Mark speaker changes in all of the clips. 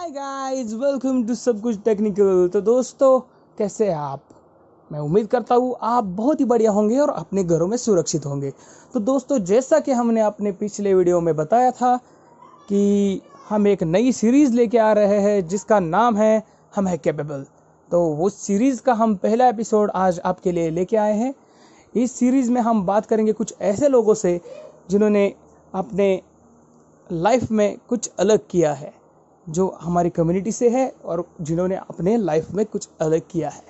Speaker 1: Hi guys, welcome to सब कुछ technical. तो दोस्तों, कैसे हैं आप? मैं उम्मीद करता हूँ आप बहुत ही बढ़िया होंगे और अपने घरों में सुरक्षित होंगे। तो दोस्तों, जैसा कि हमने अपने पिछले वीडियो में बताया था कि हम एक नई सीरीज़ लेके आ रहे हैं जिसका नाम है हम है कैपेबल। तो उस सीरीज़ का हम पहला एपिसोड आज आपके लिए लेके आए हैं। इस सीरीज़ में हम बात करेंगे कुछ ऐसे लोगों से जिन्होंने अपने लाइफ में कुछ अलग किया है, जो हमारी कम्युनिटी से है और जिन्होंने अपने लाइफ में कुछ अलग किया है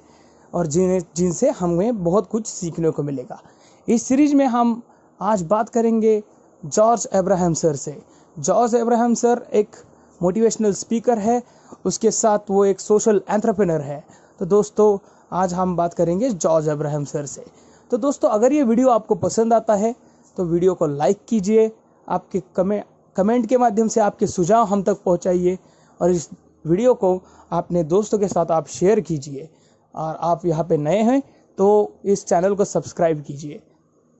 Speaker 1: और जिनसे हमें बहुत कुछ सीखने को मिलेगा। इस सीरीज में हम आज बात करेंगे जॉर्ज अब्राहम सर से। जॉर्ज अब्राहम सर एक मोटिवेशनल स्पीकर है, उसके साथ वो एक सोशल एंटरप्रेन्योर है। तो दोस्तों, आज हम बात करेंगे जॉर्ज अब्राहम सर से। तो दोस्तों, अगर ये वीडियो आपको पसंद आता है तो वीडियो को लाइक कीजिए, आपके कमेंट के माध्यम से आपके सुझाव हम तक पहुंचाइए और इस वीडियो को अपने दोस्तों के साथ आप शेयर कीजिए। और आप यहाँ पे नए हैं तो इस चैनल को सब्सक्राइब कीजिए।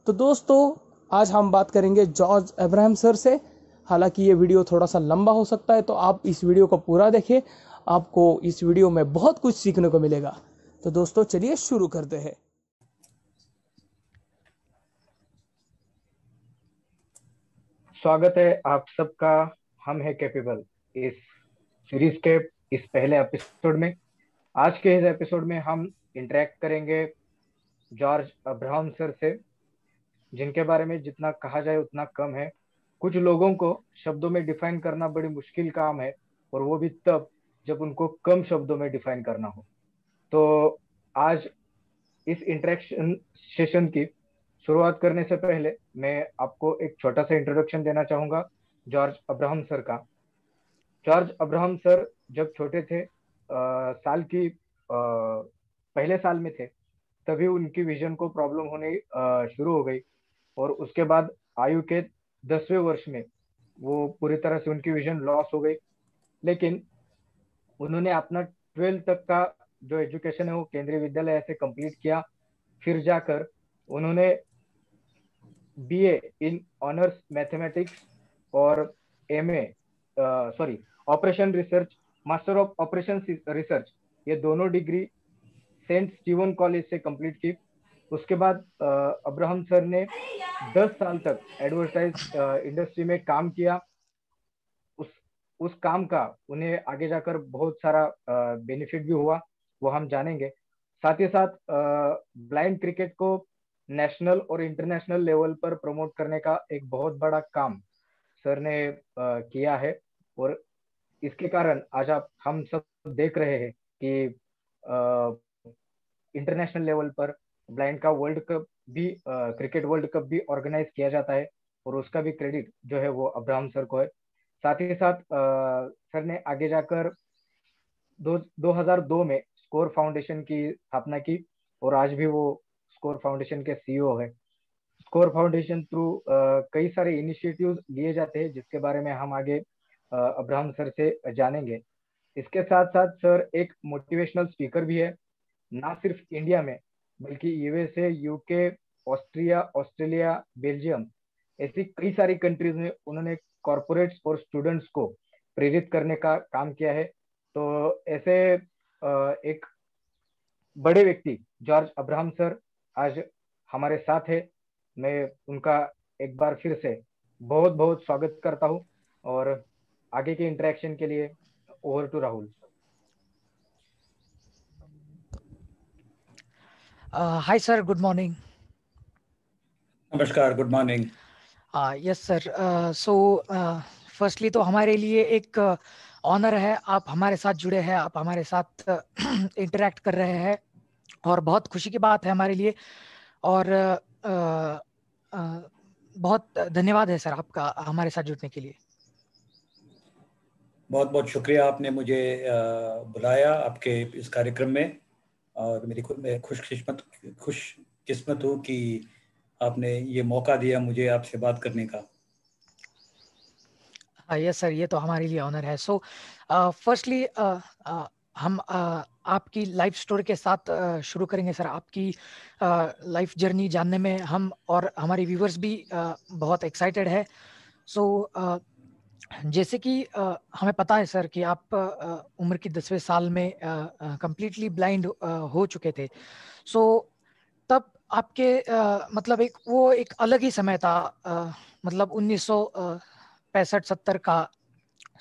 Speaker 1: तो दोस्तों, आज हम बात करेंगे जॉर्ज अब्राहम सर से। हालांकि ये वीडियो थोड़ा सा लंबा हो सकता है, तो आप इस वीडियो को पूरा देखें, आपको इस वीडियो में बहुत कुछ सीखने को मिलेगा। तो दोस्तों, चलिए शुरू करते हैं।
Speaker 2: स्वागत है आप सबका हम है कैपेबल इस सीरीज के इस पहले एपिसोड में। आज के इस एपिसोड में हम इंटरेक्ट करेंगे जॉर्ज अब्राहम सर से, जिनके बारे में जितना कहा जाए उतना कम है। कुछ लोगों को शब्दों में डिफाइन करना बड़ी मुश्किल काम है, और वो भी तब जब उनको कम शब्दों में डिफाइन करना हो। तो आज इस इंटरेक्शन सेशन की शुरुआत करने से पहले मैं आपको एक छोटा सा इंट्रोडक्शन देना चाहूंगा जॉर्ज अब्राहम सर का। जॉर्ज अब्राहम सर जब छोटे थे, साल की पहले साल में थे, तभी उनकी विजन को प्रॉब्लम होने शुरू हो गई। और उसके बाद आयु के 10वें वर्ष में वो पूरी तरह से उनकी विजन लॉस हो गई। लेकिन उन्होंने अपना 12th तक का जो एजुकेशन है वो केंद्रीय विद्यालय से कंप्लीट किया। फिर जाकर उन्होंने बीए इन ऑनर्स मैथमेटिक्स और MA operation research, master of operation research, ये दोनों डिग्री सेंट स्टीवन कॉलेज से कंप्लीट की। उसके बाद अब्राहम सर ने 10 साल तक एडवर्टाइज इंडस्ट्री में काम किया। उस उस काम का उन्हें आगे जाकर बहुत सारा बेनिफिट भी हुआ, वो हम जानेंगे। साथ ही साथ ब्लाइंड क्रिकेट को नेशनल और इंटरनेशनल लेवल पर प्रमोट करने का एक बहुत बड़ा काम सर ने किया है। और इसके कारण आज आप हम सब देख रहे हैं कि इंटरनेशनल लेवल पर ब्लाइंड का वर्ल्ड कप भी, क्रिकेट वर्ल्ड कप भी ऑर्गेनाइज किया जाता है, और उसका भी क्रेडिट जो है वो अब्राहम सर को है। साथ ही साथ सर ने आगे जाकर 2002 में स्कोर फाउंडेशन की स्थापना की, और आज भी वो स्कोर फाउंडेशन के सीईओ है। स्कोर फाउंडेशन थ्रू कई सारे इनिशिएटिव्स लिए जाते हैं, जिसके बारे में हम आगे अब्राहम सर से जानेंगे। इसके साथ साथ सर एक मोटिवेशनल स्पीकर भी है, ना सिर्फ इंडिया में बल्कि USA, UK, Austria, Australia, Belgium, ऐसी कई सारी कंट्रीज में उन्होंने कॉरपोरेट्स और स्टूडेंट्स को प्रेरित करने का काम किया है। तो ऐसे एक बड़े व्यक्ति जॉर्ज अब्राहम सर आज हमारे साथ है। मैं उनका एक बार फिर से बहुत बहुत स्वागत करता हूँ, और आगे के इंटरेक्शन के लिए over to Rahul.
Speaker 3: Hi sir, good morning.
Speaker 4: नमस्कार, good morning.
Speaker 3: Yes sir. Firstly तो हमारे लिए एक ऑनर है, आप हमारे साथ जुड़े हैं, आप हमारे साथ इंटरेक्ट कर रहे हैं, और बहुत खुशी की बात है हमारे लिए। और बहुत धन्यवाद है सर आपका हमारे साथ जुड़ने के लिए।
Speaker 4: बहुत बहुत शुक्रिया, आपने मुझे बुलाया आपके इस कार्यक्रम में, और मैं खुशकिस्मत हूँ कि आपने ये मौका दिया मुझे आपसे बात करने का।
Speaker 3: यस सर, ये तो हमारे लिए ऑनर है। सो फर्स्टली हम आपकी लाइफ स्टोरी के साथ शुरू करेंगे सर। आपकी लाइफ जर्नी जानने में हम और हमारे व्यूवर्स भी बहुत एक्साइटेड है। सो जैसे कि हमें पता है सर कि आप उम्र की 10वें साल में कंप्लीटली ब्लाइंड हो चुके थे। सो तब आपके मतलब एक अलग ही समय था, मतलब 1965-70 का।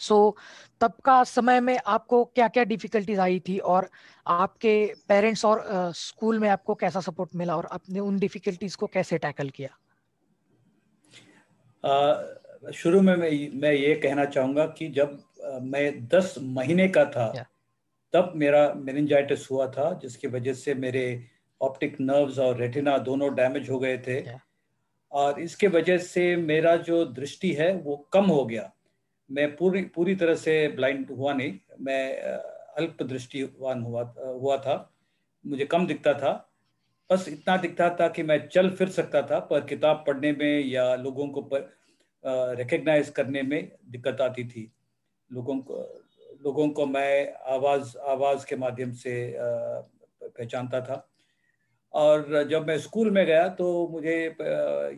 Speaker 3: सो तब का समय में आपको क्या क्या डिफिकल्टीज आई थी, और आपके पेरेंट्स और स्कूल में आपको कैसा सपोर्ट मिला, और आपने उन डिफिकल्टीज को कैसे टैकल किया?
Speaker 4: शुरू में मैं ये कहना चाहूँगा कि जब मैं 10 महीने का था
Speaker 3: या
Speaker 4: तब मेरा मेनिंजाइटिस हुआ था, जिसकी वजह से मेरे ऑप्टिक नर्व्स और रेटिना दोनों डैमेज हो गए थे।
Speaker 3: या
Speaker 4: और इसके वजह से मेरा जो दृष्टि है वो कम हो गया। मैं पूरी पूरी तरह से ब्लाइंड हुआ नहीं, मैं अल्प दृष्टिवान हुआ था। मुझे कम दिखता था, बस इतना दिखता था कि मैं चल फिर सकता था, पर किताब पढ़ने में या लोगों को रिकग्नाइज करने में दिक्कत आती थी। लोगों को मैं आवाज आवाज के माध्यम से पहचानता था। और जब मैं स्कूल में गया तो मुझे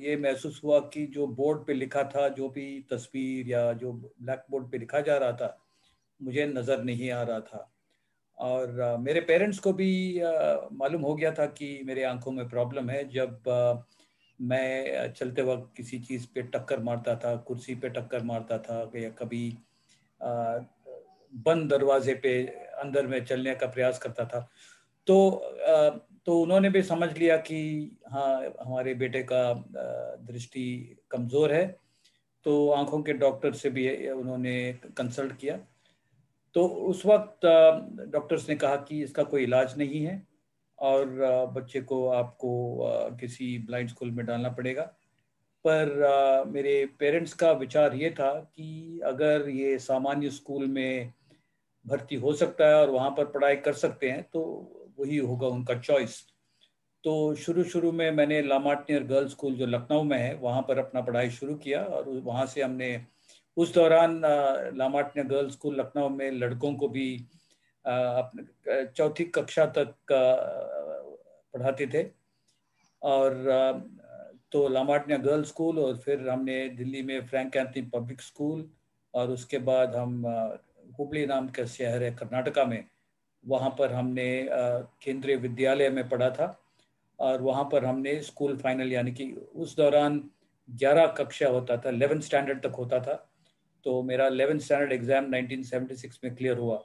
Speaker 4: ये महसूस हुआ कि जो बोर्ड पे लिखा था, जो भी तस्वीर या जो ब्लैक बोर्ड पे लिखा जा रहा था, मुझे नज़र नहीं आ रहा था। और मेरे पेरेंट्स को भी मालूम हो गया था कि मेरे आंखों में प्रॉब्लम है। जब मैं चलते वक्त किसी चीज़ पे टक्कर मारता था, कुर्सी पे टक्कर मारता था, या कभी अ, बंद दरवाजे पे अंदर में चलने का प्रयास करता था, तो उन्होंने भी समझ लिया कि हाँ, हमारे बेटे का दृष्टि कमज़ोर है। तो आंखों के डॉक्टर से भी उन्होंने कंसल्ट किया। तो उस वक्त डॉक्टर्स ने कहा कि इसका कोई इलाज नहीं है और बच्चे को आपको किसी ब्लाइंड स्कूल में डालना पड़ेगा। पर मेरे पेरेंट्स का विचार ये था कि अगर ये सामान्य स्कूल में भर्ती हो सकता है और वहाँ पर पढ़ाई कर सकते हैं तो वही होगा उनका चॉइस। तो शुरू शुरू में मैंने लामार्टनियर गर्ल्स स्कूल जो लखनऊ में है वहाँ पर अपना पढ़ाई शुरू किया, और वहाँ से हमने उस दौरान लामार्टनियर गर्ल्स स्कूल लखनऊ में लड़कों को भी अपने चौथी कक्षा तक पढ़ाते थे। और तो लामार्टनियर गर्ल्स स्कूल, और फिर हमने दिल्ली में फ्रैंक एंथनी पब्लिक स्कूल, और उसके बाद हम हुबली नाम का शहर है कर्नाटका में, वहाँ पर हमने केंद्रीय विद्यालय में पढ़ा था। और वहाँ पर हमने स्कूल फाइनल, यानी कि उस दौरान 11 कक्षा होता था, 11 स्टैंडर्ड तक होता था। तो मेरा 11 स्टैंडर्ड एग्जाम 1976 में क्लियर हुआ।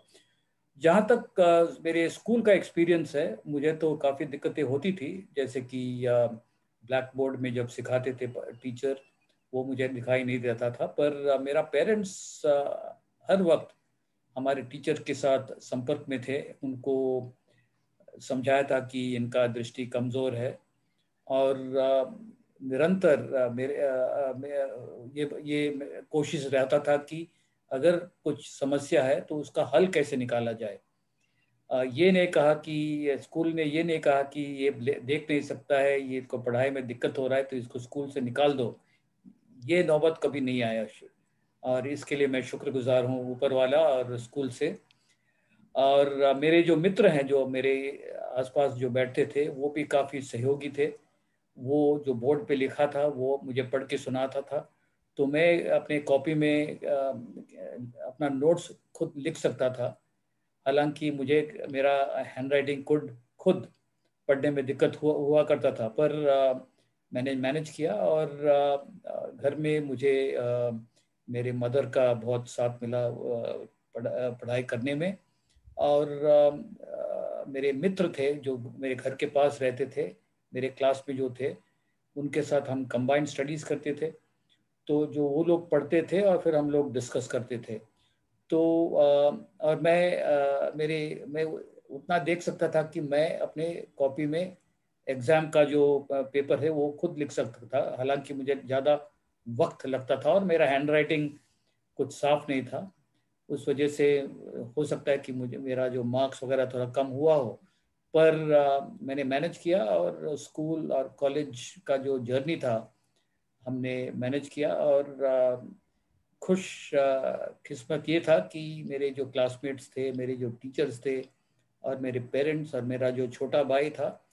Speaker 4: जहाँ तक मेरे स्कूल का एक्सपीरियंस है, मुझे तो काफ़ी दिक्कतें होती थी, जैसे कि ब्लैक बोर्ड में जब सिखाते थे टीचर, वो मुझे दिखाई नहीं देता था। पर मेरा पेरेंट्स हर वक्त हमारे टीचर के साथ संपर्क में थे, उनको समझाया था कि इनका दृष्टि कमज़ोर है। और निरंतर ये कोशिश रहता था कि अगर कुछ समस्या है तो उसका हल कैसे निकाला जाए। ये नहीं कहा कि स्कूल ने ये नहीं कहा कि ये देख नहीं सकता है, ये इसको पढ़ाई में दिक्कत हो रहा है तो इसको स्कूल से निकाल दो। ये नौबत कभी नहीं आया, और इसके लिए मैं शुक्रगुजार हूँ ऊपर वाला और स्कूल से। और मेरे जो मित्र हैं, जो मेरे आसपास जो बैठते थे, वो भी काफ़ी सहयोगी थे। वो जो बोर्ड पे लिखा था वो मुझे पढ़ के सुनाता था, तो मैं अपने कॉपी में अपना नोट्स खुद लिख सकता था। हालांकि मुझे मेरा हैंडराइटिंग खुद पढ़ने में दिक्कत हुआ करता था, पर मैंने मैनेज किया। और घर में मुझे मेरे मदर का बहुत साथ मिला पढ़ाई करने में। और मेरे मित्र थे जो मेरे घर के पास रहते थे, मेरे क्लास में जो थे, उनके साथ हम कंबाइंड स्टडीज़ करते थे। तो जो वो लोग पढ़ते थे और फिर हम लोग डिस्कस करते थे। तो और मैं उतना देख सकता था कि मैं अपने कॉपी में एग्ज़ाम का जो पेपर है वो खुद लिख सकता था। हालांकि मुझे ज़्यादा वक्त लगता था और मेरा हैंडराइटिंग कुछ साफ नहीं था, उस वजह से हो सकता है कि मुझे मेरा जो मार्क्स वगैरह थोड़ा कम हुआ हो। पर मैंने मैनेज किया, और स्कूल और कॉलेज का जो जर्नी था हमने मैनेज किया। और खुश किस्मत ये था कि मेरे जो क्लासमेट्स थे, मेरे जो टीचर्स थे, और मेरे पेरेंट्स और मेरा जो छोटा भाई था,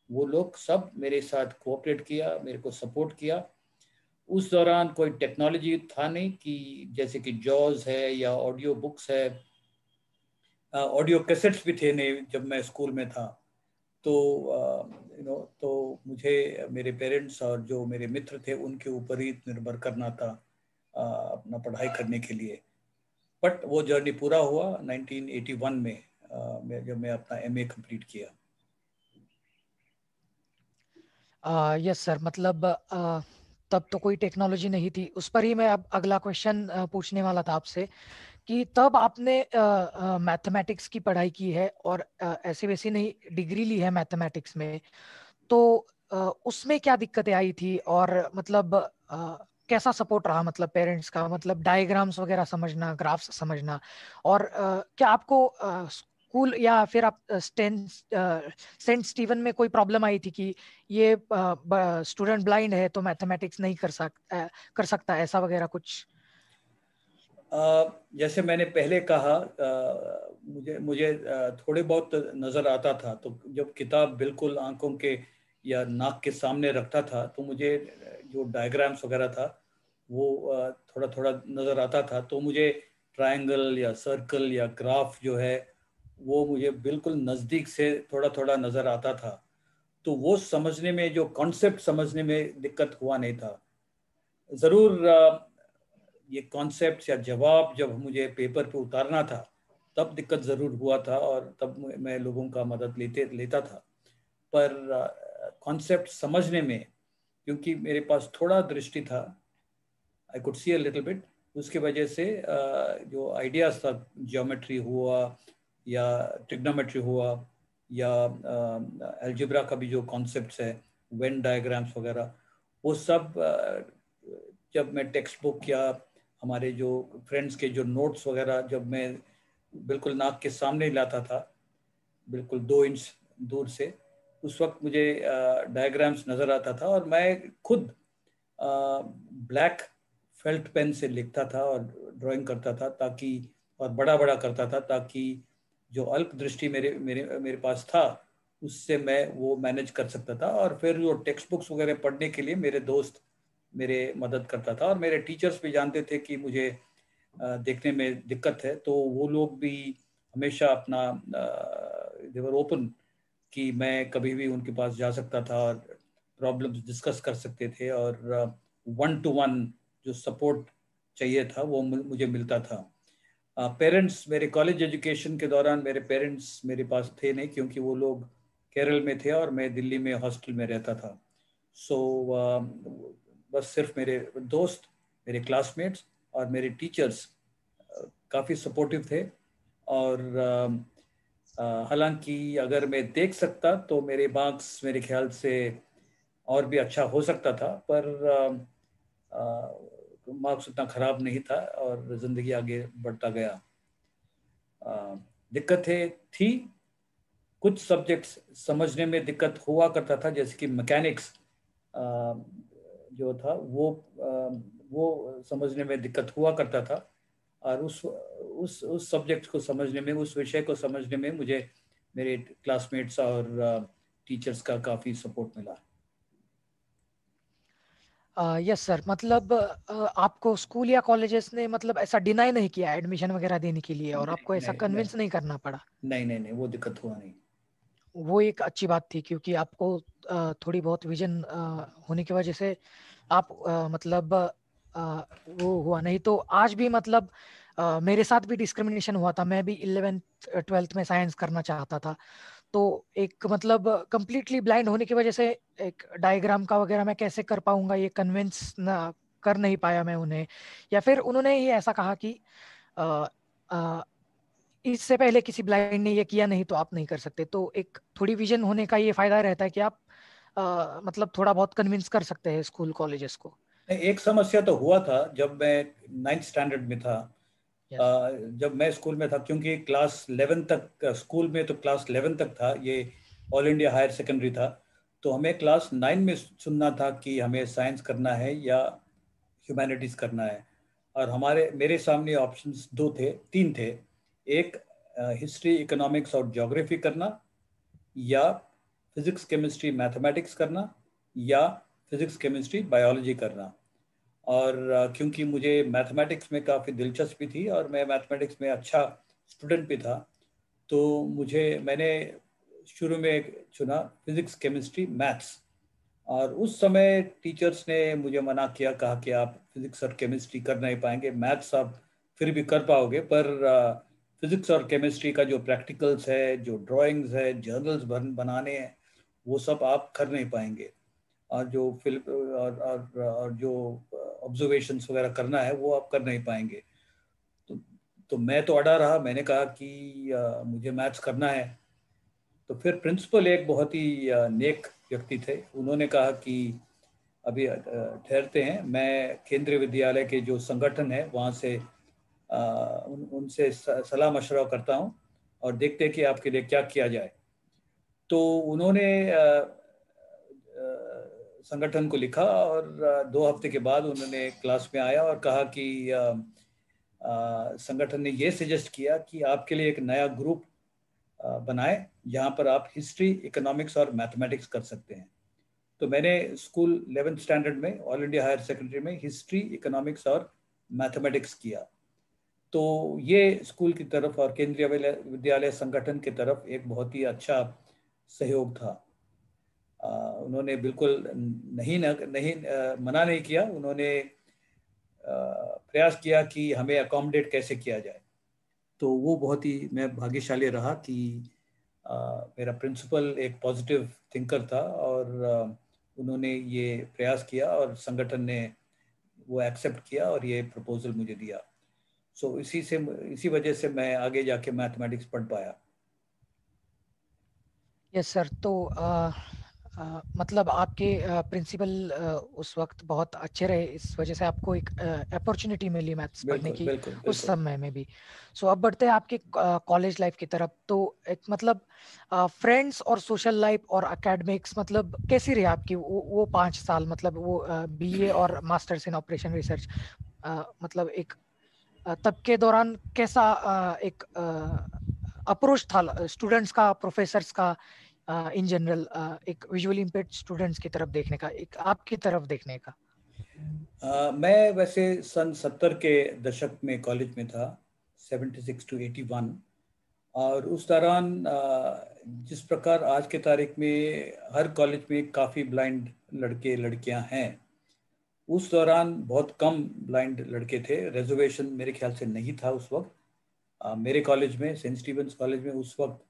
Speaker 4: वो लोग सब मेरे साथ कोऑपरेट किया, मेरे को सपोर्ट किया। उस दौरान कोई टेक्नोलॉजी था नहीं कि जैसे कि जॉज है या ऑडियो बुक्स है, ऑडियो कैसेट्स भी थे नहीं जब मैं स्कूल में था। तो तो मुझे मेरे पेरेंट्स और जो मेरे मित्र थे उनके ऊपर ही निर्भर करना था अपना पढ़ाई करने के लिए। बट वो जर्नी पूरा हुआ 1981 में, जब मैं अपना एमए कंप्लीट किया।
Speaker 3: यस सर, मतलब तब तो कोई टेक्नोलॉजी नहीं थी। उस पर ही मैं अब अगला क्वेश्चन पूछने वाला था आपसे कि तब आपने मैथमेटिक्स की पढ़ाई की है और ऐसी वैसी नहीं डिग्री ली है मैथमेटिक्स में, तो उसमें क्या दिक्कतें आई थी और मतलब कैसा सपोर्ट रहा, मतलब पेरेंट्स का, मतलब डायग्राम्स वगैरह समझना, ग्राफ्स समझना, और क्या आपको स्कूल या फिर आप सेंट स्टीवन में कोई प्रॉब्लम आई थी कि ये स्टूडेंट ब्लाइंड है तो मैथमेटिक्स नहीं कर सकता ऐसा वगैरह कुछ?
Speaker 4: जैसे मैंने पहले कहा, मुझे मुझे थोड़े बहुत नज़र आता था, तो जब किताब बिल्कुल आंखों के या नाक के सामने रखता था तो मुझे जो डायग्राम्स वगैरह था वो थोड़ा थोड़ा नज़र आता था। तो मुझे ट्रायंगल या सर्कल या ग्राफ जो है वो मुझे बिल्कुल नज़दीक से थोड़ा थोड़ा नज़र आता था। तो वो समझने में, जो कॉन्सेप्ट समझने में दिक्कत हुआ नहीं था। ज़रूर ये कॉन्सेप्ट या जवाब जब मुझे पेपर पे उतारना था तब दिक्कत ज़रूर हुआ था, और तब मैं लोगों का मदद लेता था। पर कॉन्सेप्ट समझने में, क्योंकि मेरे पास थोड़ा दृष्टि था, I could see a little bit, उसकी वजह से जो आइडियाज़ था, ज्योमेट्री हुआ या ट्रिग्नोमेट्री हुआ या अलजेब्रा का भी जो कॉन्सेप्ट्स है, वेन डायग्राम्स वगैरह, वो सब जब मैं टेक्स्ट बुक या हमारे जो फ्रेंड्स के जो नोट्स वगैरह जब मैं बिल्कुल नाक के सामने लाता था, बिल्कुल 2 इंच दूर से, उस वक्त मुझे डायग्राम्स नज़र आता था, और मैं खुद ब्लैक फेल्ट पेन से लिखता था और ड्राइंग करता था, ताकि, और बड़ा बड़ा करता था, ताकि जो अल्प दृष्टि मेरे मेरे मेरे पास था उससे मैं वो मैनेज कर सकता था। और फिर जो टेक्स्ट बुक्स वगैरह पढ़ने के लिए मेरे दोस्त मेरे मदद करता था, और मेरे टीचर्स भी जानते थे कि मुझे देखने में दिक्कत है, तो वो लोग भी हमेशा अपना देवर ओपन कि मैं कभी भी उनके पास जा सकता था और प्रॉब्लम्स डिस्कस कर सकते थे, और 1-to-1 जो सपोर्ट चाहिए था वो मुझे मिलता था। पेरेंट्स, मेरे कॉलेज एजुकेशन के दौरान मेरे पेरेंट्स मेरे पास थे नहीं, क्योंकि वो लोग केरल में थे और मैं दिल्ली में हॉस्टल में रहता था। सो बस सिर्फ मेरे दोस्त, मेरे क्लासमेट्स और मेरे टीचर्स काफ़ी सपोर्टिव थे। और हालांकि अगर मैं देख सकता तो मेरे मार्क्स मेरे ख्याल से और भी अच्छा हो सकता था, पर मार्क्स उतना ख़राब नहीं था और ज़िंदगी आगे बढ़ता गया। दिक्कतें थी, कुछ सब्जेक्ट्स समझने में दिक्कत हुआ करता था, जैसे कि मैकेनिक्स जो था वो समझने में दिक्कत हुआ करता था, और उस सब्जेक्ट को समझने में, उस विषय को समझने में मुझे मेरे क्लासमेट्स और टीचर्स का काफ़ी सपोर्ट मिला।
Speaker 3: यस सर, मतलब आपको स्कूल या कॉलेजेस ने मतलब ऐसा डिनाई नहीं किया एडमिशन वगैरह देने के लिए, और आपको ऐसा
Speaker 4: नहीं नहीं
Speaker 3: कन्विंस नहीं करना पड़ा?
Speaker 4: नहीं नहीं नहीं, वो दिक्कत हुआ नहीं।
Speaker 3: वो एक अच्छी बात थी, क्योंकि आपको थोड़ी बहुत विजन होने की वजह से आप मतलब वो हुआ। नहीं तो आज भी मतलब मेरे साथ भी डिस्क्रिमिनेशन हुआ था। मैं भी 11th 12th में साइंस करना चाहता था, तो एक मतलब कंप्लीटली ब्लाइंड होने की वजह से एक डायग्राम का वगैरह मैं कैसे कर पाऊंगा, ये कन्विंस ना कर नहीं पाया मैं उन्हें। या फिर उन्होंने ही ऐसा कहा कि अ, अ, इससे पहले किसी ब्लाइंड ने ये किया नहीं तो आप नहीं कर सकते। तो एक थोड़ी विजन होने का ये फायदा रहता है कि आप मतलब थोड़ा बहुत कन्विंस कर सकते हैं स्कूल कॉलेजेस को।
Speaker 4: एक समस्या तो हुआ था जब मैं 9th स्टैंडर्ड में था।
Speaker 3: यस।
Speaker 4: जब मैं स्कूल में था, क्योंकि क्लास 11 तक स्कूल में, तो क्लास 11 तक था, ये ऑल इंडिया हायर सेकेंडरी था, तो हमें क्लास 9 में चुनना था कि हमें साइंस करना है या ह्यूमैनिटीज़ करना है। और मेरे सामने ऑप्शंस 3 थे। एक हिस्ट्री, इकोनॉमिक्स और ज्योग्राफी करना, या फिजिक्स केमिस्ट्री मैथमेटिक्स करना, या फिजिक्स केमिस्ट्री बायोलॉजी करना। और क्योंकि मुझे मैथमेटिक्स में काफ़ी दिलचस्पी थी और मैं मैथमेटिक्स में अच्छा स्टूडेंट भी था, तो मैंने शुरू में चुना फिजिक्स, केमिस्ट्री, मैथ्स। और उस समय टीचर्स ने मुझे मना किया, कहा कि आप फिजिक्स और केमिस्ट्री कर नहीं पाएंगे, मैथ्स आप फिर भी कर पाओगे, पर फिजिक्स और केमिस्ट्री का जो प्रैक्टिकल्स है, जो ड्राइंग्स है, जर्नल्स बनाने हैं, वो सब आप कर नहीं पाएंगे। और जो फिल्म और जो ऑब्जर्वेशंस वगैरह करना है वो आप कर नहीं पाएंगे। तो तो मैं तो अड़ा रहा, मैंने कहा कि मुझे मैथ्स करना है। तो फिर प्रिंसिपल एक बहुत ही नेक व्यक्ति थे, उन्होंने कहा कि अभी ठहरते हैं, मैं केंद्रीय विद्यालय के जो संगठन है वहाँ से उनसे सलाह मशवरा करता हूँ और देखते हैं कि आपके लिए क्या किया जाए। तो उन्होंने संगठन को लिखा और 2 हफ्ते के बाद उन्होंने क्लास में आया और कहा कि संगठन ने ये सजेस्ट किया कि आपके लिए एक नया ग्रुप बनाए जहाँ पर आप हिस्ट्री, इकोनॉमिक्स और मैथमेटिक्स कर सकते हैं। तो मैंने स्कूल 11th स्टैंडर्ड में ऑल इंडिया हायर सेकेंडरी में हिस्ट्री, इकोनॉमिक्स और मैथमेटिक्स किया। तो ये स्कूल की तरफ और केंद्रीय विद्यालय संगठन की तरफ एक बहुत ही अच्छा सहयोग था। उन्होंने बिल्कुल नहीं मना नहीं किया, उन्होंने प्रयास किया कि हमें अकोमोडेट कैसे किया जाए। तो वो बहुत ही मैं भाग्यशाली रहा कि मेरा प्रिंसिपल एक पॉजिटिव थिंकर था और उन्होंने ये प्रयास किया और संगठन ने वो एक्सेप्ट किया और ये प्रपोजल मुझे दिया। सो इसी वजह से मैं आगे जाके मैथमेटिक्स पढ़ पाया।
Speaker 3: Yes sir. तो मतलब आपके प्रिंसिपल उस वक्त बहुत अच्छे रहे, इस वजह से आपको एक अपॉर्चुनिटी मिली मैथ्स पढ़ने
Speaker 4: बिल्कुल
Speaker 3: की
Speaker 4: बिल्कुल
Speaker 3: उस
Speaker 4: बिल्कुल।
Speaker 3: समय में भी। सो अब बढ़ते हैं आपके कॉलेज लाइफ की तरफ। तो एक मतलब फ्रेंड्स और सोशल लाइफ और एकेडमिक्स मतलब कैसी रही आपकी वो 5 साल, मतलब वो बीए और मास्टर्स इन ऑपरेशन रिसर्च, मतलब एक तब के दौरान कैसा एक अप्रोच था स्टूडेंट्स का, प्रोफेसर्स का, इन जनरल एक विजुअली इम्पेयर्ड स्टूडेंट्स की तरफ देखने का, एक आपकी तरफ देखने का?
Speaker 4: मैं वैसे सन 70 के दशक में कॉलेज में था, 76 to 81। और उस दौरान जिस प्रकार आज के तारीख में हर कॉलेज में काफ़ी ब्लाइंड लड़के लड़कियां हैं, उस दौरान बहुत कम ब्लाइंड लड़के थे। रिजर्वेशन मेरे ख्याल से नहीं था उस वक्त। मेरे कॉलेज में, सेंट स्टीफेंस कॉलेज में, उस वक्त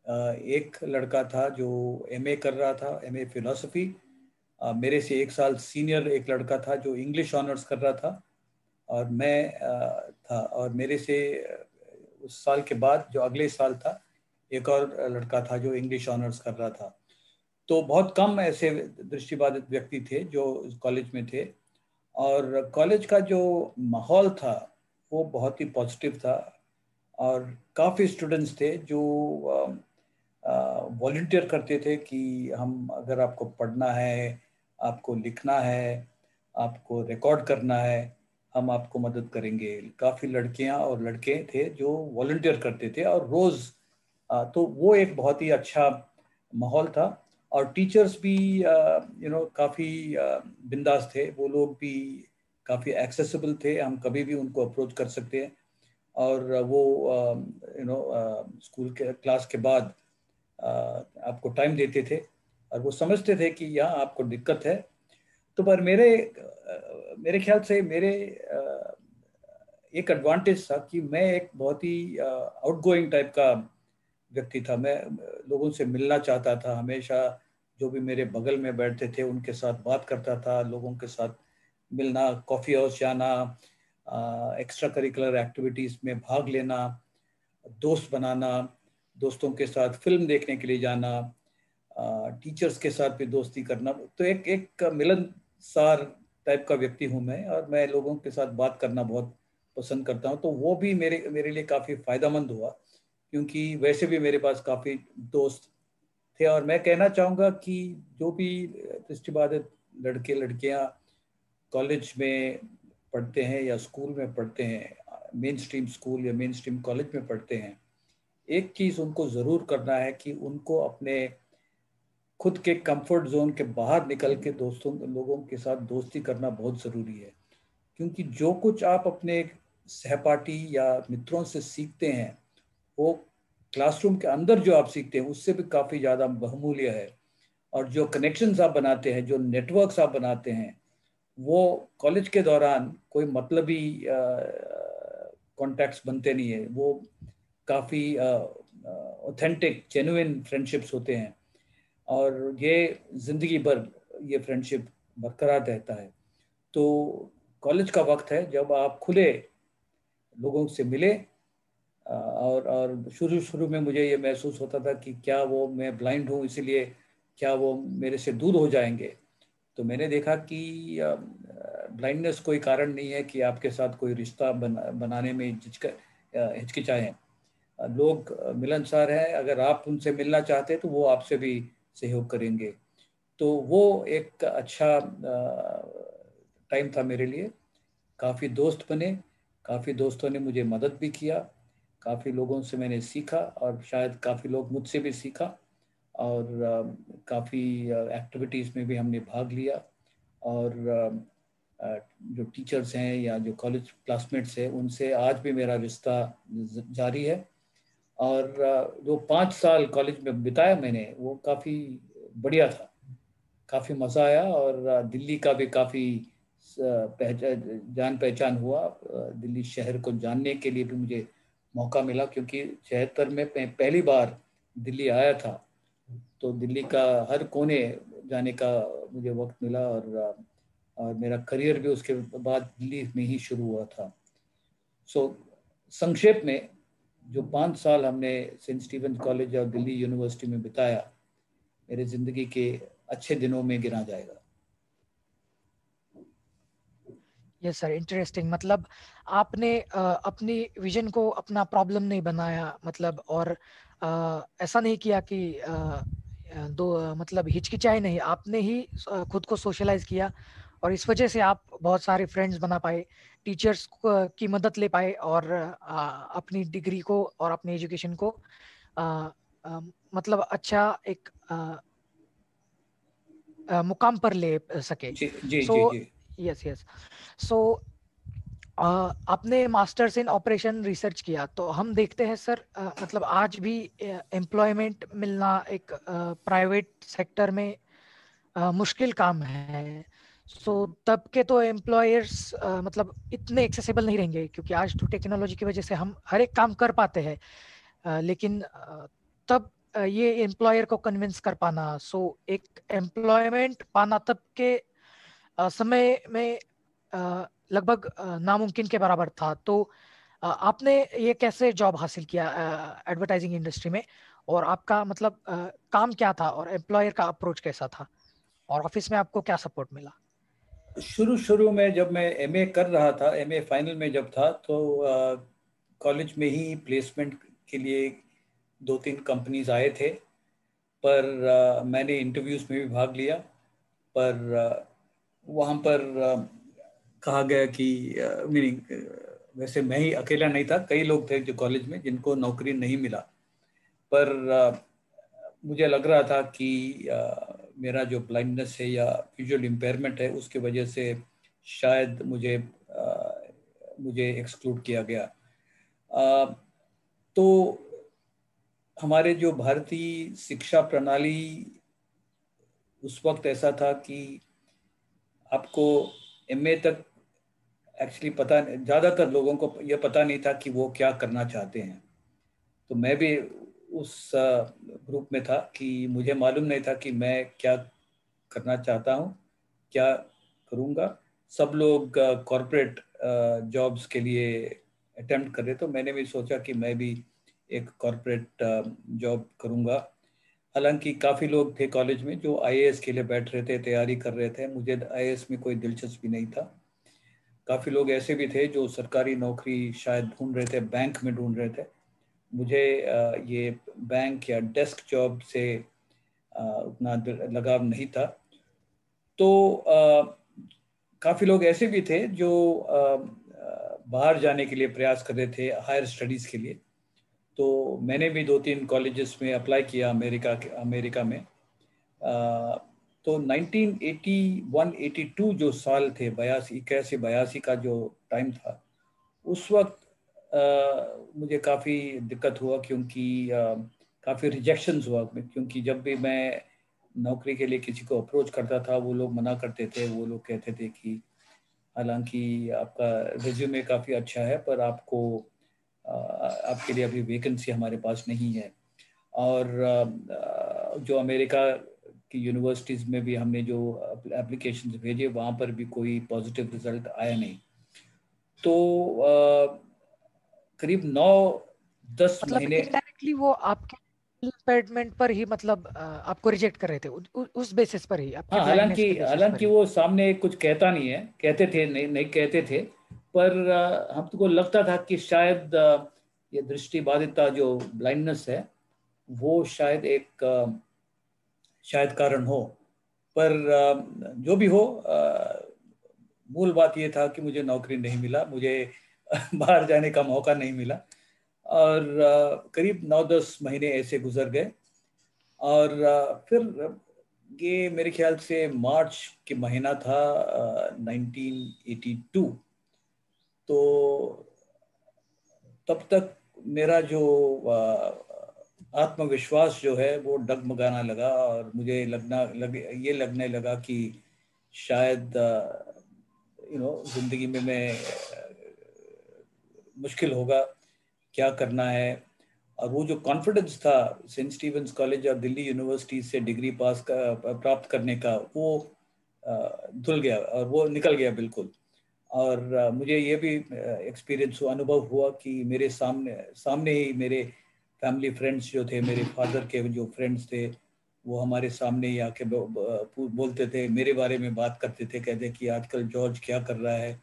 Speaker 4: एक लड़का था जो एमए कर रहा था, एमए फिलोसफी। मेरे से 1 साल सीनियर एक लड़का था जो इंग्लिश ऑनर्स कर रहा था, और मैं था। और मेरे से उस साल के बाद जो अगले साल था, एक और लड़का था जो इंग्लिश ऑनर्स कर रहा था। तो बहुत कम ऐसे दृष्टिबाधित व्यक्ति थे जो कॉलेज में थे। और कॉलेज का जो माहौल था वो बहुत ही पॉजिटिव था, और काफ़ी स्टूडेंट्स थे जो वॉलंटियर करते थे कि हम, अगर आपको पढ़ना है, आपको लिखना है, आपको रिकॉर्ड करना है, हम आपको मदद करेंगे। काफ़ी लड़कियां और लड़के थे जो वॉलंटियर करते थे, और रोज़ तो वो एक बहुत ही अच्छा माहौल था। और टीचर्स भी काफ़ी बिंदास थे, वो लोग भी काफ़ी एक्सेसिबल थे, हम कभी भी उनको अप्रोच कर सकते हैं। और वो स्कूल के क्लास के बाद आपको टाइम देते थे, और वो समझते थे कि यहाँ आपको दिक्कत है। तो पर मेरे ख्याल से मेरे एक एडवांटेज था कि मैं एक बहुत ही आउटगोइंग टाइप का व्यक्ति था। मैं लोगों से मिलना चाहता था हमेशा। जो भी मेरे बगल में बैठते थे उनके साथ बात करता था, लोगों के साथ मिलना, कॉफ़ी हाउस जाना, एक्स्ट्रा करिकुलर एक्टिविटीज़ में भाग लेना, दोस्त बनाना, दोस्तों के साथ फिल्म देखने के लिए जाना, टीचर्स के साथ भी दोस्ती करना। तो एक एक मिलनसार टाइप का व्यक्ति हूँ मैं, और मैं लोगों के साथ बात करना बहुत पसंद करता हूँ। तो वो भी मेरे लिए काफ़ी फ़ायदेमंद हुआ, क्योंकि वैसे भी मेरे पास काफ़ी दोस्त थे। और मैं कहना चाहूँगा कि जो भी दृष्टिबाधित लड़के लड़कियाँ कॉलेज में पढ़ते हैं या स्कूल में पढ़ते हैं, मेन स्ट्रीम स्कूल या मेन स्ट्रीम कॉलेज में पढ़ते हैं, एक चीज़ उनको ज़रूर करना है कि उनको अपने खुद के कंफर्ट जोन के बाहर निकल के लोगों के साथ दोस्ती करना बहुत ज़रूरी है। क्योंकि जो कुछ आप अपने सहपाठी या मित्रों से सीखते हैं वो क्लासरूम के अंदर जो आप सीखते हैं उससे भी काफ़ी ज़्यादा बहुमूल्य है। और जो कनेक्शंस आप बनाते हैं, जो नेटवर्क्स आप बनाते हैं, वो कॉलेज के दौरान कोई मतलबी कॉन्टैक्ट्स बनते नहीं है। वो काफ़ी ऑथेंटिक जेन्युइन फ्रेंडशिप्स होते हैं और ये ज़िंदगी भर ये फ्रेंडशिप बरकरार रहता है। तो कॉलेज का वक्त है जब आप खुले लोगों से मिले। और शुरू शुरू में मुझे ये महसूस होता था कि क्या वो मैं ब्लाइंड हूँ इसीलिए क्या वो मेरे से दूर हो जाएंगे। तो मैंने देखा कि ब्लाइंडनेस कोई कारण नहीं है कि आपके साथ कोई रिश्ता बनाने में हिचकिचाएं। लोग मिलनसार हैं, अगर आप उनसे मिलना चाहते हैं तो वो आपसे भी सहयोग करेंगे। तो वो एक अच्छा टाइम था मेरे लिए। काफ़ी दोस्त बने, काफ़ी दोस्तों ने मुझे मदद भी किया, काफ़ी लोगों से मैंने सीखा और शायद काफ़ी लोग मुझसे भी सीखा। और काफ़ी एक्टिविटीज़ में भी हमने भाग लिया। और जो टीचर्स हैं या जो कॉलेज क्लासमेट्स हैं उनसे आज भी मेरा रिश्ता जारी है। और जो 5 साल कॉलेज में बिताया मैंने वो काफ़ी बढ़िया था, काफ़ी मज़ा आया। और दिल्ली का भी काफ़ी जान पहचान हुआ। दिल्ली शहर को जानने के लिए भी मुझे मौका मिला, क्योंकि 76 में पहली बार दिल्ली आया था। तो दिल्ली का हर कोने जाने का मुझे वक्त मिला। और मेरा करियर भी उसके बाद दिल्ली में ही शुरू हुआ था। सो संक्षेप में जो 5 साल हमने सेंट स्टीफेंस कॉलेज और दिल्ली यूनिवर्सिटी में बिताया, मेरे ज़िंदगी के अच्छे दिनों में गिना जाएगा।
Speaker 3: Yes sir, interesting. मतलब आपने अपनी विजन को अपना प्रॉब्लम नहीं बनाया, मतलब, और ऐसा नहीं किया कि मतलब हिचकिचाए नहीं, आपने ही खुद को सोशलाइज किया और इस वजह से आप बहुत सारे फ्रेंड्स बना पाए, टीचर्स की मदद ले पाए और अपनी डिग्री को और अपनी एजुकेशन को मतलब अच्छा एक मुकाम पर ले सके।
Speaker 4: जी जी
Speaker 3: सो
Speaker 4: जी जी।
Speaker 3: Yes yes. सो आपने मास्टर्स इन ऑपरेशन रिसर्च किया, तो हम देखते हैं सर, मतलब आज भी एम्प्लॉयमेंट मिलना एक प्राइवेट सेक्टर में मुश्किल काम है। सो तब के तो एम्प्लॉयर्स मतलब इतने एक्सेसिबल नहीं रहेंगे, क्योंकि आज तो टेक्नोलॉजी की वजह से हम हर एक काम कर पाते हैं। लेकिन तब ये एम्प्लॉयर को कन्विंस कर पाना, सो एक एम्प्लॉयमेंट पाना तब के समय में लगभग नामुमकिन के बराबर था। तो आपने ये कैसे जॉब हासिल किया एडवर्टाइजिंग इंडस्ट्री में, और आपका मतलब काम क्या था और एम्प्लॉयर का अप्रोच कैसा था, और ऑफिस में आपको क्या सपोर्ट मिला?
Speaker 4: शुरू शुरू में जब मैं एमए कर रहा था, एमए फाइनल में जब था, तो कॉलेज में ही प्लेसमेंट के लिए 2-3 कंपनीज आए थे। पर मैंने इंटरव्यूज़ में भी भाग लिया। पर वहाँ पर कहा गया कि मीनिंग वैसे मैं ही अकेला नहीं था, कई लोग थे जो कॉलेज में जिनको नौकरी नहीं मिला। पर मुझे लग रहा था कि मेरा जो ब्लाइंडनेस है या विजुअल इम्पेयरमेंट है उसके वजह से शायद मुझे एक्सक्लूड किया गया। तो हमारे जो भारतीय शिक्षा प्रणाली उस वक्त ऐसा था कि आपको एमए तक एक्चुअली पता, ज़्यादातर लोगों को यह पता नहीं था कि वो क्या करना चाहते हैं। तो मैं भी उस ग्रुप में था कि मुझे मालूम नहीं था कि मैं क्या करना चाहता हूँ, क्या करूँगा। सब लोग कॉरपोरेट जॉब्स के लिए अटेम्प्ट कर रहे, तो मैंने भी सोचा कि मैं भी एक कॉरपोरेट जॉब करूँगा। हालांकि काफ़ी लोग थे कॉलेज में जो आईएएस के लिए बैठ रहे थे, तैयारी कर रहे थे। मुझे आईएएस में कोई दिलचस्पी नहीं था। काफ़ी लोग ऐसे भी थे जो सरकारी नौकरी शायद ढूंढ रहे थे, बैंक में ढूंढ रहे थे। मुझे ये बैंक या डेस्क जॉब से उतना लगाव नहीं था। तो काफ़ी लोग ऐसे भी थे जो बाहर जाने के लिए प्रयास कर रहे थे, हायर स्टडीज़ के लिए। तो मैंने भी 2-3 कॉलेजेस में अप्लाई किया अमेरिका में। तो 1981-82 जो साल थे, 81-82 का जो टाइम था, उस वक्त मुझे काफ़ी दिक्कत हुआ, क्योंकि काफ़ी रिजेक्शंस हुआ, क्योंकि जब भी मैं नौकरी के लिए किसी को अप्रोच करता था वो लोग मना करते थे। वो लोग कहते थे कि हालांकि आपका रिज्यूमे काफ़ी अच्छा है, पर आपके लिए अभी वैकेंसी हमारे पास नहीं है। और जो अमेरिका की यूनिवर्सिटीज़ में भी हमने जो एप्लीकेशंस भेजे, वहाँ पर भी कोई पॉजिटिव रिजल्ट आया नहीं। तो करीब 9-10
Speaker 3: मतलब
Speaker 4: महीने।
Speaker 3: इनडायरेक्टली वो आपके डिपार्टमेंट पर ही, मतलब आपको रिजेक्ट कर रहे थे उस बेसिस पर ही, आपकी
Speaker 4: हाँ,
Speaker 3: ब्लाइंडनेस
Speaker 4: हालांकि
Speaker 3: के बेसिस पर
Speaker 4: हालांकि
Speaker 3: ही।
Speaker 4: वो सामने कुछ कहता नहीं है, कहते थे, नहीं नहीं कहते थे, पर हमको लगता था कि शायद ये दृष्टि बाधितता जो ब्लाइंडनेस है वो शायद एक शायद कारण हो। पर जो भी हो, मूल बात ये था कि मुझे नौकरी नहीं मिला, मुझे बाहर जाने का मौका नहीं मिला। और करीब 9-10 महीने ऐसे गुजर गए। और फिर ये मेरे ख्याल से मार्च के महीना था 1982। तो तब तक मेरा जो आत्मविश्वास जो है वो डगमगाना लगा, और मुझे ये लगने लगा कि शायद जिंदगी में मैं मुश्किल होगा, क्या करना है। और वो जो कॉन्फिडेंस था सेंट स्टीवेंस कॉलेज और दिल्ली यूनिवर्सिटी से डिग्री प्राप्त करने का, वो धुल गया और वो निकल गया बिल्कुल। और मुझे ये भी एक्सपीरियंस हुआ, अनुभव हुआ कि मेरे सामने सामने ही मेरे फैमिली फ्रेंड्स जो थे, मेरे फादर के जो फ्रेंड्स थे, वो हमारे सामने ही आके बोलते थे, मेरे बारे में बात करते थे, कहते कि आजकल जॉर्ज क्या कर रहा है,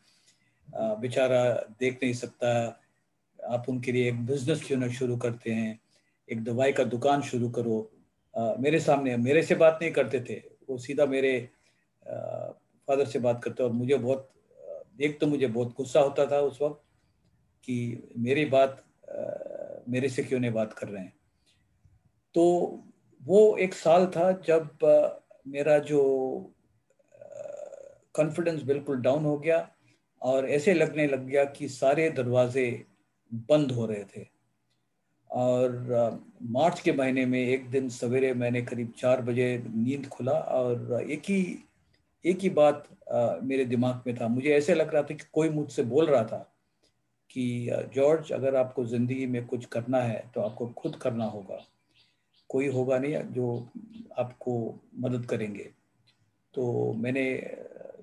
Speaker 4: बेचारा देख नहीं सकता, आप उनके लिए एक बिजनेस क्यों ना शुरू करते हैं, एक दवाई का दुकान शुरू करो। मेरे सामने, मेरे से बात नहीं करते थे, वो सीधा मेरे फादर से बात करते। और मुझे बहुत, एक तो मुझे बहुत गुस्सा होता था उस वक्त कि मेरी बात मेरे से क्यों नहीं बात कर रहे हैं। तो वो एक साल था जब मेरा जो कॉन्फिडेंस बिल्कुल डाउन हो गया, और ऐसे लगने लग गया कि सारे दरवाजे बंद हो रहे थे। और मार्च के महीने में एक दिन सवेरे मैंने करीब 4 बजे नींद खुला, और एक ही बात मेरे दिमाग में था। मुझे ऐसे लग रहा था कि कोई मुझसे बोल रहा था कि जॉर्ज, अगर आपको ज़िंदगी में कुछ करना है तो आपको खुद करना होगा, कोई होगा नहीं जो आपको मदद करेंगे। तो मैंने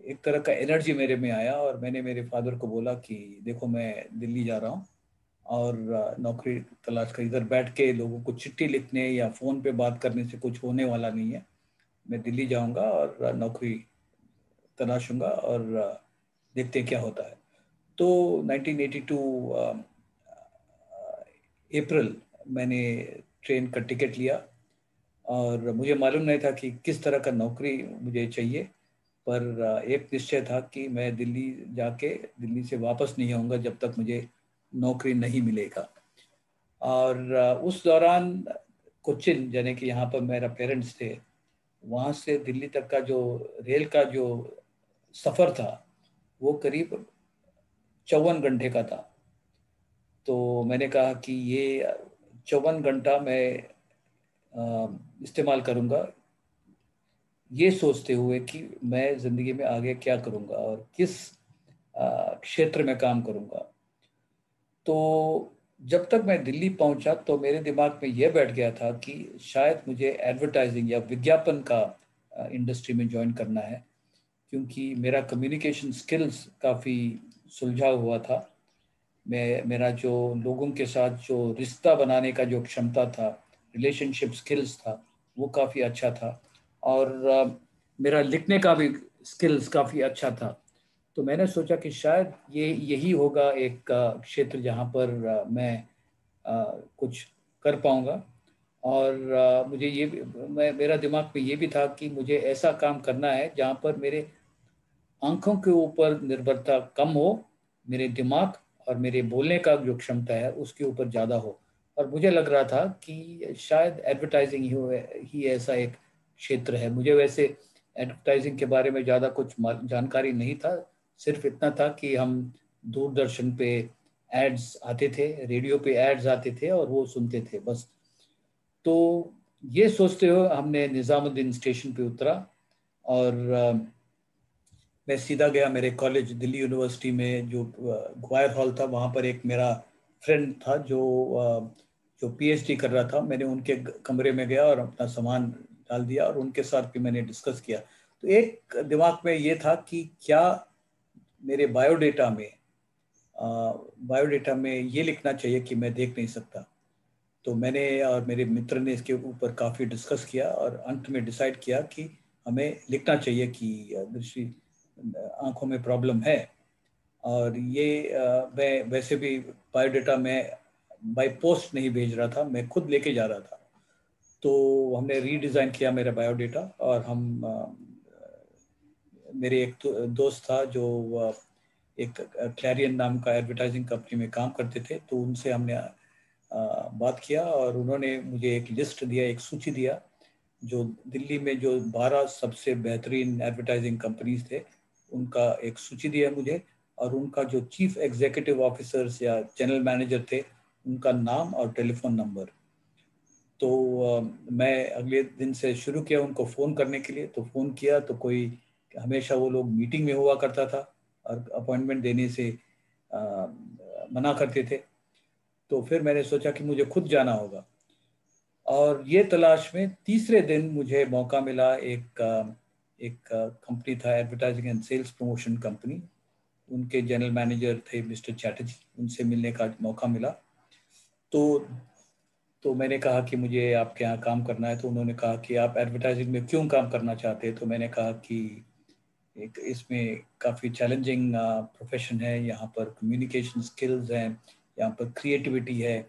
Speaker 4: एक तरह का एनर्जी मेरे में आया, और मैंने मेरे फादर को बोला कि देखो, मैं दिल्ली जा रहा हूँ और नौकरी तलाश कर, इधर बैठ के लोगों को चिट्ठी लिखने या फ़ोन पे बात करने से कुछ होने वाला नहीं है। मैं दिल्ली जाऊंगा और नौकरी तलाशूंगा, और देखते हैं क्या होता है। तो 1982 अप्रैल मैंने ट्रेन का टिकट लिया, और मुझे मालूम नहीं था कि किस तरह का नौकरी मुझे चाहिए, पर एक निश्चय था कि मैं दिल्ली जाके दिल्ली से वापस नहीं आऊँगा जब तक मुझे नौकरी नहीं मिलेगा। और उस दौरान कोचिन, यानी कि यहाँ पर मेरा पेरेंट्स थे, वहाँ से दिल्ली तक का जो रेल का जो सफ़र था वो करीब 54 घंटे का था। तो मैंने कहा कि ये 54 घंटा मैं इस्तेमाल करूँगा ये सोचते हुए कि मैं ज़िंदगी में आगे क्या करूँगा और किस क्षेत्र में काम करूँगा। तो जब तक मैं दिल्ली पहुंचा तो मेरे दिमाग में यह बैठ गया था कि शायद मुझे एडवर्टाइजिंग या विज्ञापन का इंडस्ट्री में ज्वाइन करना है, क्योंकि मेरा कम्युनिकेशन स्किल्स काफ़ी सुलझा हुआ था। मेरा जो लोगों के साथ जो रिश्ता बनाने का जो क्षमता था, रिलेशनशिप स्किल्स था, वो काफ़ी अच्छा था। और मेरा लिखने का भी स्किल्स काफ़ी अच्छा था। तो मैंने सोचा कि शायद यही होगा एक क्षेत्र जहाँ पर मैं कुछ कर पाऊँगा। और मुझे मेरा दिमाग में ये भी था कि मुझे ऐसा काम करना है जहाँ पर मेरे आंखों के ऊपर निर्भरता कम हो, मेरे दिमाग और मेरे बोलने का जो क्षमता है उसके ऊपर ज़्यादा हो। और मुझे लग रहा था कि शायद एडवर्टाइजिंग ही ऐसा एक क्षेत्र है। मुझे वैसे एडवर्टाइजिंग के बारे में ज़्यादा कुछ जानकारी नहीं था। सिर्फ इतना था कि हम दूरदर्शन पे एड्स आते थे, रेडियो पे एड्स आते थे और वो सुनते थे बस। तो ये सोचते हुए हमने निज़ामुद्दीन स्टेशन पे उतरा और मैं सीधा गया मेरे कॉलेज दिल्ली यूनिवर्सिटी में जो ग्वायर हॉल था, वहाँ पर एक मेरा फ्रेंड था जो पीएचडी कर रहा था। मैंने उनके कमरे में गया और अपना सामान डाल दिया और उनके साथ भी मैंने डिस्कस किया। तो एक दिमाग में ये था कि क्या मेरे बायोडेटा में ये लिखना चाहिए कि मैं देख नहीं सकता। तो मैंने और मेरे मित्र ने इसके ऊपर काफ़ी डिस्कस किया और अंत में डिसाइड किया कि हमें लिखना चाहिए कि दृष्टि आंखों में प्रॉब्लम है। और ये मैं वैसे भी बायोडेटा में बाय पोस्ट नहीं भेज रहा था, मैं खुद लेके जा रहा था। तो हमने रीडिज़ाइन किया मेरा बायोडेटा और मेरे एक दोस्त था जो एक क्लैरियन नाम का एडवर्टाइजिंग कंपनी में काम करते थे, तो उनसे हमने बात किया और उन्होंने मुझे एक लिस्ट दिया, एक सूची दिया, जो दिल्ली में जो 12 सबसे बेहतरीन एडवर्टाइजिंग कंपनीज थे उनका एक सूची दिया मुझे, और उनका जो चीफ एग्जीक्यूटिव ऑफिसर्स या जनरल मैनेजर थे उनका नाम और टेलीफोन नंबर। तो मैं अगले दिन से शुरू किया उनको फ़ोन करने के लिए। तो फ़ोन किया तो कोई, हमेशा वो लोग मीटिंग में हुआ करता था और अपॉइंटमेंट देने से मना करते थे। तो फिर मैंने सोचा कि मुझे खुद जाना होगा, और ये तलाश में तीसरे दिन मुझे मौका मिला। एक कंपनी था, advertising and sales promotion company, उनके जनरल मैनेजर थे मिस्टर चैटर्जी, उनसे मिलने का मौका मिला। तो मैंने कहा कि मुझे आपके यहाँ काम करना है। तो उन्होंने कहा कि आप एडवर्टाइजिंग में क्यों काम करना चाहते हैं। तो मैंने कहा कि एक इसमें काफ़ी चैलेंजिंग प्रोफेशन है, यहाँ पर कम्युनिकेशन स्किल्स हैं, यहाँ पर क्रिएटिविटी है,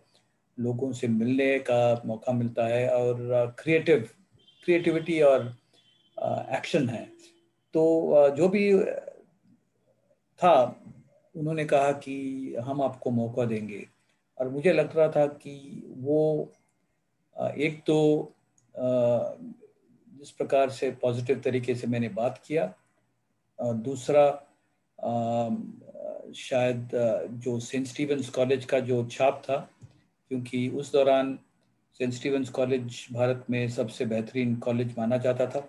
Speaker 4: लोगों से मिलने का मौका मिलता है, और क्रिएटिविटी और एक्शन है। तो जो भी था, उन्होंने कहा कि हम आपको मौका देंगे। और मुझे लग रहा था कि वो एक तो जिस प्रकार से पॉजिटिव तरीके से मैंने बात किया, और दूसरा शायद जो सेंट स्टीवेंस कॉलेज का जो छाप था, क्योंकि उस दौरान सेंट स्टीवेंस कॉलेज भारत में सबसे बेहतरीन कॉलेज माना जाता था।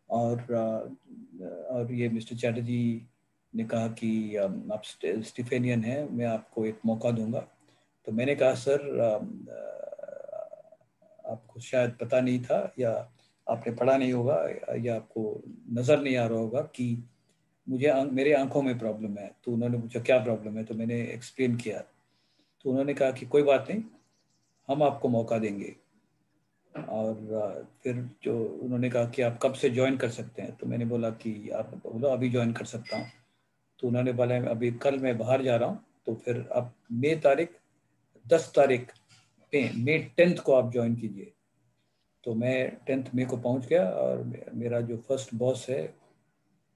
Speaker 4: और ये मिस्टर चैटर्जी ने कहा कि आप स्टीफेनियन हैं, मैं आपको एक मौका दूंगा। तो मैंने कहा सर, आपको शायद पता नहीं था, या आपने पढ़ा नहीं होगा, या आपको नज़र नहीं आ रहा होगा कि मेरे आंखों में प्रॉब्लम है। तो उन्होंने पूछा क्या प्रॉब्लम है, तो मैंने एक्सप्लेन किया। तो उन्होंने कहा कि कोई बात नहीं, हम आपको मौका देंगे। और फिर जो उन्होंने कहा कि आप कब से ज्वाइन कर सकते हैं। तो मैंने बोला कि आप बोलो अभी ज्वाइन कर सकता हूँ। तो उन्होंने बोला अभी कल मैं बाहर जा रहा हूँ, तो फिर आप 10 तारीख पे May 10 को आप ज्वाइन कीजिए। तो मैं 10 मई को पहुँच गया, और मेरा जो फर्स्ट बॉस है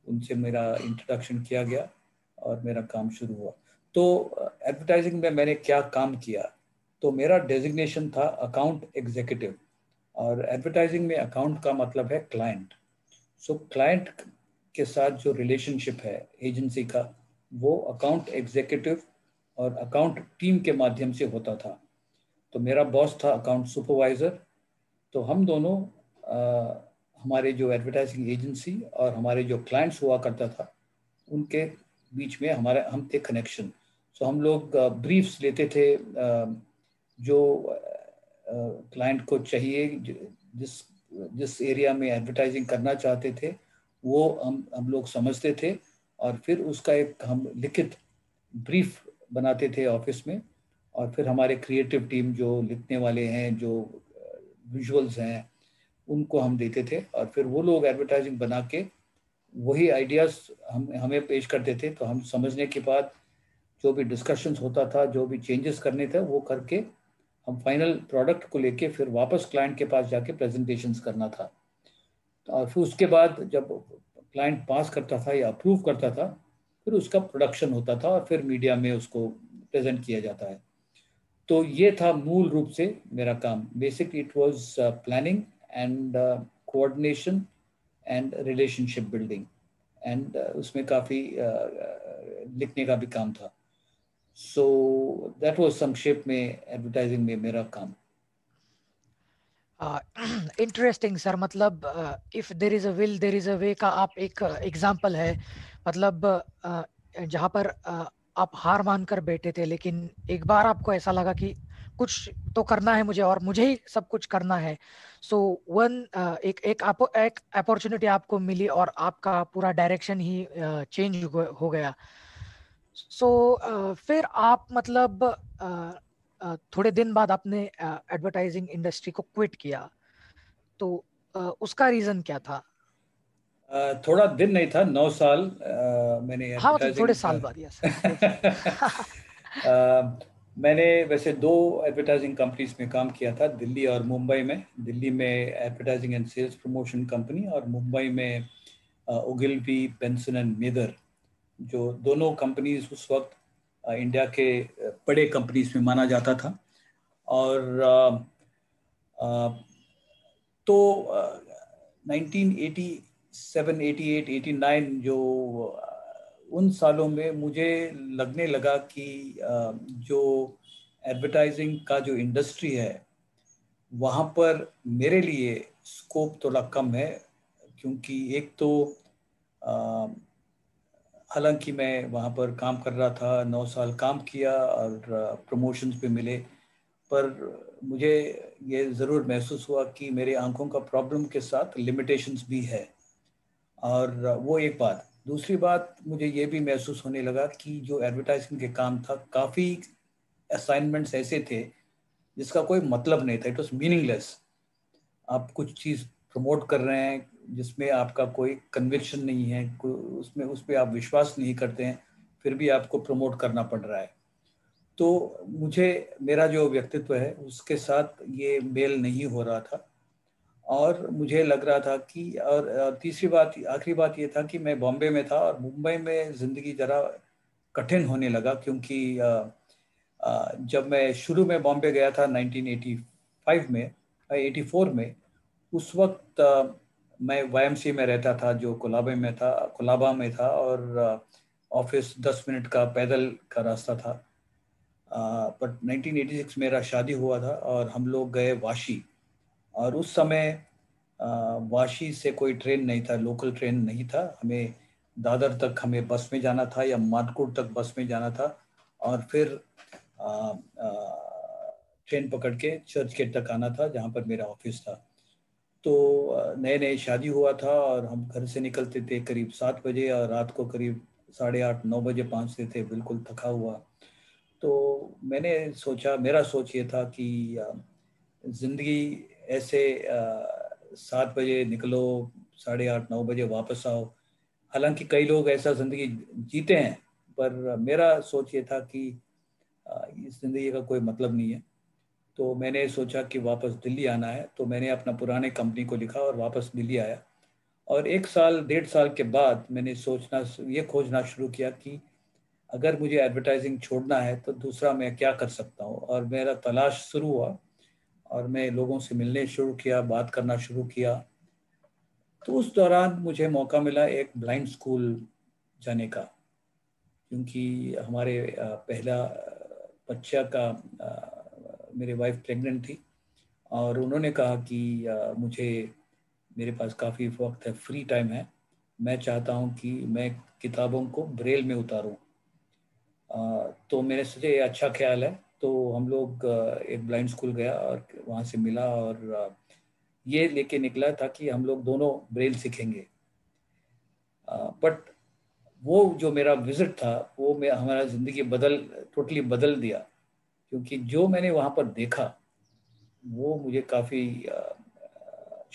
Speaker 4: उनसे मेरा इंट्रोडक्शन किया गया और मेरा काम शुरू हुआ। तो एडवर्टाइजिंग में मैंने क्या काम किया, तो मेरा डेजिग्नेशन था अकाउंट एग्जीक्यूटिव। और एडवर्टाइजिंग में अकाउंट का मतलब है क्लाइंट। सो क्लाइंट के साथ जो रिलेशनशिप है एजेंसी का, वो अकाउंट एग्जीक्यूटिव और अकाउंट टीम के माध्यम से होता था। तो मेरा बॉस था अकाउंट सुपरवाइज़र। तो हम दोनों हमारे जो एडवर्टाइजिंग एजेंसी और हमारे जो क्लाइंट्स हुआ करता था, उनके बीच में हम थे कनेक्शन। सो हम लोग ब्रीफ्स लेते थे, जो क्लाइंट को चाहिए, जिस एरिया में एडवर्टाइजिंग करना चाहते थे, वो हम लोग समझते थे, और फिर उसका एक हम लिखित ब्रीफ बनाते थे ऑफिस में। और फिर हमारे क्रिएटिव टीम जो लिखने वाले हैं, जो विजुअल्स हैं, उनको हम देते थे, और फिर वो लोग एडवर्टाइजिंग बना के वही आइडियाज़ हमें पेश करते थे। तो हम समझने के बाद जो भी डिस्कशंस होता था, जो भी चेंजेस करने थे, वो करके हम फाइनल प्रोडक्ट को लेके फिर वापस क्लाइंट के पास जाके प्रेजेंटेशंस करना था। और फिर उसके बाद जब क्लाइंट पास करता था या अप्रूव करता था, फिर उसका प्रोडक्शन होता था और फिर मीडिया में उसको प्रेजेंट किया जाता है। तो ये था मूल रूप से मेरा काम। Basically it was planning and coordination and relationship building, and उसमें काफ़ी लिखने का भी काम था. सो दैट वाज संक्षेप में एडवर्टाइजिंग में मेरा काम.
Speaker 3: Interesting sir. मतलब if there is a will there is a way का आप एक एग्जाम्पल है. मतलब जहाँ पर आप हार मान कर बैठे थे, लेकिन एक बार आपको ऐसा लगा कि कुछ तो करना है मुझे और मुझे ही सब कुछ करना है. सो एक अपॉर्चुनिटी आपको मिली और आपका पूरा डायरेक्शन ही चेंज हो गया. सो फिर आप मतलब थोड़े दिन बाद आपने एडवर्टाइजिंग इंडस्ट्री को क्विट किया. तो उसका रीजन क्या था?
Speaker 4: थोड़ा दिन नहीं था, 9 साल मैंने
Speaker 3: हाँ, मतलब थोड़े
Speaker 4: एडवर्टाइजिंग
Speaker 3: साल बाद. यस देखिए.
Speaker 4: मैंने वैसे 2 एडवर्टाइजिंग कंपनीज में काम किया था, दिल्ली और मुंबई में. दिल्ली में advertising and sales promotion company, और मुंबई में ओगिलवी, बेंसन एंड मेदर, जो दोनों कंपनीज उस वक्त इंडिया के बड़े कंपनीज में माना जाता था. और तो 1987, 88, 89 जो उन सालों में मुझे लगने लगा कि जो एडवर्टाइजिंग का जो इंडस्ट्री है वहाँ पर मेरे लिए स्कोप थोड़ा कम है. क्योंकि एक तो हालांकि मैं वहाँ पर काम कर रहा था, 9 साल काम किया और प्रमोशंस भी मिले, पर मुझे ये ज़रूर महसूस हुआ कि मेरे आंखों का प्रॉब्लम के साथ लिमिटेशंस भी है. और वो एक बात. दूसरी बात, मुझे ये भी महसूस होने लगा कि जो एडवर्टाइजिंग के काम था, काफ़ी असाइनमेंट्स ऐसे थे जिसका कोई मतलब नहीं था. It was meaningless. आप कुछ चीज़ प्रमोट कर रहे हैं जिसमें आपका कोई कन्विक्शन नहीं है, उसमें उस पर आप विश्वास नहीं करते हैं, फिर भी आपको प्रमोट करना पड़ रहा है. तो मुझे मेरा जो व्यक्तित्व है उसके साथ ये मेल नहीं हो रहा था. और मुझे लग रहा था कि, और तीसरी बात, आखिरी बात ये था कि मैं बॉम्बे में था और मुंबई में ज़िंदगी ज़रा कठिन होने लगा. क्योंकि जब मैं शुरू में बॉम्बे गया था 1985 में, 84 में, उस वक्त मैं YMCA में रहता था जो कोलाबा में था, और ऑफिस 10 मिनट का पैदल का रास्ता था. बट 1986 मेरा शादी हुआ था और हम लोग गए वाशी. और उस समय वाशी से कोई ट्रेन नहीं था, लोकल ट्रेन नहीं था. हमें दादर तक हमें बस में जाना था या मानकोट तक बस में जाना था, और फिर ट्रेन पकड़ के चर्च गेट तक आना था जहाँ पर मेरा ऑफिस था. तो नए नए शादी हुआ था और हम घर से निकलते थे करीब 7 बजे और रात को करीब 8:30, 9 बजे पहुँचते थे, बिल्कुल थका हुआ. तो मैंने सोचा, मेरा सोच ये था कि ज़िंदगी ऐसे 7 बजे निकलो, 8:30, 9 बजे वापस आओ. हालांकि कई लोग ऐसा ज़िंदगी जीते हैं, पर मेरा सोच ये था कि इस ज़िंदगी का कोई मतलब नहीं है. तो मैंने सोचा कि वापस दिल्ली आना है, तो मैंने अपना पुराने कंपनी को लिखा और वापस दिल्ली आया. और 1 साल, 1.5 साल के बाद मैंने ये खोजना शुरू किया कि अगर मुझे एडवर्टाइजिंग छोड़ना है तो दूसरा मैं क्या कर सकता हूँ. और मेरा तलाश शुरू हुआ और मैं लोगों से मिलने शुरू किया, बात करना शुरू किया. तो उस दौरान मुझे मौका मिला एक ब्लाइंड स्कूल जाने का. क्योंकि हमारे पहला बच्चा का, मेरी वाइफ प्रेग्नेंट थी और उन्होंने कहा कि मुझे, मेरे पास काफ़ी वक्त है, फ्री टाइम है, मैं चाहता हूँ कि मैं किताबों को ब्रेल में उतारूँ. तो मेरे सोचे ये अच्छा ख्याल है. तो हम लोग एक ब्लाइंड स्कूल गया और वहाँ से मिला और ये लेके निकला था कि हम लोग दोनों ब्रेल सीखेंगे. बट वो जो मेरा विजिट था वो हमारा ज़िंदगी टोटली बदल दिया. क्योंकि जो मैंने वहाँ पर देखा वो मुझे काफ़ी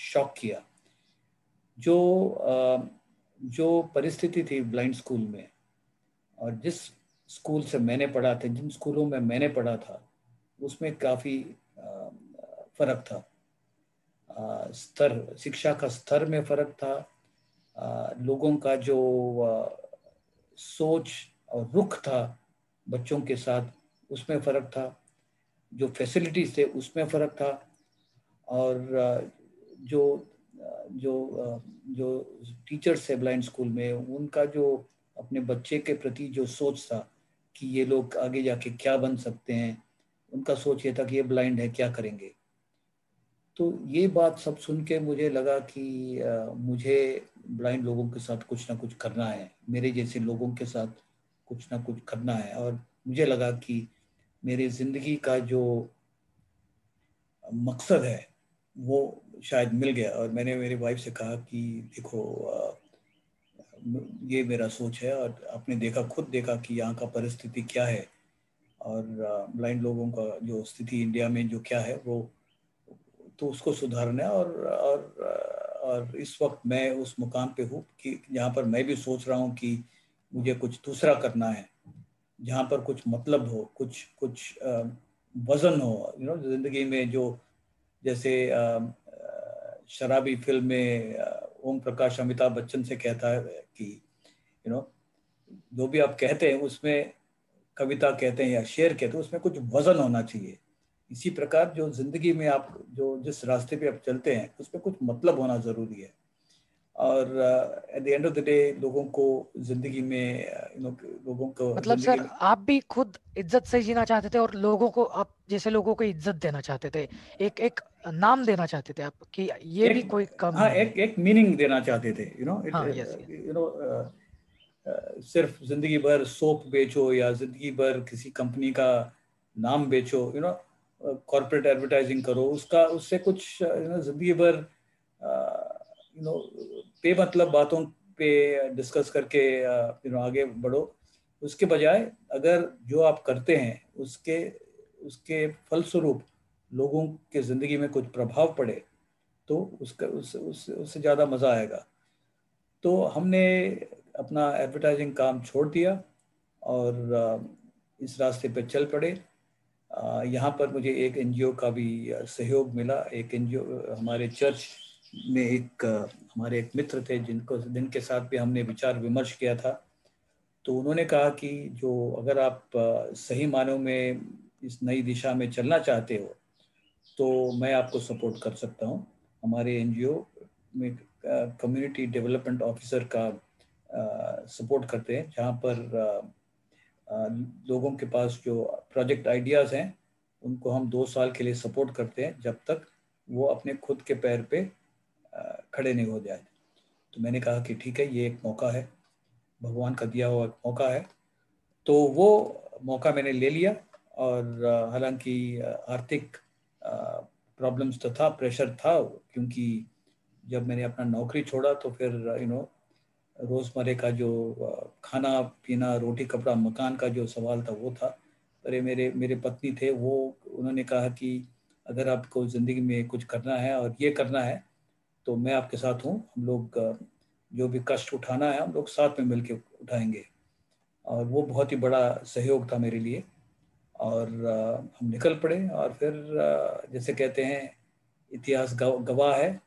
Speaker 4: शॉक किया. जो परिस्थिति थी ब्लाइंड स्कूल में और जिस स्कूल से मैंने पढ़ा था, जिन स्कूलों में मैंने पढ़ा था, उसमें काफ़ी फर्क था. शिक्षा का स्तर में फर्क था. लोगों का जो सोच और रुख था बच्चों के साथ, उसमें फर्क था. जो फैसिलिटीज थे उसमें फर्क था. और जो जो टीचर्स है ब्लाइंड स्कूल में, उनका जो अपने बच्चे के प्रति जो सोच था कि ये लोग आगे जाके क्या बन सकते हैं, उनका सोच ये था कि ये ब्लाइंड है, क्या करेंगे। तो ये बात सब सुन के मुझे लगा कि मुझे ब्लाइंड लोगों के साथ कुछ ना कुछ करना है, मेरे जैसे लोगों के साथ कुछ ना कुछ करना है। और मुझे लगा कि मेरी ज़िंदगी का जो मकसद है वो शायद मिल गया। और मैंने मेरी वाइफ से कहा कि देखो, ये मेरा सोच है, और आपने देखा, खुद देखा कि यहाँ का परिस्थिति क्या है, और ब्लाइंड लोगों का जो स्थिति इंडिया में जो क्या है, वो तो उसको सुधारना है। और इस वक्त मैं उस मुकाम पे हूँ कि जहाँ पर मैं भी सोच रहा हूँ कि मुझे कुछ दूसरा करना है, जहाँ पर कुछ मतलब हो, कुछ कुछ वजन हो, जिंदगी में। जो जैसे शराबी फिल्म में ओम प्रकाश अमिताभ बच्चन से कहता है कि जो भी आप कहते हैं उसमें, कविता कहते हैं या शेर कहते हैं, उसमें कुछ वजन होना चाहिए। इसी प्रकार जो जिंदगी में आप जो जिस रास्ते पे आप चलते हैं उसमें कुछ मतलब होना जरूरी है। और at the end of the day लोगों को जिंदगी में लोगों को
Speaker 3: मतलब सर आप भी खुद इज्जत से जीना चाहते थे और लोगों को, आप जैसे लोगों को इज्जत देना चाहते थे, एक एक नाम देना चाहते थे आप कि ये भी कोई कम
Speaker 4: हाँ,
Speaker 3: नहीं
Speaker 4: एक मीनिंग देना चाहते थे।
Speaker 3: हाँ, यस,
Speaker 4: सिर्फ जिंदगी भर सोप बेचो या जिंदगी भर किसी कंपनी का नाम बेचो, कॉर्पोरेट एडवर्टाइजिंग करो, उससे कुछ जिंदगी भर बेमतलब बातों पे डिस्कस करके आगे बढ़ो। उसके बजाय अगर जो आप करते हैं उसके फलस्वरूप लोगों के जिंदगी में कुछ प्रभाव पड़े तो उससे ज़्यादा मज़ा आएगा। तो हमने अपना एडवर्टाइजिंग काम छोड़ दिया और इस रास्ते पर चल पड़े। यहाँ पर मुझे एक एनजीओ का भी सहयोग मिला। एक एनजीओ हमारे चर्च में हमारे एक मित्र थे जिनके साथ भी हमने विचार विमर्श किया था। तो उन्होंने कहा कि जो अगर आप सही मानों में इस नई दिशा में चलना चाहते हो तो मैं आपको सपोर्ट कर सकता हूँ। हमारे एनजीओ में कम्युनिटी डेवलपमेंट ऑफिसर का सपोर्ट करते हैं, जहाँ पर लोगों के पास जो प्रोजेक्ट आइडियाज़ हैं उनको हम 2 साल के लिए सपोर्ट करते हैं, जब तक वो अपने खुद के पैर पे खड़े नहीं हो जाए। तो मैंने कहा कि ठीक है, ये एक मौका है, भगवान का दिया हुआ एक मौका है। तो वो मौका मैंने ले लिया। और हालांकि आर्थिक प्रॉब्लम्स तो था, प्रेशर था, क्योंकि जब मैंने अपना नौकरी छोड़ा तो फिर रोज़मर्रे का जो खाना पीना, रोटी कपड़ा मकान का जो सवाल था वो था। पर मेरे पत्नी थे, वो उन्होंने कहा कि अगर आपको ज़िंदगी में कुछ करना है और ये करना है तो मैं आपके साथ हूँ। हम लोग जो भी कष्ट उठाना है हम लोग साथ में मिलके उठाएंगे। और वो बहुत ही बड़ा सहयोग था मेरे लिए। और हम निकल पड़े। और फिर जैसे कहते हैं इतिहास गवाह है,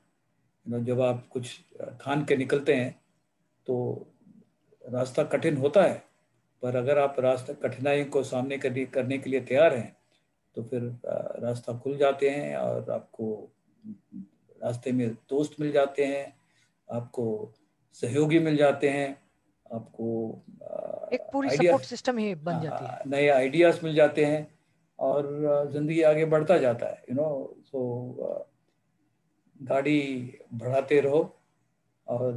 Speaker 4: जब आप कुछ ठान के निकलते हैं तो रास्ता कठिन होता है, पर अगर आप रास्ता कठिनाई को सामने करने के लिए तैयार हैं तो फिर रास्ता खुल जाते हैं और आपको रास्ते में दोस्त मिल जाते हैं, आपको सहयोगी मिल जाते हैं, आपको
Speaker 3: एक पूरी सपोर्ट सिस्टम ही बन जाती है,
Speaker 4: नए आइडियाज मिल जाते हैं और जिंदगी आगे बढ़ता जाता है। सो गाड़ी बढ़ाते रहो और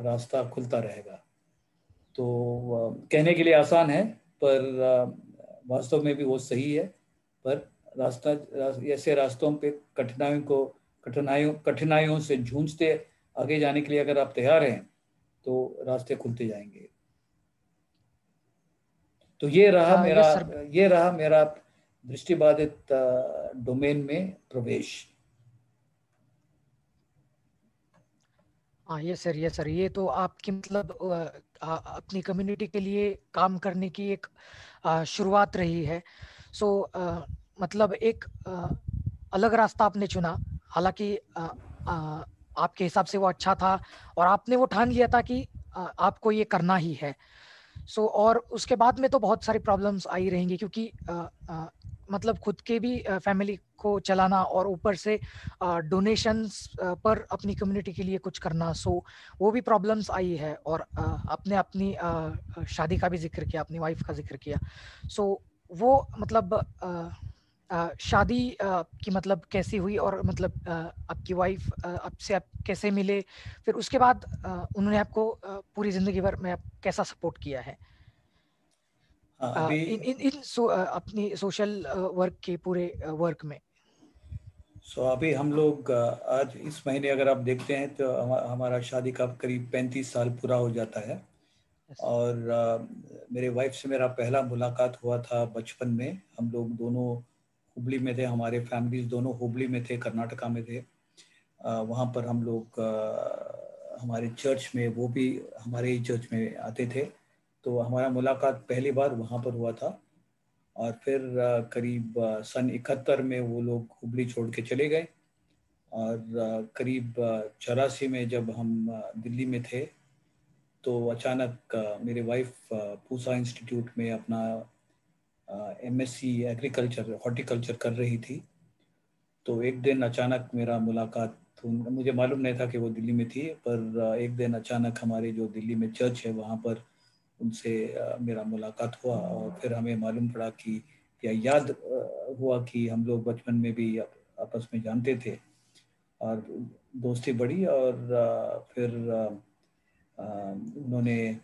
Speaker 4: रास्ता खुलता रहेगा। तो कहने के लिए आसान है, पर वास्तव में भी वो सही है। पर ऐसे रास्तों पे कठिनाइयों से जूझते आगे जाने के लिए अगर आप तैयार हैं तो रास्ते खुलते जाएंगे। तो ये रहा मेरा दृष्टिबाधित डोमेन में प्रवेश।
Speaker 3: हाँ, ये सर, ये तो आपकी मतलब अपनी कम्युनिटी के लिए काम करने की एक शुरुआत रही है। सो मतलब एक अलग रास्ता आपने चुना, हालांकि आपके हिसाब से वो अच्छा था और आपने वो ठान लिया था कि आपको ये करना ही है। सो और उसके बाद में तो बहुत सारी प्रॉब्लम्स आई रहेंगी, क्योंकि मतलब खुद के भी फैमिली को चलाना और ऊपर से डोनेशंस पर अपनी कम्युनिटी के लिए कुछ करना, सो वो भी प्रॉब्लम्स आई है। और आपने अपनी शादी का भी जिक्र किया, अपनी वाइफ का जिक्र किया, सो वो मतलब शादी की मतलब कैसी हुई, और मतलब आपकी वाइफ आपसे आप कैसे मिले, फिर उसके बाद उन्होंने आपको पूरी जिंदगी भर में कैसा सपोर्ट किया है
Speaker 4: हाँ अभी
Speaker 3: अपनी सोशल वर्क के पूरे वर्क में।
Speaker 4: अभी हम लोग आज इस महीने अगर आप देखते हैं तो हमारा शादी का करीब 35 साल पूरा हो जाता है।
Speaker 3: Yes.
Speaker 4: और मेरे वाइफ से मेरा पहला मुलाकात हुआ था बचपन में। हम लोग दोनों हुबली में थे, हमारे फैमिलीज दोनों हुबली में थे, कर्नाटका में थे। वहाँ पर हम लोग हमारे चर्च में, वो भी हमारे ही चर्च में आते थे, तो हमारा मुलाकात पहली बार वहाँ पर हुआ था। और फिर करीब सन 71 में वो लोग हुबली छोड़ के चले गए। और करीब 84 में जब हम दिल्ली में थे तो अचानक मेरे वाइफ पूसा इंस्टीट्यूट में अपना एमएससी एग्रीकल्चर हॉर्टिकल्चर कर रही थी। तो एक दिन अचानक मेरा मुलाकात, मुझे मालूम नहीं था कि वो दिल्ली में थी, पर एक दिन अचानक हमारे जो दिल्ली में चर्च है वहाँ पर उनसे मेरा मुलाकात हुआ। और फिर हमें मालूम पड़ा कि, या याद हुआ कि हम लोग बचपन में भी आपस में जानते थे और दोस्ती बढ़ी। और फिर उन्होंने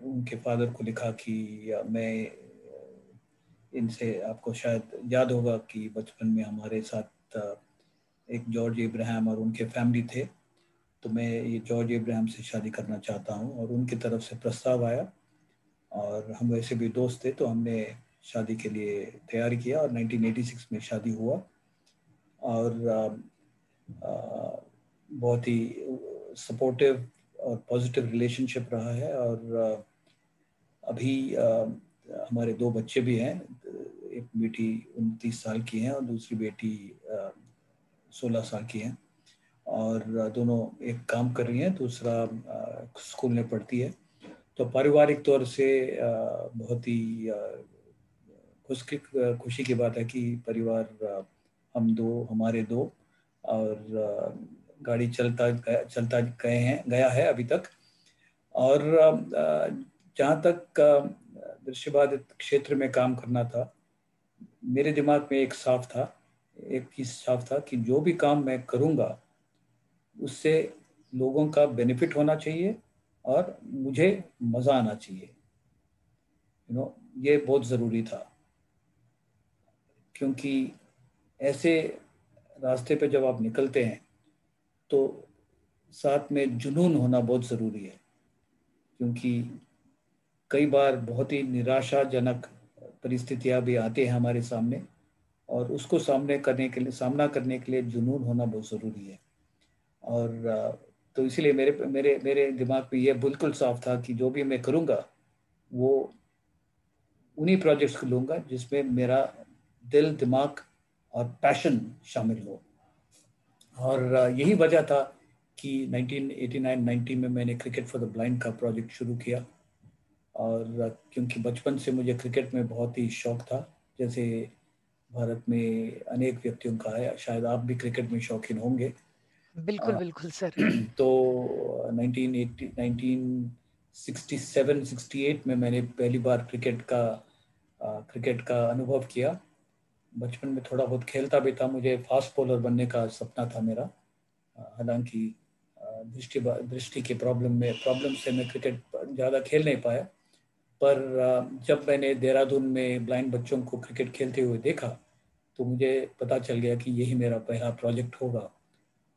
Speaker 4: उनके फादर को लिखा कि मैं इनसे, आपको शायद याद होगा कि बचपन में हमारे साथ एक जॉर्ज इब्राहिम और उनके फैमिली थे, तो मैं ये जॉर्ज इब्राहिम से शादी करना चाहता हूँ। और उनकी तरफ से प्रस्ताव आया और हम वैसे भी दोस्त थे, तो हमने शादी के लिए तैयारी किया और 1986 में शादी हुआ। और बहुत ही सपोर्टिव और पॉजिटिव रिलेशनशिप रहा है। और अभी हमारे 2 बच्चे भी हैं। एक बेटी 29 साल की है और दूसरी बेटी 16 साल की है। और दोनों एक काम कर रही हैं, दूसरा स्कूल में पढ़ती है। तो पारिवारिक तौर से बहुत ही खुशी की बात है कि परिवार, हम दो, हमारे 2, और गाड़ी चलता गया है अभी तक। और जहाँ तक दृश्यबाधित क्षेत्र में काम करना था, मेरे दिमाग में एक चीज साफ था कि जो भी काम मैं करूँगा उससे लोगों का बेनिफिट होना चाहिए और मुझे मज़ा आना चाहिए। ये बहुत ज़रूरी था, क्योंकि ऐसे रास्ते पे जब आप निकलते हैं तो साथ में जुनून होना बहुत ज़रूरी है। क्योंकि कई बार बहुत ही निराशाजनक परिस्थितियां भी आती हैं हमारे सामने, और उसको सामना करने के लिए जुनून होना बहुत ज़रूरी है। और तो इसीलिए मेरे मेरे मेरे दिमाग में ये बिल्कुल साफ था कि जो भी मैं करूँगा वो उन्हीं प्रोजेक्ट्स को लूँगा जिसमें मेरा दिल, दिमाग और पैशन शामिल हो। और यही वजह था कि 1989-90 में मैंने क्रिकेट फॉर द ब्लाइंड का प्रोजेक्ट शुरू किया। और क्योंकि बचपन से मुझे क्रिकेट में बहुत ही शौक था, जैसे भारत में अनेक व्यक्तियों का है, शायद आप भी क्रिकेट में शौकीन होंगे।
Speaker 3: बिल्कुल बिल्कुल सर।
Speaker 4: तो 1967-68 में मैंने पहली बार क्रिकेट का अनुभव किया। बचपन में थोड़ा बहुत खेलता भी था, मुझे फास्ट बॉलर बनने का सपना था मेरा। हालांकि दृष्टि के प्रॉब्लम से मैं क्रिकेट ज़्यादा खेल नहीं पाया। पर जब मैंने देहरादून में ब्लाइंड बच्चों को क्रिकेट खेलते हुए देखा तो मुझे पता चल गया कि यही मेरा पहला प्रोजेक्ट होगा।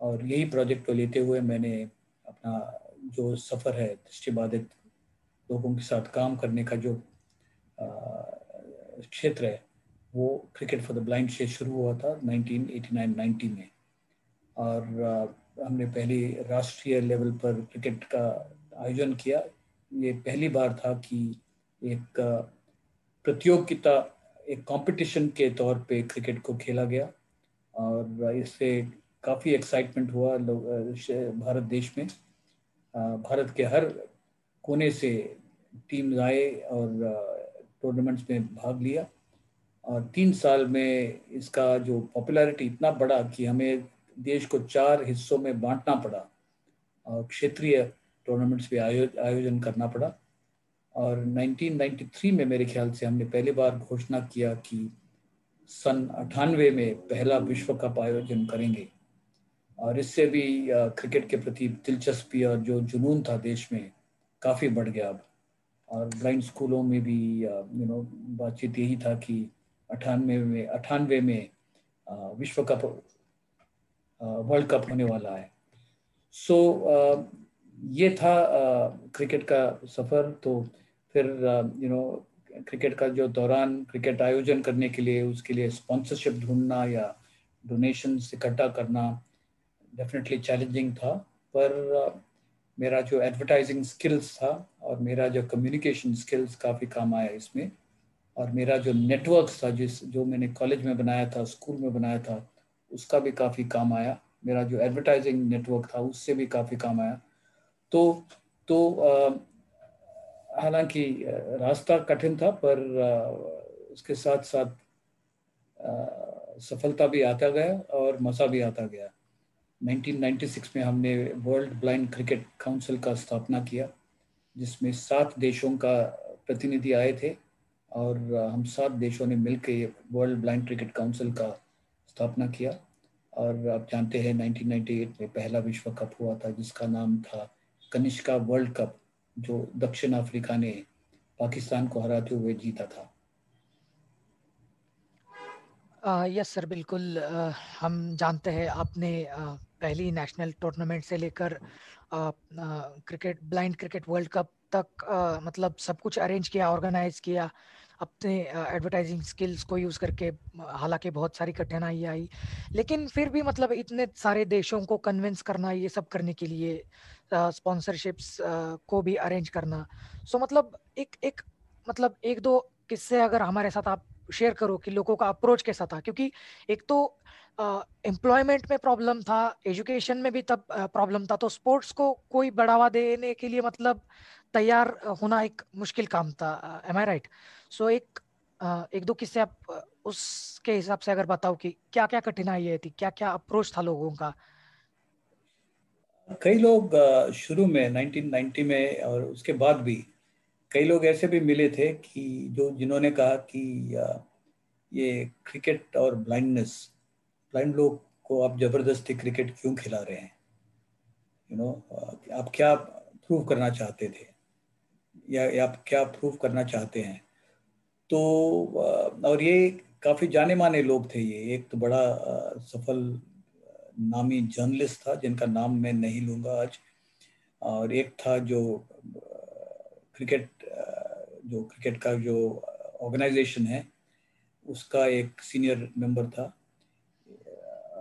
Speaker 4: और यही प्रोजेक्ट को लेते हुए मैंने अपना जो सफ़र है दृष्टिबाधित लोगों के साथ काम करने का जो क्षेत्र है, वो क्रिकेट फॉर द ब्लाइंड से शुरू हुआ था 1989-90 में। और हमने पहली राष्ट्रीय लेवल पर क्रिकेट का आयोजन किया। ये पहली बार था कि एक प्रतियोगिता, एक कंपटीशन के तौर पे क्रिकेट को खेला गया। और इससे काफ़ी एक्साइटमेंट हुआ भारत देश में। भारत के हर कोने से टीम आए और टूर्नामेंट्स में भाग लिया। और 3 साल में इसका जो पॉपुलैरिटी इतना बढ़ा कि हमें देश को 4 हिस्सों में बांटना पड़ा और क्षेत्रीय टूर्नामेंट्स भी आयोजन करना पड़ा। और 1993 में मेरे ख्याल से हमने पहली बार घोषणा किया कि सन 98 में पहला विश्व कप आयोजन करेंगे। और इससे भी क्रिकेट के प्रति दिलचस्पी और जो जुनून था देश में काफ़ी बढ़ गया अब। और ब्लाइंड स्कूलों में भी बातचीत यही था कि 98 में विश्व कप वर्ल्ड कप होने वाला है। सो ये था क्रिकेट का सफ़र। तो फिर क्रिकेट का जो दौरान क्रिकेट आयोजन करने के लिए उसके लिए स्पॉन्सरशिप ढूंढना या डोनेशन इकट्ठा करना डेफिनेटली चैलेंजिंग था। पर मेरा जो एडवर्टाइजिंग स्किल्स था और मेरा जो कम्युनिकेशन स्किल्स काफ़ी काम आया इसमें। और मेरा जो नेटवर्क था जो मैंने कॉलेज में बनाया था, स्कूल में बनाया था, उसका भी काफ़ी काम आया। मेरा जो एडवर्टाइजिंग नेटवर्क था उससे भी काफ़ी काम आया। तो हालांकि रास्ता कठिन था, पर उसके साथ साथ सफलता भी आता गया और मज़ा भी आता गया। 1996 में हमने वर्ल्ड ब्लाइंड क्रिकेट काउंसिल का स्थापना किया, जिसमें 7 देशों का प्रतिनिधि आए थे और हम 7 देशों ने मिलकर वर्ल्ड ब्लाइंड क्रिकेट काउंसिल का स्थापना किया। और आप जानते हैं 1998 में पहला विश्व कप हुआ था जिसका नाम था कनिष्का वर्ल्ड कप, जो दक्षिण अफ्रीका ने पाकिस्तान को हराते हुए जीता था।
Speaker 3: यस सर, बिल्कुल। हम जानते हैं आपने पहली नेशनल टूर्नामेंट से लेकर cricket blind cricket world cup तक मतलब सब कुछ अरेंज किया, ऑर्गेनाइज किया अपने एडवर्टाइजिंग स्किल्स को यूज़ करके। हालांकि बहुत सारी कठिनाई आई, लेकिन फिर भी मतलब इतने सारे देशों को कन्विंस करना, ये सब करने के लिए स्पॉन्सरशिप्स को भी अरेंज करना। सो मतलब एक दो किस्से अगर हमारे साथ आप शेयर करो कि लोगों का अप्रोच कैसा था, क्योंकि एक तो एम्प्लॉयमेंट में प्रॉब्लम था, एजुकेशन में भी तब प्रॉब्लम था, तो स्पोर्ट्स को कोई बढ़ावा देने के लिए मतलब तैयार होना एक मुश्किल काम था। एम आई राइट? सो एक दो किस्से आप उसके हिसाब से अगर बताओ कि क्या क्या कठिनाई थी, क्या क्या अप्रोच था लोगों का।
Speaker 4: कई लोग शुरू में 1990 में और उसके बाद भी कई लोग ऐसे भी मिले थे कि जिन्होंने कहा कि ये क्रिकेट और ब्लाइंड लोग को आप जबरदस्ती क्रिकेट क्यों खिला रहे हैं, आप क्या प्रूव करना चाहते थे या आप क्या प्रूव करना चाहते हैं। तो और ये काफ़ी जाने माने लोग थे। ये एक तो बड़ा सफल नामी जर्नलिस्ट था जिनका नाम मैं नहीं लूँगा आज, और एक था जो क्रिकेट का जो ऑर्गेनाइजेशन है उसका एक सीनियर मेंबर था,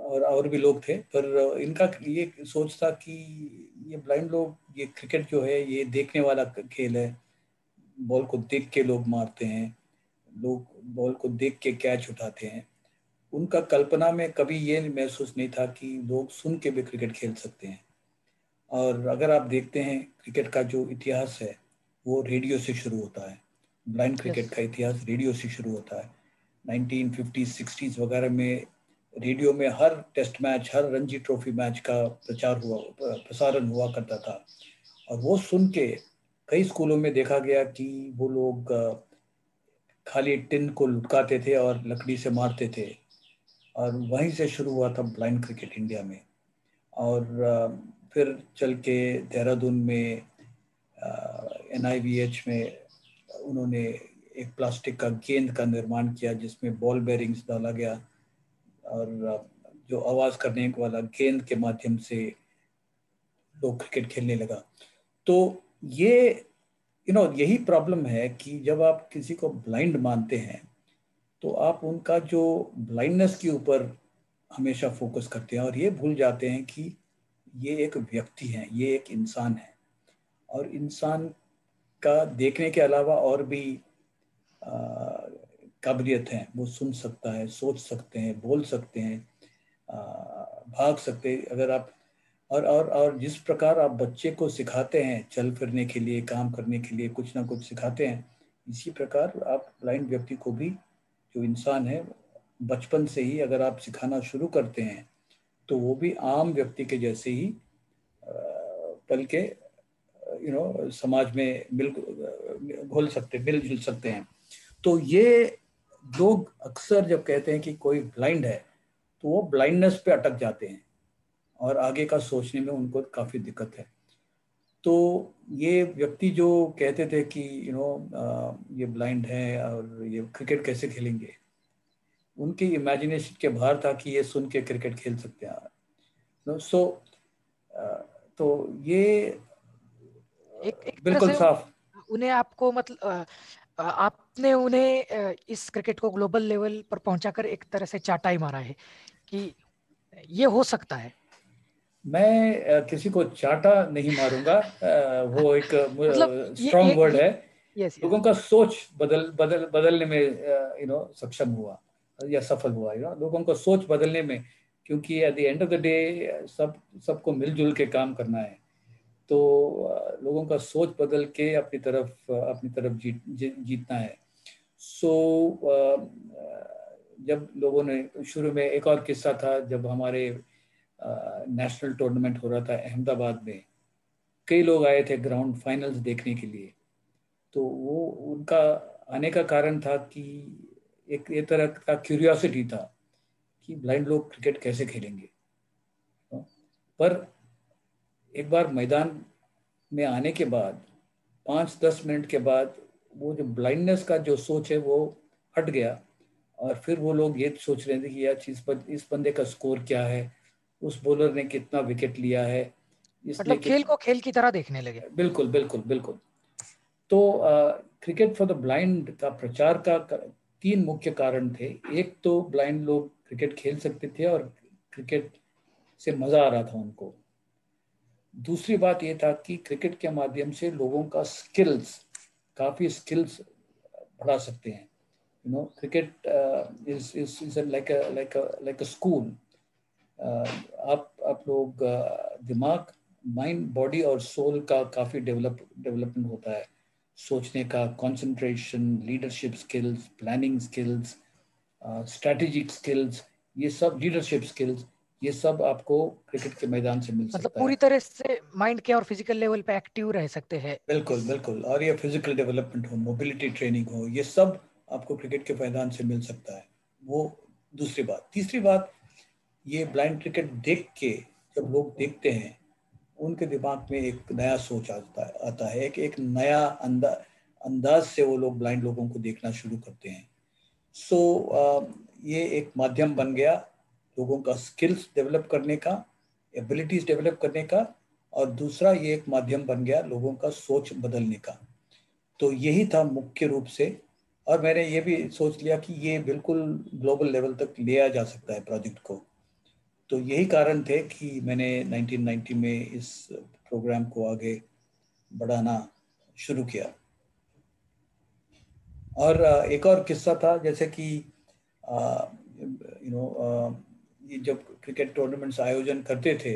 Speaker 4: और भी लोग थे। पर इनका ये सोच था कि ये ब्लाइंड लोग, ये क्रिकेट जो है ये देखने वाला खेल है, बॉल को देख के लोग मारते हैं, लोग बॉल को देख के कैच उठाते हैं। उनका कल्पना में कभी ये महसूस नहीं था कि लोग सुन के भी क्रिकेट खेल सकते हैं। और अगर आप देखते हैं क्रिकेट का जो इतिहास है वो रेडियो से शुरू होता है। ब्लाइंड क्रिकेट का इतिहास रेडियो से शुरू होता है। 1950s 60s वगैरह में रेडियो में हर टेस्ट मैच, हर रणजी ट्रॉफी मैच का प्रसारण हुआ करता था। और वो सुन के कई स्कूलों में देखा गया कि वो लोग खाली टिन को लुढ़काते थे और लकड़ी से मारते थे। और वहीं से शुरू हुआ था ब्लाइंड क्रिकेट इंडिया में। और फिर चल के देहरादून में NIVH में उन्होंने एक प्लास्टिक का गेंद का निर्माण किया जिसमें बॉल बेरिंग्स डाला गया, और जो आवाज़ करने वाला गेंद के माध्यम से लोग क्रिकेट खेलने लगा। तो ये यही प्रॉब्लम है कि जब आप किसी को ब्लाइंड मानते हैं तो आप उनका जो ब्लाइंडनेस के ऊपर हमेशा फोकस करते हैं और ये भूल जाते हैं कि ये एक व्यक्ति है, ये एक इंसान है। और इंसान का देखने के अलावा और भी काबिलियत है। वो सुन सकता है, सोच सकते हैं, बोल सकते हैं, भाग सकते हैं। अगर आप और जिस प्रकार आप बच्चे को सिखाते हैं चल फिरने के लिए, काम करने के लिए कुछ ना कुछ सिखाते हैं, इसी प्रकार आप ब्लाइंड व्यक्ति को भी जो इंसान है बचपन से ही अगर आप सिखाना शुरू करते हैं तो वो भी आम व्यक्ति के जैसे ही पल के समाज में मिलजुल सकते हैं। तो ये लोग अक्सर जब कहते हैं कि कोई ब्लाइंड है तो वो ब्लाइंडनेस पे अटक जाते हैं और आगे का सोचने में उनको काफ़ी दिक्कत है। तो ये व्यक्ति जो कहते थे कि ये ब्लाइंड है और ये क्रिकेट कैसे खेलेंगे, उनकी इमेजिनेशन के बाहर था कि ये सुन के क्रिकेट खेल सकते हैं। तो ये
Speaker 3: एक तरह
Speaker 4: बिल्कुल
Speaker 3: से
Speaker 4: साफ।
Speaker 3: उन्हें आपको मतलब आपने उन्हें इस क्रिकेट को ग्लोबल लेवल पर पहुंचाकर एक तरह से चाटा ही मारा है कि ये हो सकता है।
Speaker 4: मैं किसी को चाटा नहीं मारूंगा, वो एक
Speaker 3: मतलब
Speaker 4: स्ट्रॉन्ग वर्ड है।
Speaker 3: यस
Speaker 4: लोगों का सोच बदलने में सक्षम हुआ या सफल हुआ। लोगों का सोच बदलने में, क्योंकि at the end of the day सबको मिलजुल के काम करना है। तो लोगों का सोच बदल के अपनी तरफ जीतना है। जब लोगों ने शुरू में, एक और किस्सा था, जब हमारे नेशनल टूर्नामेंट हो रहा था अहमदाबाद में, कई लोग आए थे ग्राउंड फाइनल्स देखने के लिए। तो वो उनका आने का कारण था कि एक तरह का क्यूरियोसिटी था कि ब्लाइंड लोग क्रिकेट कैसे खेलेंगे। पर एक बार मैदान में आने के बाद 5-10 मिनट के बाद वो जो ब्लाइंडनेस का जो सोच है वो हट गया, और फिर वो लोग ये सोच रहे थे कि यार इस बंदे का स्कोर क्या है, उस बॉलर ने कितना विकेट लिया है, इसने
Speaker 3: मतलब खेल को खेल की तरह देखने लगे।
Speaker 4: बिल्कुल बिल्कुल बिल्कुल। तो क्रिकेट फॉर द ब्लाइंड का प्रचार का 3 मुख्य कारण थे। एक तो ब्लाइंड लोग क्रिकेट खेल सकते थे और क्रिकेट से मजा आ रहा था उनको। दूसरी बात ये था कि क्रिकेट के माध्यम से लोगों का काफी स्किल्स बढ़ा सकते हैं। Cricket is like a school. आप लोग दिमाग, माइंड, बॉडी और सोल का काफी डेवलपमेंट होता है। सोचने का, concentration, leadership skills, planning skills, strategic skills, ये सब लीडरशिप स्किल्स, ये सब आपको क्रिकेट के मैदान से मिल
Speaker 3: मतलब
Speaker 4: सकता है।
Speaker 3: पूरी तरह से माइंड के और फिजिकल लेवल पे एक्टिव रह सकते हैं।
Speaker 4: बिल्कुल बिल्कुल। और ये फिजिकल डेवलपमेंट हो, मोबिलिटी ट्रेनिंग हो, ये सब आपको क्रिकेट के मैदान से मिल सकता है। वो दूसरी बात। तीसरी बात, ये ब्लाइंड क्रिकेट देख के जब लोग देखते हैं उनके दिमाग में एक नया सोच आता है, एक नया अंदाज से वो लोग ब्लाइंड लोगों को देखना शुरू करते हैं। ये एक माध्यम बन गया लोगों का स्किल्स डेवलप करने का, एबिलिटीज डेवलप करने का, और दूसरा ये एक माध्यम बन गया लोगों का सोच बदलने का। तो यही था मुख्य रूप से। और मैंने ये भी सोच लिया कि ये बिल्कुल ग्लोबल लेवल तक लिया जा सकता है प्रोजेक्ट को। तो यही कारण थे कि मैंने 1990 में इस प्रोग्राम को आगे बढ़ाना शुरू किया। और एक और किस्सा था, जैसे कि ये जब क्रिकेट टूर्नामेंट्स आयोजन करते थे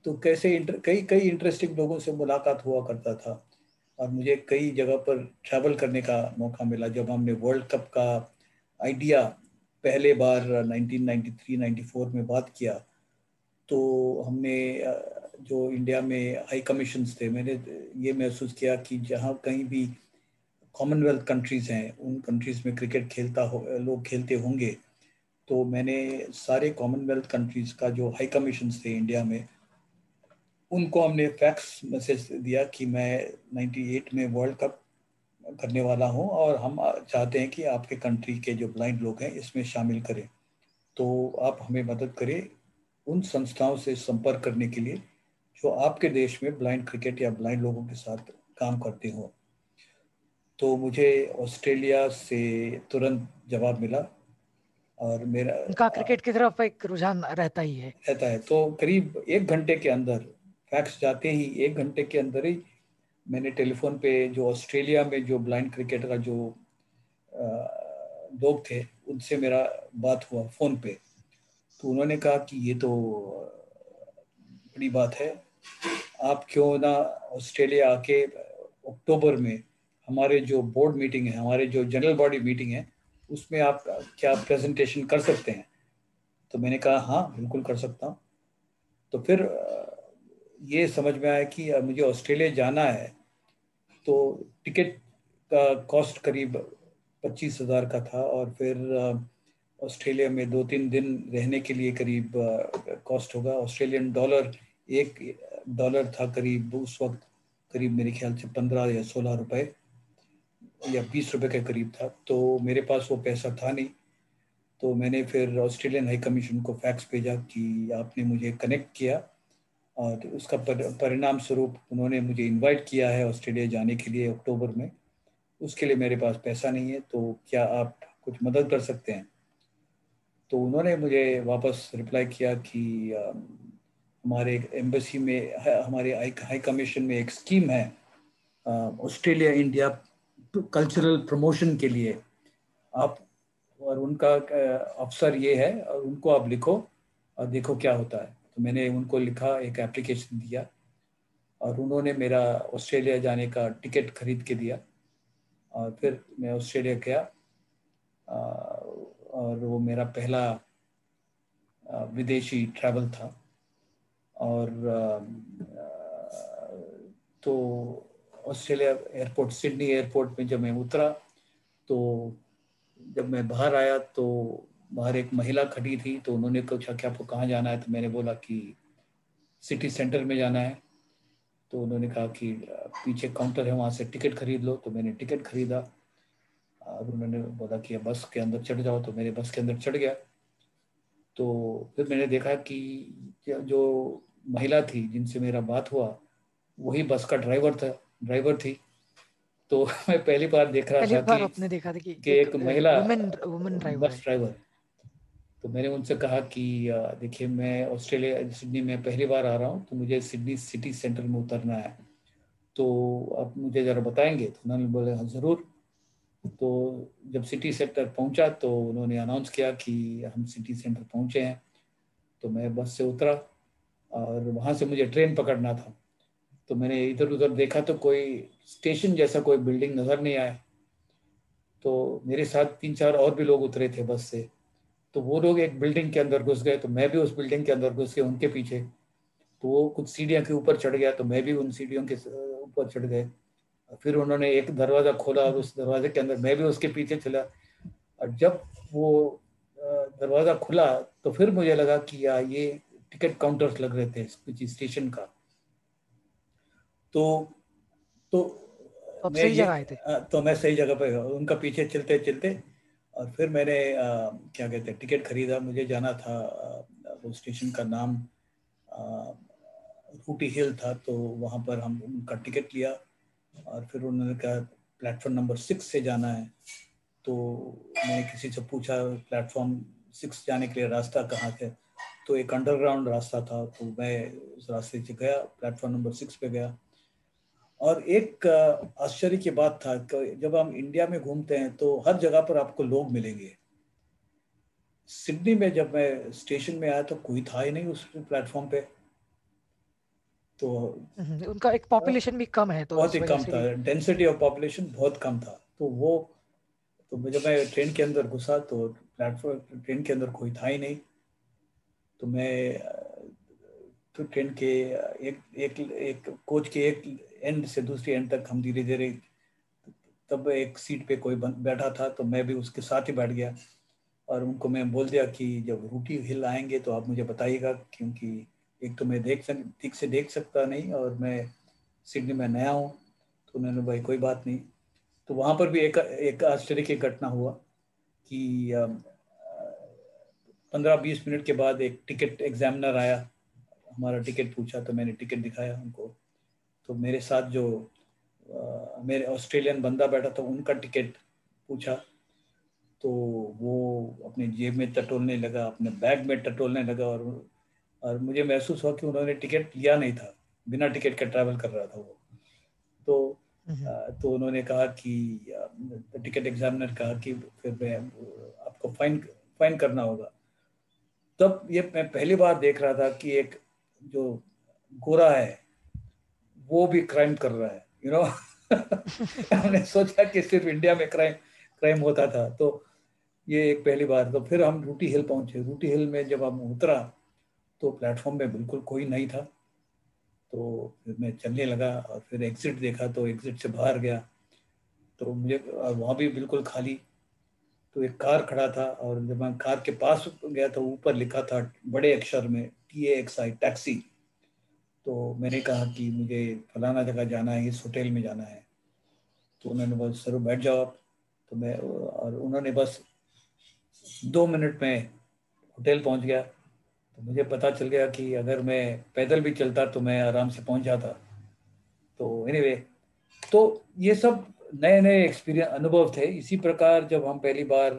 Speaker 4: तो कई कई इंटरेस्टिंग लोगों से मुलाकात हुआ करता था, और मुझे कई जगह पर ट्रैवल करने का मौका मिला। जब हमने वर्ल्ड कप का आइडिया पहले बार 1993-94 में बात किया, तो हमने जो इंडिया में हाई कमीशंस थे, मैंने ये महसूस किया कि जहाँ कहीं भी कॉमनवेल्थ कंट्रीज़ हैं, उन कंट्रीज़ में क्रिकेट लोग खेलते होंगे। तो मैंने सारे कॉमनवेल्थ कंट्रीज़ का जो हाई कमीशंस थे इंडिया में, उनको हमने फैक्स मैसेज दिया कि मैं 98 में वर्ल्ड कप करने वाला हूं और हम चाहते हैं कि आपके कंट्री के जो ब्लाइंड लोग हैं इसमें शामिल करें। तो आप हमें मदद करें उन संस्थाओं से संपर्क करने के लिए जो आपके देश में ब्लाइंड क्रिकेट या ब्लाइंड लोगों के साथ काम करते हो। तो मुझे ऑस्ट्रेलिया से तुरंत जवाब मिला, और मेरा
Speaker 3: उनका क्रिकेट की तरफ एक रुझान रहता ही है।
Speaker 4: रहता है। तो करीब 1 घंटे के अंदर, फैक्स जाते ही 1 घंटे के अंदर ही मैंने टेलीफोन पे जो ऑस्ट्रेलिया में जो ब्लाइंड क्रिकेट का जो लोग थे उनसे मेरा बात हुआ फ़ोन पे। तो उन्होंने कहा कि ये तो बड़ी बात है, आप क्यों ना ऑस्ट्रेलिया आके अक्टूबर में हमारे जो बोर्ड मीटिंग है, हमारे जो जनरल बॉडी मीटिंग है, उसमें आप क्या प्रेजेंटेशन कर सकते हैं? तो मैंने कहा हाँ बिल्कुल कर सकता हूँ। तो फिर ये समझ में आया कि मुझे ऑस्ट्रेलिया जाना है, तो टिकट का कॉस्ट करीब 25,000 का था, और फिर ऑस्ट्रेलिया में 2-3 दिन रहने के लिए करीब कॉस्ट होगा ऑस्ट्रेलियन डॉलर। $1 था करीब उस वक्त, करीब मेरे ख्याल से 15 या 16 रुपए या 20 रुपए के करीब था। तो मेरे पास वो पैसा था नहीं। तो मैंने फिर ऑस्ट्रेलियन हाई कमीशन को फैक्स भेजा कि आपने मुझे कनेक्ट किया, और उसका परिणाम स्वरूप उन्होंने मुझे इनवाइट किया है ऑस्ट्रेलिया जाने के लिए अक्टूबर में। उसके लिए मेरे पास पैसा नहीं है, तो क्या आप कुछ मदद कर सकते हैं? तो उन्होंने मुझे वापस रिप्लाई किया कि हमारे एम्बेसी में, हमारे हाई कमीशन में एक स्कीम है ऑस्ट्रेलिया इंडिया कल्चरल प्रमोशन के लिए। आप, और उनका अफसर ये है, और उनको आप लिखो और देखो क्या होता है। तो मैंने उनको लिखा, एक एप्लीकेशन दिया, और उन्होंने मेरा ऑस्ट्रेलिया जाने का टिकट खरीद के दिया, और फिर मैं ऑस्ट्रेलिया गया। और वो मेरा पहला विदेशी ट्रैवल था। और तो ऑस्ट्रेलिया एयरपोर्ट, सिडनी एयरपोर्ट में जब मैं उतरा, तो जब मैं बाहर आया तो बाहर एक महिला खड़ी थी। तो उन्होंने पूछा कि आपको कहाँ जाना है? तो मैंने बोला कि सिटी सेंटर में जाना है। तो उन्होंने कहा कि पीछे काउंटर है, वहाँ से टिकट खरीद लो। तो मैंने टिकट खरीदा, और उन्होंने बोला कि बस के अंदर चढ़ जाओ। तो मेरे बस के अंदर चढ़ गया। तो फिर मैंने देखा कि जो महिला थी जिनसे मेरा बात हुआ, वही बस का ड्राइवर थी। तो मैं पहली बार देख रहा
Speaker 3: पहली
Speaker 4: था
Speaker 3: बार आपने देखा था कि
Speaker 4: कि
Speaker 3: एक
Speaker 4: एक महिला
Speaker 3: वुमेन वुमेन ड्राइवर
Speaker 4: बस
Speaker 3: है।
Speaker 4: ड्राइवर। तो मैंने उनसे कहा कि देखिए, मैं ऑस्ट्रेलिया सिडनी में पहली बार आ रहा हूँ, तो मुझे सिडनी सिटी सेंटर में उतरना है, तो आप मुझे ज़रा बताएंगे? तो उन्होंने बोला हाँ ज़रूर। तो जब सिटी सेंटर पहुंचा तो उन्होंने अनाउंस किया कि हम सिटी सेंटर पहुंचे हैं। तो मैं बस से उतरा, और वहाँ से मुझे ट्रेन पकड़ना था। तो मैंने इधर उधर देखा तो कोई स्टेशन जैसा कोई बिल्डिंग नज़र नहीं आया। तो मेरे साथ 3-4 और भी लोग उतरे थे बस से। तो वो लोग एक बिल्डिंग के अंदर घुस गए, तो मैं भी उस बिल्डिंग के अंदर घुस गया उनके पीछे। तो वो कुछ सीढ़ियों के ऊपर चढ़ गया, तो मैं भी उन सीढ़ियों के ऊपर चढ़ गए। फिर उन्होंने एक दरवाज़ा खोला, और उस दरवाजे के अंदर मैं भी उसके पीछे चला। और जब वो दरवाज़ा खुला, तो फिर मुझे लगा कि ये टिकट काउंटर्स लग रहे थे किसी स्टेशन का। तो तो
Speaker 3: तो आप
Speaker 4: मैं
Speaker 3: सही
Speaker 4: ये
Speaker 3: जगह आए थे।
Speaker 4: तो मैं सही जगह पे उनका पीछे चलते चलते, और फिर मैंने क्या कहते हैं, टिकट खरीदा। मुझे जाना था, वो स्टेशन का नाम रूटी हिल था। तो वहाँ पर हम उनका टिकट लिया, और फिर उन्होंने कहा प्लेटफॉर्म नंबर 6 से जाना है। तो मैंने किसी से पूछा प्लेटफॉर्म 6 जाने के लिए रास्ता कहाँ से? तो एक अंडरग्राउंड रास्ता था। तो मैं उस रास्ते से गया, प्लेटफॉर्म नंबर 6 पे गया। और एक आश्चर्य की बात था कि जब हम इंडिया में घूमते हैं तो हर जगह पर आपको लोग मिलेंगे। सिडनी में जब मैं स्टेशन में आया तो कोई था ही नहीं उस प्लेटफॉर्म पे। तो
Speaker 3: उनका एक पॉपुलेशन भी कम है, तो
Speaker 4: बहुत
Speaker 3: इस
Speaker 4: ही
Speaker 3: वजह
Speaker 4: कम
Speaker 3: से
Speaker 4: था,
Speaker 3: भी।
Speaker 4: डेंसिटी ऑफ पॉपुलेशन बहुत कम था। तो वो, तो जब मैं ट्रेन के अंदर घुसा तो प्लेटफॉर्म, ट्रेन के अंदर कोई था ही नहीं। तो मैं तो ट्रेन के एक एक एक कोच के एक एंड से दूसरी एंड तक हम धीरे धीरे, तब एक सीट पे कोई बैठा था, तो मैं भी उसके साथ ही बैठ गया। और उनको मैं बोल दिया कि जब रूटी हिल आएंगे तो आप मुझे बताइएगा, क्योंकि एक तो मैं ठीक से देख सकता नहीं, और मैं सिडनी में नया हूँ। तो उन्होंने भाई कोई बात नहीं। तो वहाँ पर भी एक आश्चर्य की घटना हुआ कि 15-20 मिनट के बाद एक टिकट एग्जामिनर आया, हमारा टिकट पूछा। तो मैंने टिकट दिखाया उनको। तो मेरे साथ जो मेरे ऑस्ट्रेलियन बंदा बैठा था, उनका टिकट पूछा। तो वो अपनी जेब में टटोलने लगा, अपने बैग में टटोलने लगा, और मुझे महसूस हुआ कि उन्होंने टिकट लिया नहीं था, बिना टिकट का ट्रैवल कर रहा था वो। तो तो उन्होंने कहा कि टिकट एग्जामिनर कहा कि फिर मैं आपको फाइन फाइन करना होगा। तब ये मैं पहली बार देख रहा था कि एक जो गोरा है वो भी क्राइम कर रहा है, हमने सोचा कि सिर्फ इंडिया में क्राइम क्राइम होता था। तो ये एक पहली बार। तो फिर हम रूटी हिल पहुंचे। रूटी हिल में जब हम उतरा तो प्लेटफॉर्म में बिल्कुल कोई नहीं था। तो फिर मैं चलने लगा और फिर एग्जिट देखा तो एग्जिट से बाहर गया तो मुझे वहाँ भी बिल्कुल खाली। तो एक कार खड़ा था और जब मैं कार के पास गया तो ऊपर लिखा था बड़े अक्षर में TAXI, टैक्सी। तो मैंने कहा कि मुझे फलाना जगह जाना है, इस होटल में जाना है। तो उन्होंने बस सर बैठ जाओ आप। तो मैं और उन्होंने बस 2 मिनट में होटल पहुंच गया। तो मुझे पता चल गया कि अगर मैं पैदल भी चलता तो मैं आराम से पहुंच जाता। तो एनीवे, तो ये सब नए नए एक्सपीरियंस अनुभव थे। इसी प्रकार जब हम पहली बार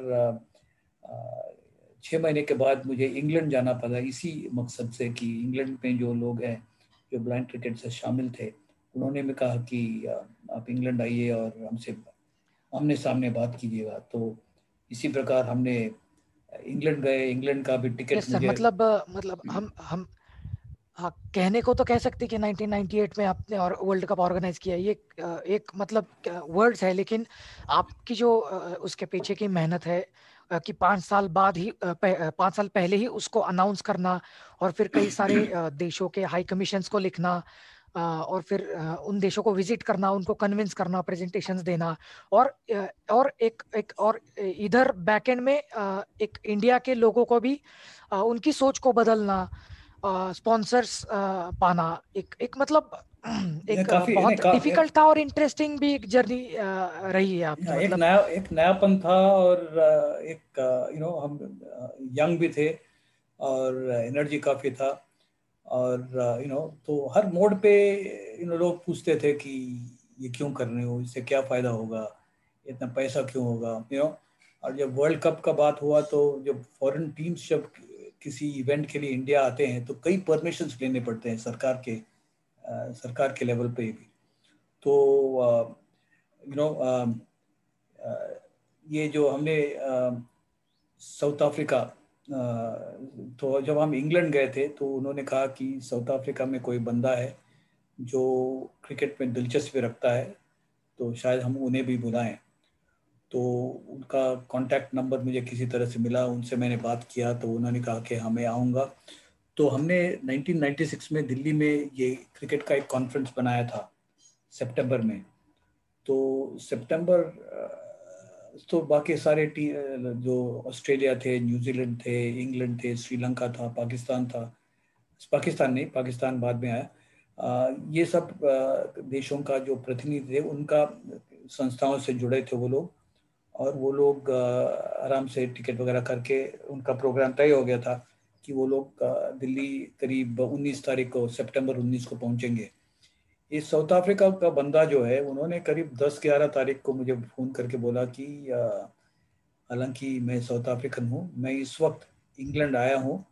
Speaker 4: 6 महीने के बाद मुझे इंग्लैंड जाना पड़ा, इसी मकसद से कि इंग्लैंड में जो लोग हैं जो ब्लाइंड क्रिकेट से शामिल थे, उन्होंने भी कहा कि आप इंग्लैंड आइए और हमसे आमने सामने बात कीजिएगा। तो इसी प्रकार हमने इंग्लैंड गए। इंग्लैंड का भी टिकट
Speaker 3: यस सर,
Speaker 4: मुझे
Speaker 3: मतलब हम हाँ, कहने को तो कह सकते कि 1998 में आपने और वर्ल्ड कप ऑर्गेनाइज किया, ये एक मतलब वर्ड्स है, लेकिन आपकी जो उसके पीछे की मेहनत है कि 5 साल बाद ही 5 साल पहले ही उसको अनाउंस करना, और फिर कई सारे देशों के हाई कमीशंस को लिखना, और फिर उन देशों को विजिट करना, उनको कन्विंस करना, प्रेजेंटेशंस देना, और और एक और इधर बैकएंड में एक इंडिया के लोगों को भी उनकी सोच को बदलना, स्पॉन्सर्स पाना, एक मतलब एक
Speaker 4: काफी
Speaker 3: बहुत डिफिकल्ट था और इंटरेस्टिंग भी एक जर्नी रही है आपकी,
Speaker 4: एक
Speaker 3: मतलब।
Speaker 4: नयापन था। और एक हम यंग भी थे और एनर्जी काफी था। और तो हर मोड पे लोग पूछते थे कि ये क्यों कर रहे हो, इससे क्या फायदा होगा, इतना पैसा क्यों होगा, और जब वर्ल्ड कप का बात हुआ तो जब फॉरेन टीम्स जब किसी इवेंट के लिए इंडिया आते हैं तो कई परमिशंस लेने पड़ते हैं सरकार के लेवल पे भी। तो यू नो ये जो हमने साउथ अफ्रीका, तो जब हम इंग्लैंड गए थे तो उन्होंने कहा कि साउथ अफ्रीका में कोई बंदा है जो क्रिकेट में दिलचस्पी रखता है, तो शायद हम उन्हें भी बुलाएं। तो उनका कांटेक्ट नंबर मुझे किसी तरह से मिला, उनसे मैंने बात किया तो उन्होंने कहा कि हाँ मैं आऊँगा। तो हमने 1996 में दिल्ली में ये क्रिकेट का एक कॉन्फ्रेंस बनाया था सितंबर में। तो सितंबर तो बाकी सारे जो ऑस्ट्रेलिया थे, न्यूजीलैंड थे, इंग्लैंड थे, श्रीलंका था, पाकिस्तान था, पाकिस्तान नहीं, पाकिस्तान बाद में आया। ये सब देशों का जो प्रतिनिधि थे उनका संस्थाओं से जुड़े थे वो लोग। और वो लोग आराम से टिकट वगैरह करके उनका प्रोग्राम तय हो गया था कि वो लोग दिल्ली करीब 19 तारीख को, सितंबर 19 को पहुंचेंगे। इस साउथ अफ्रीका का बंदा जो है उन्होंने करीब 10-11 तारीख को मुझे फ़ोन करके बोला कि हालांकि मैं साउथ अफ्रीकन हूँ, मैं इस वक्त इंग्लैंड आया हूँ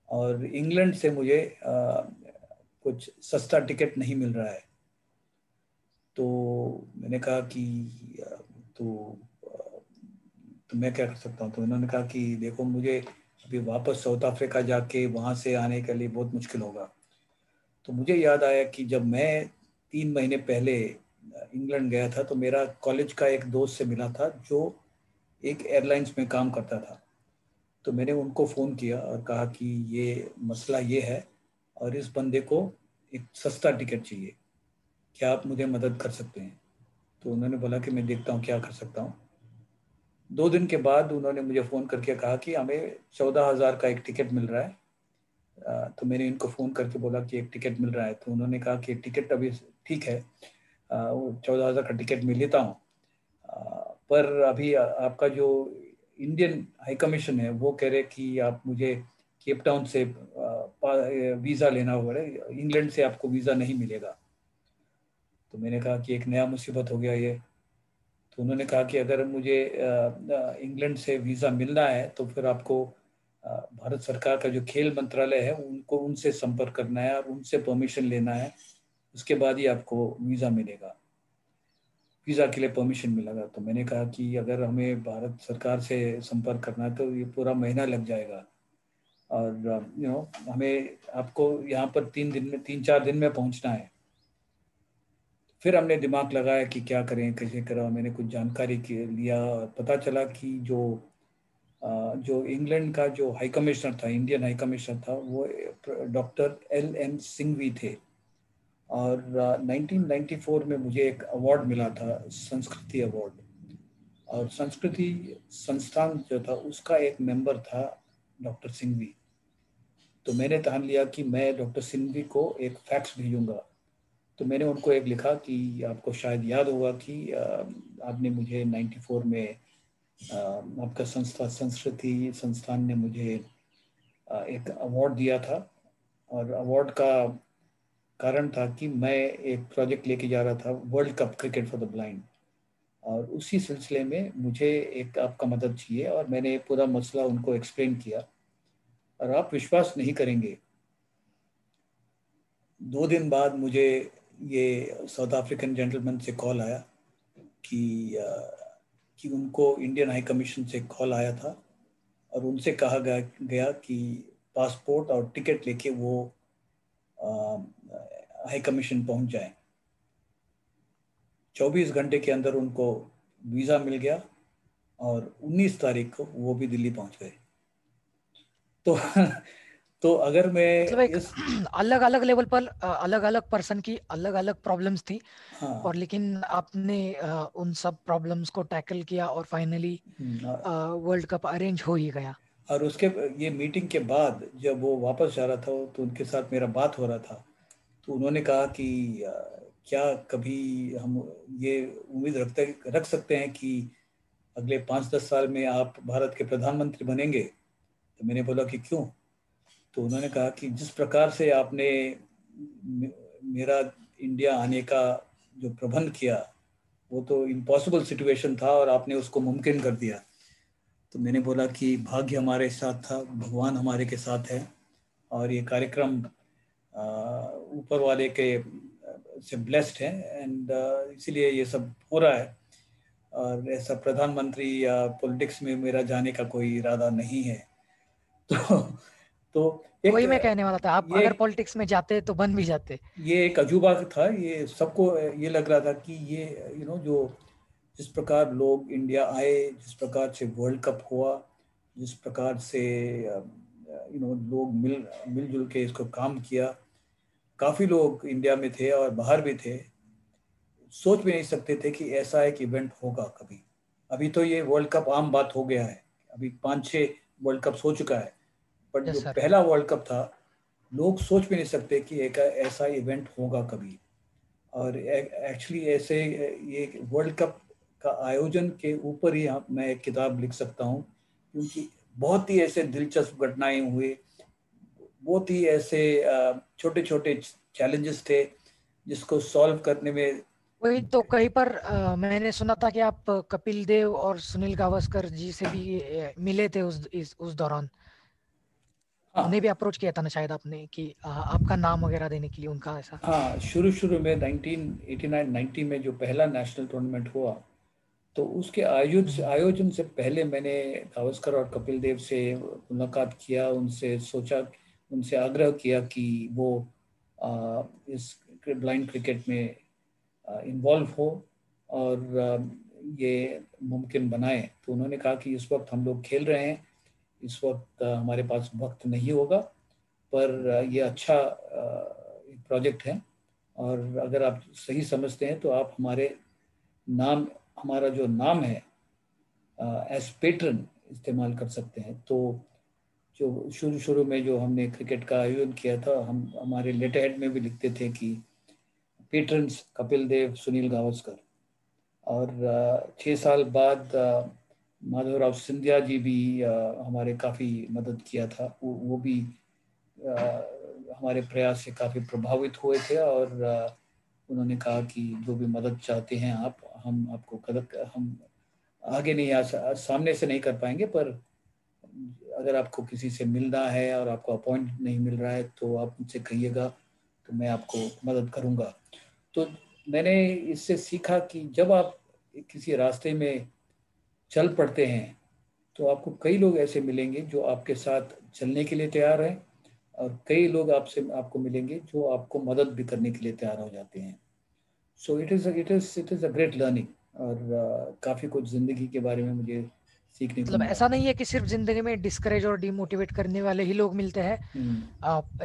Speaker 4: और इंग्लैंड से मुझे कुछ सस्ता टिकट नहीं मिल रहा है। तो मैंने कहा कि तो तो मैं क्या कर सकता हूँ। तो उन्होंने कहा कि देखो मुझे अभी वापस साउथ अफ्रीका जाके वहाँ से आने के लिए बहुत मुश्किल होगा। तो मुझे याद आया कि जब मैं 3 महीने पहले इंग्लैंड गया था तो मेरा कॉलेज का एक दोस्त से मिला था जो एक एयरलाइंस में काम करता था। तो मैंने उनको फ़ोन किया और कहा कि ये मसला ये है और इस बंदे को एक सस्ता टिकट चाहिए, क्या आप मुझे मदद कर सकते हैं। तो उन्होंने बोला कि मैं देखता हूँ क्या कर सकता हूँ। 2 दिन के बाद उन्होंने मुझे फ़ोन करके कहा कि हमें 14,000 का एक टिकट मिल रहा है। तो मैंने इनको फ़ोन करके बोला कि एक टिकट मिल रहा है। तो उन्होंने कहा कि टिकट अभी ठीक है, वो 14,000 का टिकट मैं लेता हूँ, पर अभी आपका जो इंडियन हाई कमीशन है वो कह रहे कि आप मुझे केप टाउन से वीज़ा लेना होगा, इंग्लैंड से आपको वीज़ा नहीं मिलेगा। तो मैंने कहा कि एक नया मुसीबत हो गया ये। तो उन्होंने कहा कि अगर मुझे इंग्लैंड से वीज़ा मिलना है तो फिर आपको भारत सरकार का जो खेल मंत्रालय है उनको उनसे संपर्क करना है और उनसे परमिशन लेना है, उसके बाद ही आपको वीज़ा मिलेगा, वीज़ा के लिए परमिशन मिलेगा। तो मैंने कहा कि अगर हमें भारत सरकार से संपर्क करना है तो ये पूरा महीना लग जाएगा और हमें आपको यहाँ पर 3-4 दिन में पहुँचना है। फिर हमने दिमाग लगाया कि क्या करें, कैसे करें। मैंने कुछ जानकारी लिया और पता चला कि जो जो इंग्लैंड का जो हाई कमिश्नर था, इंडियन हाई कमिश्नर था, वो डॉक्टर LM सिंघवी थे। और 1994 में मुझे एक अवार्ड मिला था, संस्कृति अवार्ड। और संस्कृति संस्थान जो था उसका एक मेंबर था डॉक्टर सिंघवी। तो मैंने ठान लिया कि मैं डॉक्टर सिंघवी को एक फैक्स भेजूंगा। तो मैंने उनको एक लिखा कि आपको शायद याद होगा कि आपने मुझे 94 में आपका संस्कृति संस्थान ने मुझे एक अवार्ड दिया था। और अवार्ड का कारण था कि मैं एक प्रोजेक्ट लेके जा रहा था, world cup cricket for the blind. और उसी सिलसिले में मुझे एक आपका मदद चाहिए। और मैंने पूरा मसला उनको एक्सप्लेन किया। और आप विश्वास नहीं करेंगे, 2 दिन बाद मुझे ये साउथ अफ्रीकन जेंटलमैन से कॉल आया कि उनको इंडियन हाई कमीशन से कॉल आया था और उनसे कहा गया कि पासपोर्ट और टिकट लेके वो हाई कमीशन पहुंच जाए। 24 घंटे के अंदर उनको वीज़ा मिल गया और 19 तारीख को वो भी दिल्ली पहुंच गए। तो तो अगर मैं
Speaker 3: मतलब एक
Speaker 4: इस
Speaker 3: अलग अलग लेवल पर अलग अलग पर्सन की अलग अलग प्रॉब्लम्स थी,
Speaker 4: हाँ
Speaker 3: और लेकिन आपने उन सब प्रॉब्लम्स को टैकल किया और फाइनली वर्ल्ड कप अरेंज हो ही गया।
Speaker 4: और उसके ये मीटिंग के बाद जब वो वापस जा रहा था तो उनके साथ मेरा बात हो रहा था। तो उन्होंने कहा कि क्या कभी हम ये उम्मीद रख सकते हैं कि अगले 5-10 साल में आप भारत के प्रधानमंत्री बनेंगे? तो मैंने बोला कि क्यों? तो उन्होंने कहा कि जिस प्रकार से आपने मेरा इंडिया आने का जो प्रबंध किया वो तो इम्पॉसिबल सिचुएशन था और आपने उसको मुमकिन कर दिया। तो मैंने बोला कि भाग्य हमारे साथ था, भगवान हमारे के साथ है और ये कार्यक्रम ऊपर वाले के से ब्लेस्ड है एंड इसीलिए ये सब हो रहा है। और ऐसा प्रधानमंत्री या पॉलिटिक्स में मेरा जाने का कोई इरादा नहीं है। तो तो एक
Speaker 3: वही मैं कहने वाला था, आप
Speaker 4: ये
Speaker 3: अगर पॉलिटिक्स में जाते तो बन भी जाते।
Speaker 4: ये एक अजूबा था। ये सबको ये लग रहा था कि ये जो जिस प्रकार लोग इंडिया आए, जिस प्रकार से वर्ल्ड कप हुआ, जिस प्रकार से लोग मिलजुल के इसको काम किया, काफ़ी लोग इंडिया में थे और बाहर भी थे, सोच भी नहीं सकते थे कि ऐसा एक इवेंट होगा कभी। अभी तो ये वर्ल्ड कप आम बात हो गया है, अभी 5-6 वर्ल्ड कप हो चुका है, बट जो
Speaker 3: यस सर।
Speaker 4: पहला वर्ल्ड कप था लोग सोच भी नहीं सकते कि एक ऐसा इवेंट होगा कभी। और एक्चुअली ऐसे ये वर्ल्ड कप का आयोजन के ऊपर ही मैं एक किताब लिख सकता हूँ, क्योंकि बहुत ही ऐसे दिलचस्प घटनाएं हुए, बहुत ही ऐसे छोटे छोटे चैलेंजेस थे जिसको सॉल्व करने में।
Speaker 3: वही तो कहीं पर मैंने सुना था कि आप कपिल देव और सुनील गावस्कर जी से भी मिले थे उस दौरान। उन्हें
Speaker 4: हाँ
Speaker 3: भी अप्रोच किया था ना शायद आपने कि आपका नाम वगैरह देने के लिए उनका ऐसा।
Speaker 4: हाँ, शुरू में 1989-90 में जो पहला नेशनल टूर्नामेंट हुआ, तो उसके आयोजन से पहले मैंने गावस्कर और कपिल देव से मुलाकात किया, उनसे सोचा, उनसे आग्रह किया कि वो इस ब्लाइंड क्रिकेट में इन्वॉल्व हो और ये मुमकिन बनाए। तो उन्होंने कहा कि इस वक्त हम लोग खेल रहे हैं, इस वक्त हमारे पास वक्त नहीं होगा, पर ये अच्छा एक प्रोजेक्ट है और अगर आप सही समझते हैं तो आप हमारा जो नाम है एज पेट्रन इस्तेमाल कर सकते हैं। तो जो शुरू में जो हमने क्रिकेट का आयोजन किया था, हम हमारे लेटर हेड में भी लिखते थे कि पेट्रन्स कपिल देव, सुनील गावस्कर। और 6 साल बाद माधवराव सिंधिया जी भी हमारे काफ़ी मदद किया था। वो भी हमारे प्रयास से काफ़ी प्रभावित हुए थे और उन्होंने कहा कि जो भी मदद चाहते हैं आप, हम आपको हम आगे नहीं सामने से नहीं कर पाएंगे, पर अगर आपको किसी से मिलना है और आपको अपॉइंट नहीं मिल रहा है तो आप मुझसे कहिएगा, तो मैं आपको मदद करूंगा। तो मैंने इससे सीखा कि जब आप किसी रास्ते में चल पड़ते हैं तो आपको कई लोग ऐसे मिलेंगे जो आपके साथ चलने के लिए तैयार हैं और कई लोग आपको मिलेंगे जो आपको मदद भी करने के लिए तैयार हो जाते हैं। So it is a great learning. और काफ़ी कुछ ज़िंदगी के बारे में मुझे सीखने को
Speaker 3: मतलब
Speaker 4: मिला।
Speaker 3: ऐसा नहीं है कि सिर्फ जिंदगी में डिस्करेज और डिमोटिवेट करने वाले ही लोग मिलते हैं,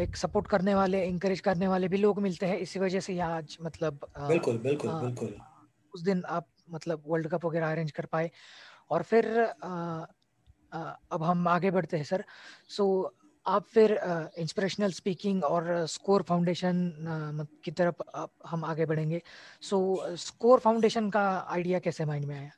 Speaker 3: एक सपोर्ट करने वाले, इंकरेज करने वाले भी लोग मिलते हैं। इसी वजह से ये आज मतलब
Speaker 4: बिल्कुल बिल्कुल बिल्कुल।
Speaker 3: उस दिन आप मतलब वर्ल्ड कप वगैरह अरेंज कर पाए। और फिर अब हम आगे बढ़ते हैं सर। सो आप फिर इंस्पिरेशनल स्पीकिंग और स्कोर फाउंडेशन की तरफ हम आगे बढ़ेंगे। सो स्कोर फाउंडेशन का आइडिया कैसे माइंड में आया?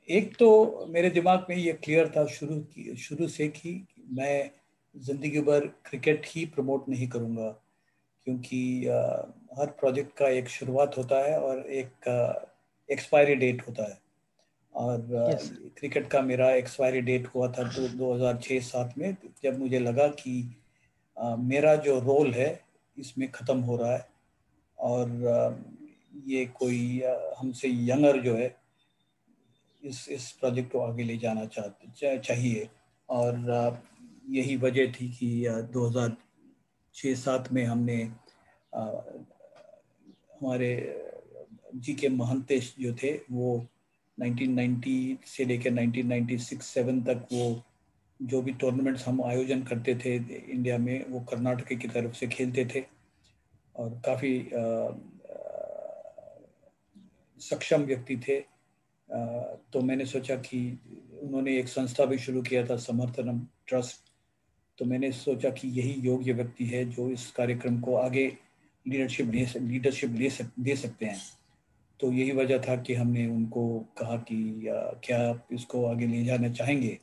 Speaker 4: एक तो मेरे दिमाग में ये क्लियर था शुरू से कि मैं जिंदगी भर क्रिकेट ही प्रमोट नहीं करूँगा, क्योंकि हर प्रोजेक्ट का एक शुरुआत होता है और एक एक्सपायरी डेट होता है। और
Speaker 3: यस सर।
Speaker 4: क्रिकेट का मेरा एक्सपायरी डेट हुआ था 2006-07 में, जब मुझे लगा कि मेरा जो रोल है इसमें ख़त्म हो रहा है और ये कोई हमसे यंगर जो है इस प्रोजेक्ट को आगे ले जाना चाहिए। और यही वजह थी कि 2006-07 में हमने हमारे जी के महंतेश जो थे वो 1990 से लेकर 1996-07 तक वो जो भी टूर्नामेंट्स हम आयोजन करते थे इंडिया में, वो कर्नाटक की तरफ से खेलते थे और काफ़ी सक्षम व्यक्ति थे। तो मैंने सोचा कि उन्होंने एक संस्था भी शुरू किया था, समर्थनम ट्रस्ट। तो मैंने सोचा कि यही योग्य व्यक्ति है जो इस कार्यक्रम को आगे लीडरशिप दे सकते हैं। तो यही वजह था कि हमने उनको कहा कि क्या आप इसको आगे ले जाना चाहेंगे?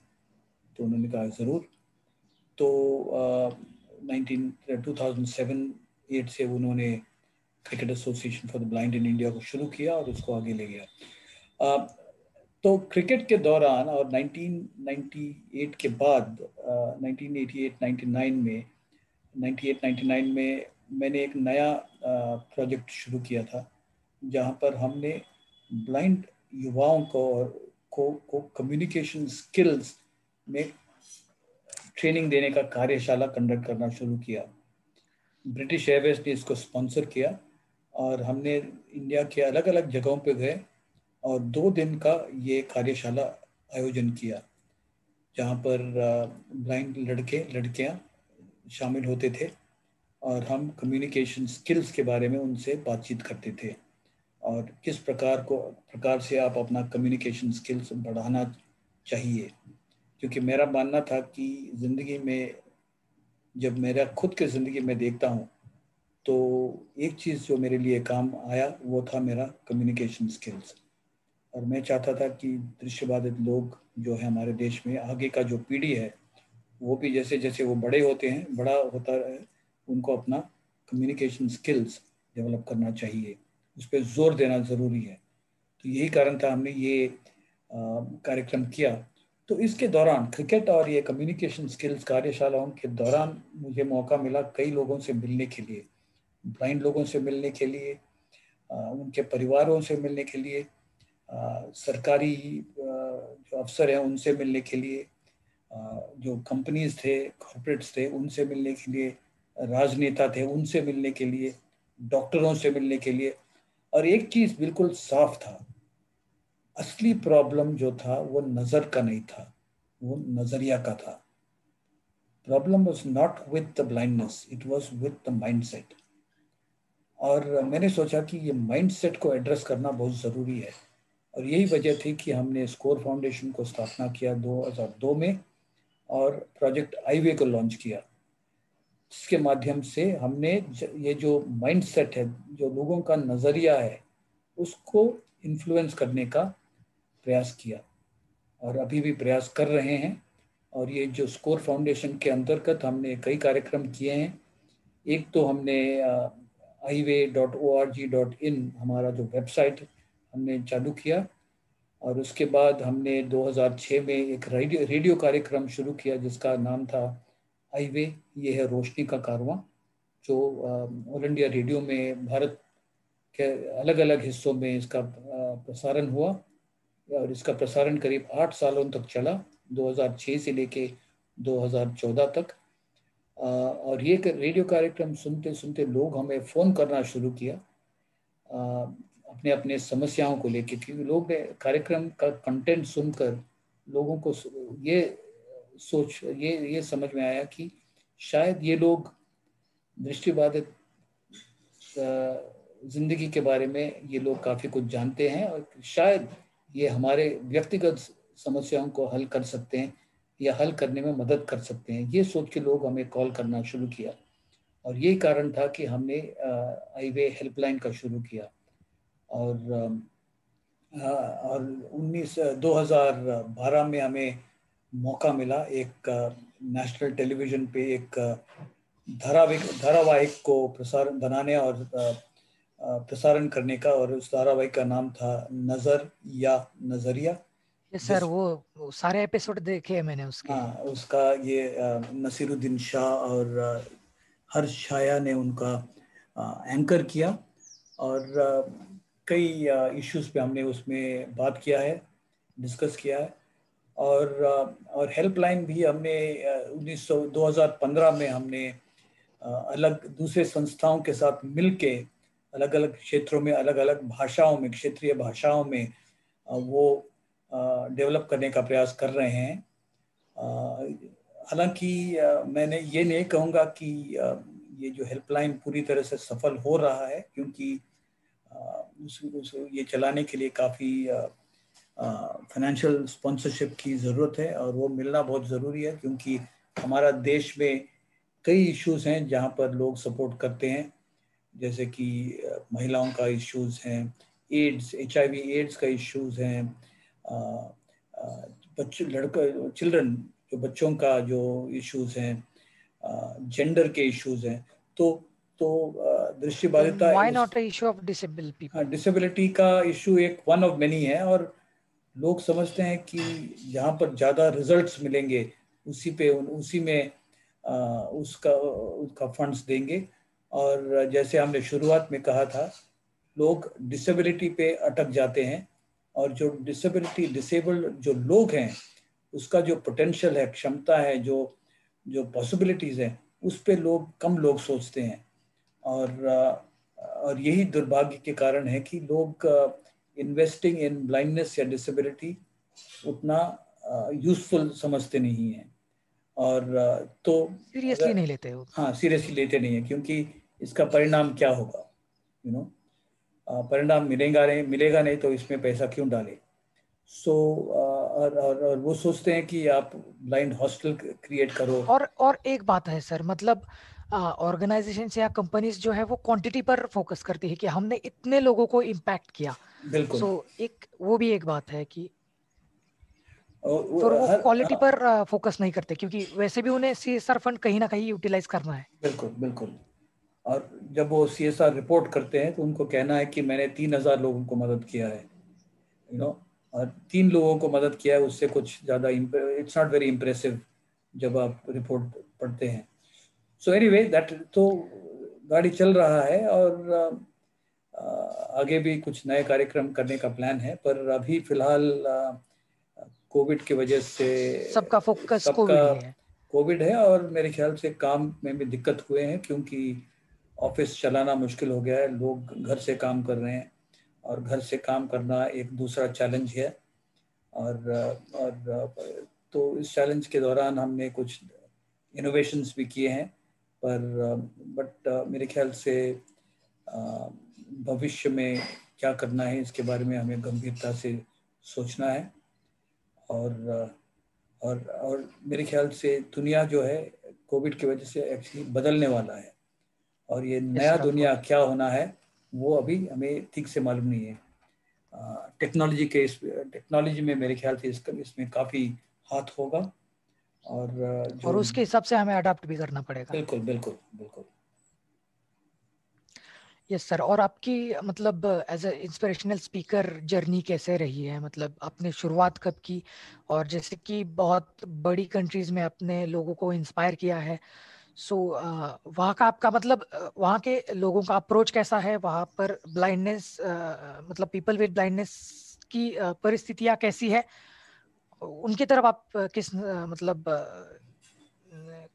Speaker 4: तो उन्होंने कहा ज़रूर। तो 2007-8 से उन्होंने cricket association for the blind in India को शुरू किया और उसको आगे ले गया। तो क्रिकेट के दौरान और 1998 के बाद 1988-99 में 98-99 में मैंने एक नया प्रोजेक्ट शुरू किया था, जहां पर हमने ब्लाइंड युवाओं को कम्युनिकेशन स्किल्स में ट्रेनिंग देने का कार्यशाला कंडक्ट करना शुरू किया। ब्रिटिश एयरवेज ने इसको स्पॉन्सर किया और हमने इंडिया के अलग अलग जगहों पे गए और 2 दिन का ये कार्यशाला आयोजन किया, जहाँ पर ब्लाइंड लड़के लड़कियाँ शामिल होते थे और हम कम्युनिकेशन स्किल्स के बारे में उनसे बातचीत करते थे और किस प्रकार से आप अपना कम्युनिकेशन स्किल्स बढ़ाना चाहिए। क्योंकि मेरा मानना था कि ज़िंदगी में जब मेरा खुद के ज़िंदगी में देखता हूँ तो एक चीज़ जो मेरे लिए काम आया वो था मेरा कम्युनिकेशन स्किल्स। और मैं चाहता था कि दृश्यबाधित लोग जो है हमारे देश में, आगे का जो पीढ़ी है, वो भी जैसे जैसे वो बड़ा होता है, उनको अपना कम्युनिकेशन स्किल्स डेवलप करना चाहिए, उस पर जोर देना ज़रूरी है। तो यही कारण था हमने ये कार्यक्रम किया। तो इसके दौरान क्रिकेट और ये कम्युनिकेशन स्किल्स कार्यशालाओं के दौरान मुझे मौका मिला कई लोगों से मिलने के लिए, ब्लाइंड लोगों से मिलने के लिए, उनके परिवारों से मिलने के लिए, सरकारी जो अफसर हैं उनसे मिलने के लिए, जो कंपनीज थे, कॉर्पोरेट्स थे, उनसे मिलने के लिए, राजनेता थे उनसे मिलने के लिए, डॉक्टरों से मिलने के लिए। और एक चीज़ बिल्कुल साफ था, असली प्रॉब्लम जो था वो नज़र का नहीं था, वो नज़रिया का था। Problem was not with the blindness, it was with the mindset. और मैंने सोचा कि ये माइंडसेट को एड्रेस करना बहुत ज़रूरी है और यही वजह थी कि हमने स्कोर फाउंडेशन को स्थापना किया 2002 में और प्रोजेक्ट आईवे को लॉन्च किया, जिसके माध्यम से हमने ये जो माइंडसेट है, जो लोगों का नज़रिया है, उसको इन्फ्लुएंस करने का प्रयास किया और अभी भी प्रयास कर रहे हैं। और ये जो स्कोर फाउंडेशन के अंतर्गत हमने कई कार्यक्रम किए हैं। एक तो हमने highway.org.in हमारा जो वेबसाइट हमने चालू किया और उसके बाद हमने 2006 में एक रेडियो कार्यक्रम शुरू किया जिसका नाम था हाईवे, ये है रोशनी का कारवां, जो ऑल इंडिया रेडियो में भारत के अलग अलग हिस्सों में इसका प्रसारण हुआ और इसका प्रसारण करीब 8 सालों तक चला, 2006 से लेके 2014 तक। और ये रेडियो कार्यक्रम सुनते सुनते लोग हमें फ़ोन करना शुरू किया। अपने अपने समस्याओं को लेके, क्योंकि लोग कार्यक्रम का कंटेंट सुनकर लोगों को ये समझ में आया कि शायद ये लोग दृष्टिबाधित जिंदगी के बारे में ये लोग काफ़ी कुछ जानते हैं और शायद ये हमारे व्यक्तिगत समस्याओं को हल कर सकते हैं या हल करने में मदद कर सकते हैं। ये सोच के लोग हमें कॉल करना शुरू किया और यही कारण था कि हमने आईवे हेल्पलाइन का शुरू किया। और 2012 में हमें मौका मिला एक नेशनल टेलीविज़न पे एक धारावाहिक को बनाने और प्रसारण करने का, और उस धारावाहिक का नाम था नज़र या नज़रिया।
Speaker 3: सर वो सारे एपिसोड देखे हैं मैंने उसके।
Speaker 4: हाँ, उसका ये नसीरुद्दीन शाह और हर्ष छाया ने उनका एंकर किया और कई इश्यूज पे हमने उसमें बात किया है, डिस्कस किया है। और हेल्पलाइन भी हमने 2015 में हमने अलग दूसरे संस्थाओं के साथ मिलके अलग अलग क्षेत्रों में, अलग अलग भाषाओं में, क्षेत्रीय भाषाओं में वो डेवलप करने का प्रयास कर रहे हैं। हालांकि मैंने ये नहीं कहूँगा कि ये जो हेल्पलाइन पूरी तरह से सफल हो रहा है, क्योंकि ये चलाने के लिए काफ़ी फाइनेंशियल स्पॉन्सरशिप की ज़रूरत है और वो मिलना बहुत ज़रूरी है, क्योंकि हमारा देश में कई इश्यूज हैं जहाँ पर लोग सपोर्ट करते हैं, जैसे कि महिलाओं का इश्यूज हैं, एड्स, HIV एड्स का इश्यूज हैं, चिल्ड्रन जो बच्चों का जो इश्यूज हैं, जेंडर के इश्यूज हैं। तो दृष्टिबाधिता,
Speaker 3: why not issue of disable people,
Speaker 4: disability का इशू एक वन ऑफ मेनी है। और लोग समझते हैं कि जहाँ पर ज़्यादा रिजल्ट्स मिलेंगे उसी में उसका फंड्स देंगे। और जैसे हमने शुरुआत में कहा था, लोग डिसेबिलिटी पे अटक जाते हैं और जो डिसेबल्ड जो लोग हैं उसका जो पोटेंशियल है, क्षमता है, जो पॉसिबिलिटीज़ हैं, उस पे कम लोग सोचते हैं। और यही दुर्भाग्य के कारण है कि लोग इन्वेस्टिंग इन ब्लाइंडनेस या डिसेबिलिटी उतना यूजफुल समझते नहीं हैं और तो
Speaker 3: सीरियसली नहीं लेते हो।
Speaker 4: हाँ, सीरियसली लेते नहीं है, क्योंकि इसका परिणाम क्या होगा, परिणाम मिलेगा नहीं तो इसमें पैसा क्यों डालें। और वो सोचते हैं कि आप ब्लाइंड हॉस्टल क्रिएट करो।
Speaker 3: और एक बात है सर, मतलब ऑर्गेनाइजेशन या कंपनीज जो है वो क्वांटिटी पर फोकस करती है कि हमने इतने लोगों को इम्पैक्ट किया।
Speaker 4: बिल्कुल।
Speaker 3: वो भी एक बात है कि
Speaker 4: वो
Speaker 3: क्वालिटी पर फोकस नहीं करते, क्योंकि वैसे भी उन्हें CSR फंड कहीं ना कहीं यूटिलाइज करना है।
Speaker 4: बिल्कुल। और जब वो CSR रिपोर्ट करते हैं तो उनको कहना है कि मैंने 3000 लोगों को मदद किया है, और 3 लोगों को मदद किया है, उससे कुछ ज़्यादा इट्स नॉट वेरी इम्प्रेसिव जब आप रिपोर्ट पढ़ते हैं। सो एनीवे दैट, तो गाड़ी चल रहा है और आगे भी कुछ नए कार्यक्रम करने का प्लान है, पर अभी फिलहाल कोविड की वजह से
Speaker 3: सबका फोकस
Speaker 4: कोविड है और मेरे ख्याल से काम में भी दिक्कत हुए हैं, क्योंकि ऑफिस चलाना मुश्किल हो गया है, लोग घर से काम कर रहे हैं और घर से काम करना एक दूसरा चैलेंज है। और तो इस चैलेंज के दौरान हमने कुछ इनोवेशंस भी किए हैं, बट मेरे ख्याल से भविष्य में क्या करना है इसके बारे में हमें गंभीरता से सोचना है। और मेरे ख्याल से दुनिया जो है कोविड की वजह से एक्चुअली बदलने वाला है, और ये नया दुनिया क्या होना है वो अभी हमें ठीक से मालूम नहीं है। टेक्नोलॉजी में मेरे ख्याल से इसमें काफ़ी हाथ होगा और
Speaker 3: उसके हिसाब से हमें अडाप्ट भी करना पड़ेगा।
Speaker 4: बिल्कुल।
Speaker 3: Yes sir. और आपकी मतलब as a inspirational speaker journey कैसे रही है? मतलब आपने शुरुआत कब की, और जैसे कि बहुत बड़ी कंट्रीज में अपने लोगों को इंस्पायर किया है, वहाँ का आपका मतलब वहाँ के लोगों का अप्रोच कैसा है? वहाँ पर ब्लाइंडनेस मतलब पीपल विद ब्लाइंडनेस की परिस्थितियाँ कैसी है? उनकी तरफ आप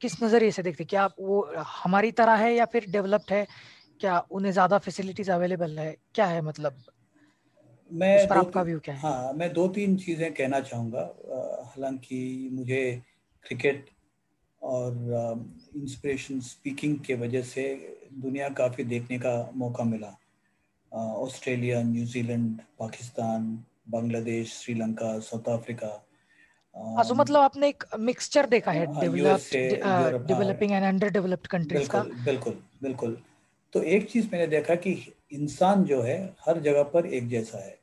Speaker 3: किस नजरिए से देखते? क्या वो हमारी तरह है या फिर डेवलप्ड है? क्या उन्हें ज्यादा फैसिलिटीज अवेलेबल है? क्या है मतलब? उस पर आपका व्यू क्या है?
Speaker 4: हाँ, मैं 2-3 चीज़ें कहना चाहूँगा। हालांकि मुझे क्रिकेट और इंस्पिरेशन स्पीकिंग के वजह से दुनिया काफ़ी देखने का मौका मिला। Australia, New Zealand, Pakistan, Bangladesh, Sri Lanka, south Africa,
Speaker 3: हाँ, तो मतलब आपने एक मिक्सचर देखा है developed,
Speaker 4: USA, Europe.
Speaker 3: Developing and under developed countries का।
Speaker 4: बिल्कुल बिल्कुल बिल्कुल। तो एक चीज़ मैंने देखा कि इंसान जो है हर जगह पर एक जैसा है,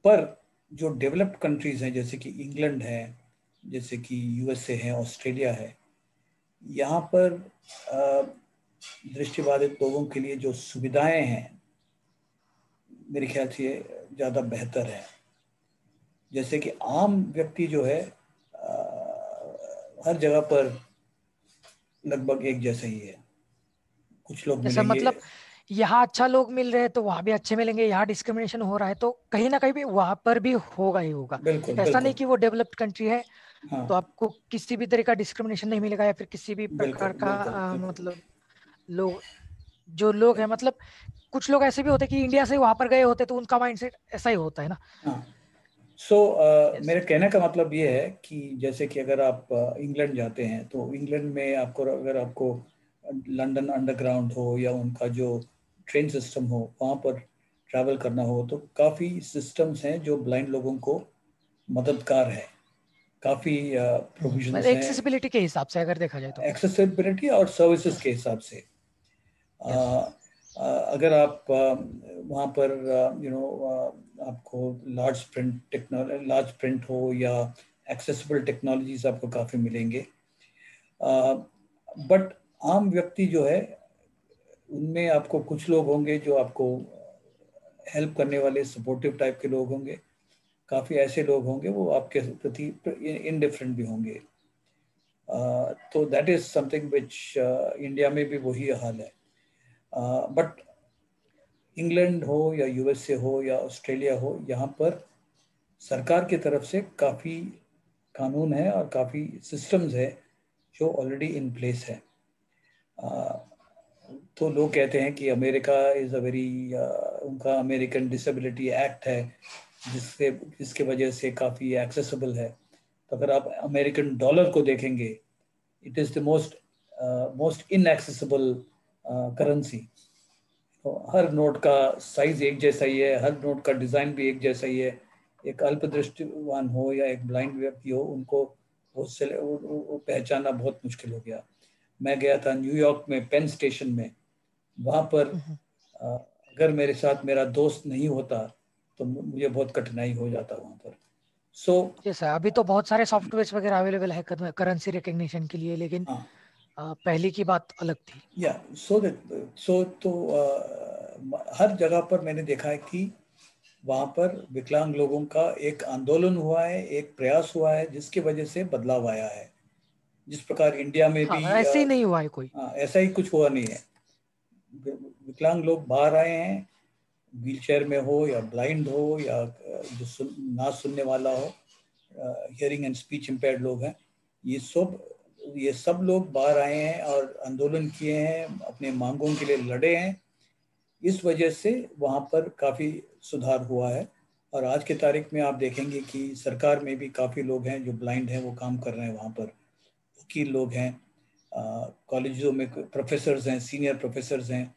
Speaker 4: पर जो डेवलप्ड कंट्रीज हैं जैसे कि इंग्लैंड है, जैसे कि यूएसए है, ऑस्ट्रेलिया है, यहाँ पर दृष्टिबाधित लोगों के लिए जो सुविधाएं हैं मेरे ख्याल से ज़्यादा बेहतर है। जैसे कि आम व्यक्ति जो है हर जगह पर लगभग एक जैसा ही है। कुछ लोग
Speaker 3: जैसा
Speaker 4: मिलेंगे।
Speaker 3: मतलब यहाँ अच्छा लोग मिल रहे हैं तो वहां भी अच्छे मिलेंगे, यहाँ डिस्क्रिमिनेशन हो रहा है तो कहीं ना कहीं भी वहां पर भी होगा ही होगा।
Speaker 4: बिल्कुल
Speaker 3: ऐसा नहीं
Speaker 4: बिल्कुल।
Speaker 3: कि वो डेवलप्ड कंट्री है
Speaker 4: हाँ,
Speaker 3: तो आपको किसी भी तरह का डिस्क्रिमिनेशन नहीं मिलेगा, या फिर किसी भी
Speaker 4: बिल्कुल
Speaker 3: प्रकार का
Speaker 4: बिल्कुल बिल्कुल।
Speaker 3: मतलब लोग, जो लोग हैं, मतलब कुछ लोग ऐसे भी होते हैं कि इंडिया से वहां पर गए होते तो उनका माइंडसेट ऐसा ही होता है ना।
Speaker 4: हाँ, सो
Speaker 3: यस।
Speaker 4: मेरे कहने का मतलब ये है कि जैसे कि अगर आप इंग्लैंड जाते हैं तो इंग्लैंड में आपको, अगर आपको लंदन अंडरग्राउंड हो या उनका जो ट्रेन सिस्टम हो वहाँ पर ट्रैवल करना हो तो काफ़ी सिस्टम्स हैं जो ब्लाइंड लोगों को मददगार है। काफ़ी
Speaker 3: मतलब
Speaker 4: प्रोविजंस हैं
Speaker 3: एक्सेसिबिलिटी के हिसाब से अगर देखा जाए तो।
Speaker 4: एक्सेसिबिलिटी और सर्विसेज के हिसाब से।
Speaker 3: यस।
Speaker 4: अगर आप वहाँ पर आपको लार्ज प्रिंट हो या एक्सेसिबल टेक्नोलॉजीज आपको काफ़ी मिलेंगे। बट आम व्यक्ति जो है उनमें आपको कुछ लोग होंगे जो आपको हेल्प करने वाले सपोर्टिव टाइप के लोग होंगे, काफ़ी ऐसे लोग होंगे वो आपके प्रति इनडिफरेंट भी होंगे। तो that is something which India में भी वही हाल है। बट इंग्लैंड हो या यूएसए हो या ऑस्ट्रेलिया हो, यहाँ पर सरकार की तरफ से काफ़ी कानून है और काफ़ी सिस्टम्स है जो ऑलरेडी इन प्लेस है। तो लोग कहते हैं कि अमेरिका इज़ अ वेरी, उनका अमेरिकन डिसेबिलिटी एक्ट है जिससे जिसके वजह से काफ़ी एक्सेसिबल है। तो अगर आप अमेरिकन डॉलर को देखेंगे, it is the most inaccessible currency. तो हर नोट का साइज एक जैसा ही है, हर नोट का डिज़ाइन भी एक जैसा ही है। एक अल्पदृष्टिवान हो या एक ब्लाइंड व्यक्ति हो, उनको वो पहचानना बहुत मुश्किल हो गया। मैं गया था न्यूयॉर्क में पेन स्टेशन में, वहाँ पर अगर मेरे साथ मेरा दोस्त नहीं होता तो मुझे बहुत कठिनाई हो जाता वहाँ पर। सो
Speaker 3: यस सर, अभी तो बहुत सारे सॉफ्टवेयर वगैरह अवेलेबल है करेंसी रिकग्निशन के लिए, लेकिन
Speaker 4: हाँ,
Speaker 3: पहले की बात अलग थी।
Speaker 4: या सो तो हर जगह पर मैंने देखा है कि वहाँ पर विकलांग लोगों का एक आंदोलन हुआ है, एक प्रयास हुआ है जिसकी वजह से बदलाव आया है। जिस प्रकार इंडिया में
Speaker 3: हाँ,
Speaker 4: भी
Speaker 3: ऐसे ही नहीं हुआ है कोई।
Speaker 4: ऐसा ही कुछ हुआ नहीं है। विकलांग लोग बाहर आए हैं, व्हीलचेयर में हो या ब्लाइंड हो या जो ना सुनने वाला हो, हियरिंग एंड स्पीच इम्पेयर्ड लोग हैं, ये सब लोग बाहर आए हैं और आंदोलन किए हैं, अपने मांगों के लिए लड़े हैं। इस वजह से वहाँ पर काफ़ी सुधार हुआ है। और आज के तारीख में आप देखेंगे कि सरकार में भी काफ़ी लोग हैं जो ब्लाइंड हैं, वो काम कर रहे हैं वहाँ पर। वकील लोग हैं, कॉलेजों में प्रोफेसर्स हैं, सीनियर प्रोफेसर्स हैं,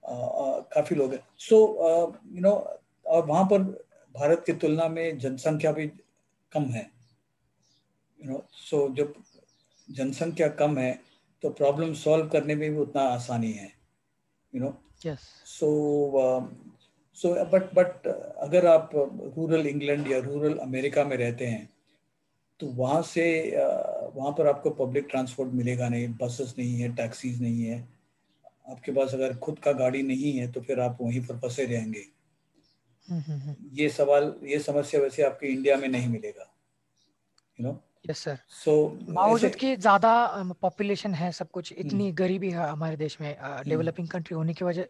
Speaker 4: काफ़ी लोग हैं। सो और वहाँ पर भारत की तुलना में जनसंख्या भी कम है। सो जब जनसंख्या कम है तो प्रॉब्लम सॉल्व करने में भी उतना आसानी है। You know
Speaker 3: yes.
Speaker 4: So but अगर आप रूरल इंग्लैंड या रूरल अमेरिका में रहते हैं तो वहाँ पर आपको पब्लिक ट्रांसपोर्ट मिलेगा नहीं, बसेस नहीं है, टैक्सीज नहीं है। आपके पास अगर खुद का गाड़ी नहीं है तो फिर आप वहीं पर फंसे रहेंगे। ये समस्या वैसे आपके इंडिया में नहीं मिलेगा। You know
Speaker 3: yes sir.
Speaker 4: So ऐसे।
Speaker 3: बावजूद कि ज्यादा पॉपुलेशन है, सब कुछ,
Speaker 4: हम्म,
Speaker 3: इतनी गरीबी है हमारे देश में,
Speaker 4: हम्म,
Speaker 3: डेवलपिंग कंट्री होने की वजह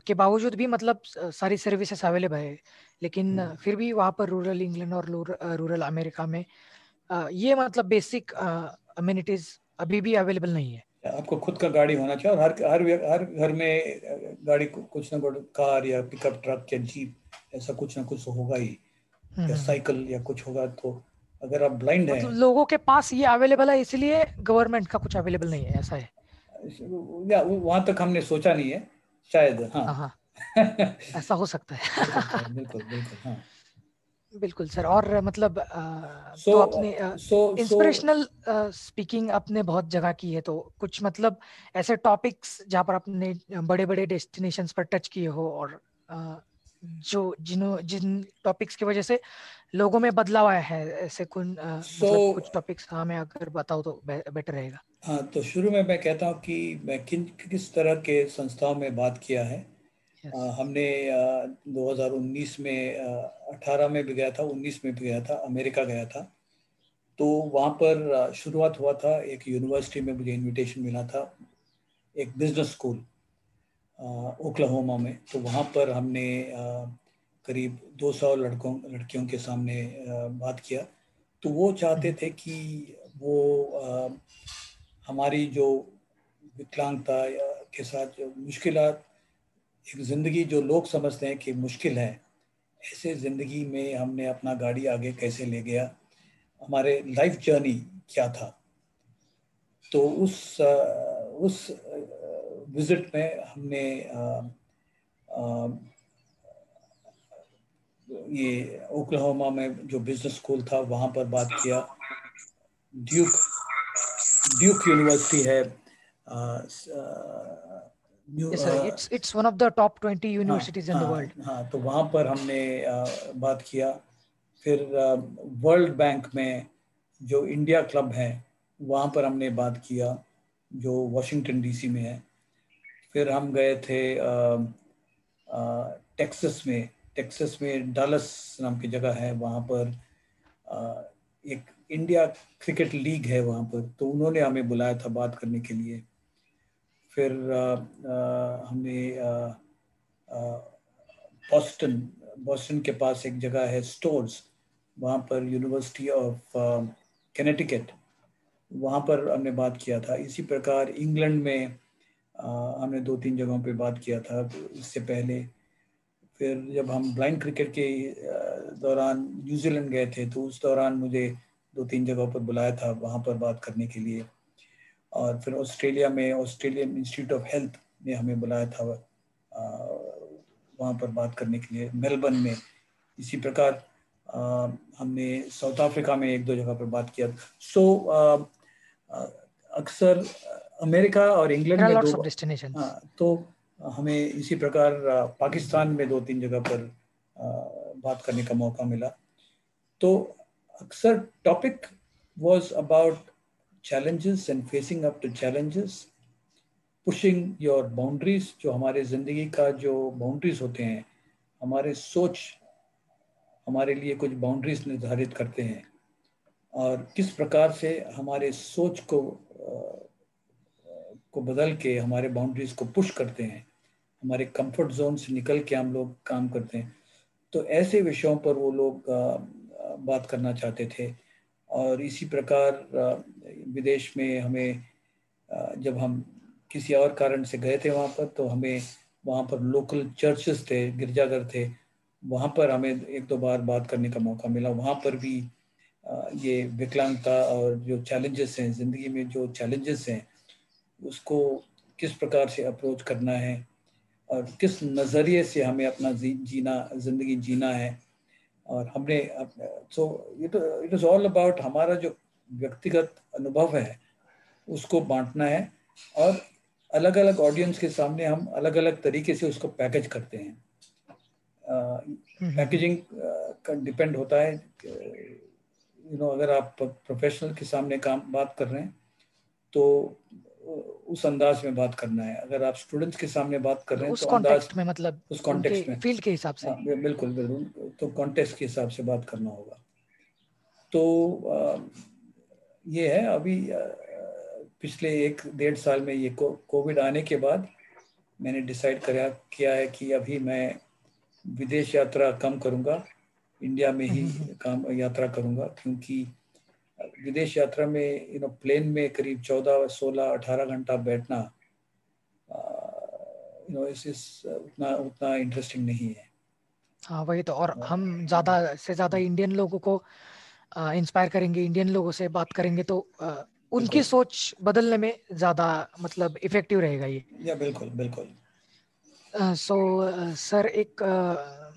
Speaker 3: के बावजूद भी मतलब सारी सर्विसेज अवेलेबल है, लेकिन फिर भी वहाँ पर रूरल इंग्लैंड और रूरल अमेरिका में ये मतलब बेसिक अम्यूनिटीज अभी भी अवेलेबल नहीं है।
Speaker 4: आपको खुद का गाड़ी होना चाहिए, और हर घर में गाड़ी कुछ ना कुछ, कार या पिकअप ट्रक या जीप, ऐसा कुछ ना कुछ होगा ही, या साइकिल या कुछ होगा। तो अगर आप ब्लाइंड
Speaker 3: मतलब
Speaker 4: हैं,
Speaker 3: लोगों के पास ये अवेलेबल है, इसलिए गवर्नमेंट का कुछ अवेलेबल नहीं है, ऐसा है?
Speaker 4: या वहां तक हमने सोचा नहीं है शायद। हाँ।
Speaker 3: हाँ हाँ, ऐसा हो सकता
Speaker 4: हो
Speaker 3: है।
Speaker 4: सकता है, बिल्कुल बिल्कुल। हाँ।
Speaker 3: बिल्कुल सर। और मतलब
Speaker 4: सो
Speaker 3: तो आपने
Speaker 4: सो सो
Speaker 3: इंस्पिरेशनल स्पीकिंग आपने बहुत जगह की है, तो कुछ मतलब ऐसे टॉपिक्स जहाँ पर आपने बड़े बड़े डेस्टिनेशंस पर टच किए हो, और जिन टॉपिक्स की वजह से लोगों में बदलाव आया है, ऐसे
Speaker 4: सो
Speaker 3: मतलब कुछ टॉपिक्स हमें अगर बताओ तो बेटर रहेगा।
Speaker 4: हाँ, तो शुरू में मैं कहता हूँ कि मैं किस तरह के संस्थाओं में बात किया है।
Speaker 3: यस।
Speaker 4: हमने 2019 में, 18 में भी गया था, 19 में भी गया था, अमेरिका गया था। तो वहाँ पर शुरुआत हुआ था, एक यूनिवर्सिटी में मुझे इनविटेशन मिला था, एक बिजनेस स्कूल ओक्लाहोमा में। तो वहाँ पर हमने करीब 200 लड़कियों के सामने बात किया। तो वो चाहते थे कि वो हमारी जो विकलांगता के साथ जो मुश्किलात, एक ज़िंदगी जो लोग समझते हैं कि मुश्किल है, ऐसे ज़िंदगी में हमने अपना गाड़ी आगे कैसे ले गया, हमारे लाइफ जर्नी क्या था। तो उस विजिट में हमने ये ओक्लाहोमा में जो बिजनेस स्कूल था वहाँ पर बात किया। ड्यूक ड्यूक यूनिवर्सिटी है, new
Speaker 3: yes sir, it's one of the top 20
Speaker 4: हाँ
Speaker 3: यूनिवर्सिटीज इन द
Speaker 4: हाँ
Speaker 3: वर्ल्ड।
Speaker 4: हाँ, तो वहाँ पर हमने बात किया। फिर वर्ल्ड बैंक में जो इंडिया क्लब है वहाँ पर हमने बात किया, जो वॉशिंगटन डीसी में है। फिर हम गए थे टेक्सास में। टेक्सास में डलस नाम की जगह है, वहाँ पर एक इंडिया क्रिकेट लीग है वहाँ पर, तो उन्होंने हमें बुलाया था बात करने के लिए। फिर हमने बॉस्टन बॉस्टन के पास एक जगह है स्टोर्स, वहाँ पर यूनिवर्सिटी ऑफ कनेटिकट, वहाँ पर हमने बात किया था। इसी प्रकार इंग्लैंड में हमने 2-3 जगहों पे बात किया था इससे पहले। फिर जब हम ब्लाइंड क्रिकेट के दौरान न्यूजीलैंड गए थे, तो उस दौरान मुझे 2-3 जगहों पर बुलाया था वहाँ पर बात करने के लिए। और फिर ऑस्ट्रेलिया में ऑस्ट्रेलियन इंस्टीट्यूट ऑफ हेल्थ ने हमें बुलाया था वहाँ पर बात करने के लिए, मेलबर्न में। इसी प्रकार हमने साउथ अफ्रीका में 1-2 जगह पर बात किया। सो अक्सर अमेरिका और इंग्लैंड
Speaker 3: देयर आर
Speaker 4: में
Speaker 3: लॉट्स ऑफ डेस्टिनेशंस।
Speaker 4: हाँ, तो हमें इसी प्रकार पाकिस्तान में 2-3 जगह पर बात करने का मौका मिला। तो अक्सर topic was about challenges and facing up to challenges, pushing your boundaries। जो हमारे ज़िंदगी का जो बाउंड्रीज होते हैं, हमारे सोच हमारे लिए कुछ बाउंड्रीज निर्धारित करते हैं, और किस प्रकार से हमारे सोच को बदल के हमारे बाउंड्रीज को पुश करते हैं, हमारे कंफर्ट जोन से निकल के हम लोग काम करते हैं। तो ऐसे विषयों पर वो लोग बात करना चाहते थे। और इसी प्रकार विदेश में हमें जब हम किसी और कारण से गए थे वहाँ पर, तो हमें वहाँ पर लोकल चर्चेस थे, गिरजाघर थे, वहाँ पर हमें 1-2 बार बात करने का मौका मिला। वहाँ पर भी ये विकलांगता और जो चैलेंजेस हैं ज़िंदगी में, जो चैलेंजेस हैं उसको किस प्रकार से अप्रोच करना है, और किस नज़रिए से हमें अपना ज़िंदगी जीना है। और हमने so it is all about हमारा जो व्यक्तिगत अनुभव है उसको बांटना है, और अलग अलग ऑडियंस के सामने हम अलग अलग तरीके से उसको पैकेज करते हैं। पैकेजिंग का डिपेंड होता है, अगर आप प्रोफेशनल के सामने बात कर रहे हैं तो उस अंदाज में बात करना है। अगर आप स्टूडेंट्स के सामने बात कर रहे हैं
Speaker 3: उस
Speaker 4: तो अंदाज,
Speaker 3: कॉन्टेक्स्ट में, मतलब
Speaker 4: उस
Speaker 3: उनके
Speaker 4: कॉन्टेक्स्ट में,
Speaker 3: फील्ड के हिसाब से।
Speaker 4: हाँ बिल्कुल बिल्कुल, तो कॉन्टेक्स्ट के हिसाब से बात करना होगा। तो ये है अभी पिछले 1-1.5 साल में, ये कोविड आने के बाद मैंने डिसाइड किया है कि अभी मैं विदेश यात्रा कम करूंगा, इंडिया में ही काम यात्रा करूंगा, क्योंकि विदेश यात्रा में प्लेन में करीब 14, 16, 18 घंटा बैठना इस उतना उतना इंटरेस्टिंग नहीं है।
Speaker 3: हाँ वही तो। और हम ज्यादा से ज्यादा इंडियन लोगों को इंस्पायर करेंगे, इंडियन लोगों से बात करेंगे तो उनकी सोच बदलने में ज्यादा मतलब इफेक्टिव रहेगा ये।
Speaker 4: या बिल्कुल बिल्कुल।
Speaker 3: सो सर एक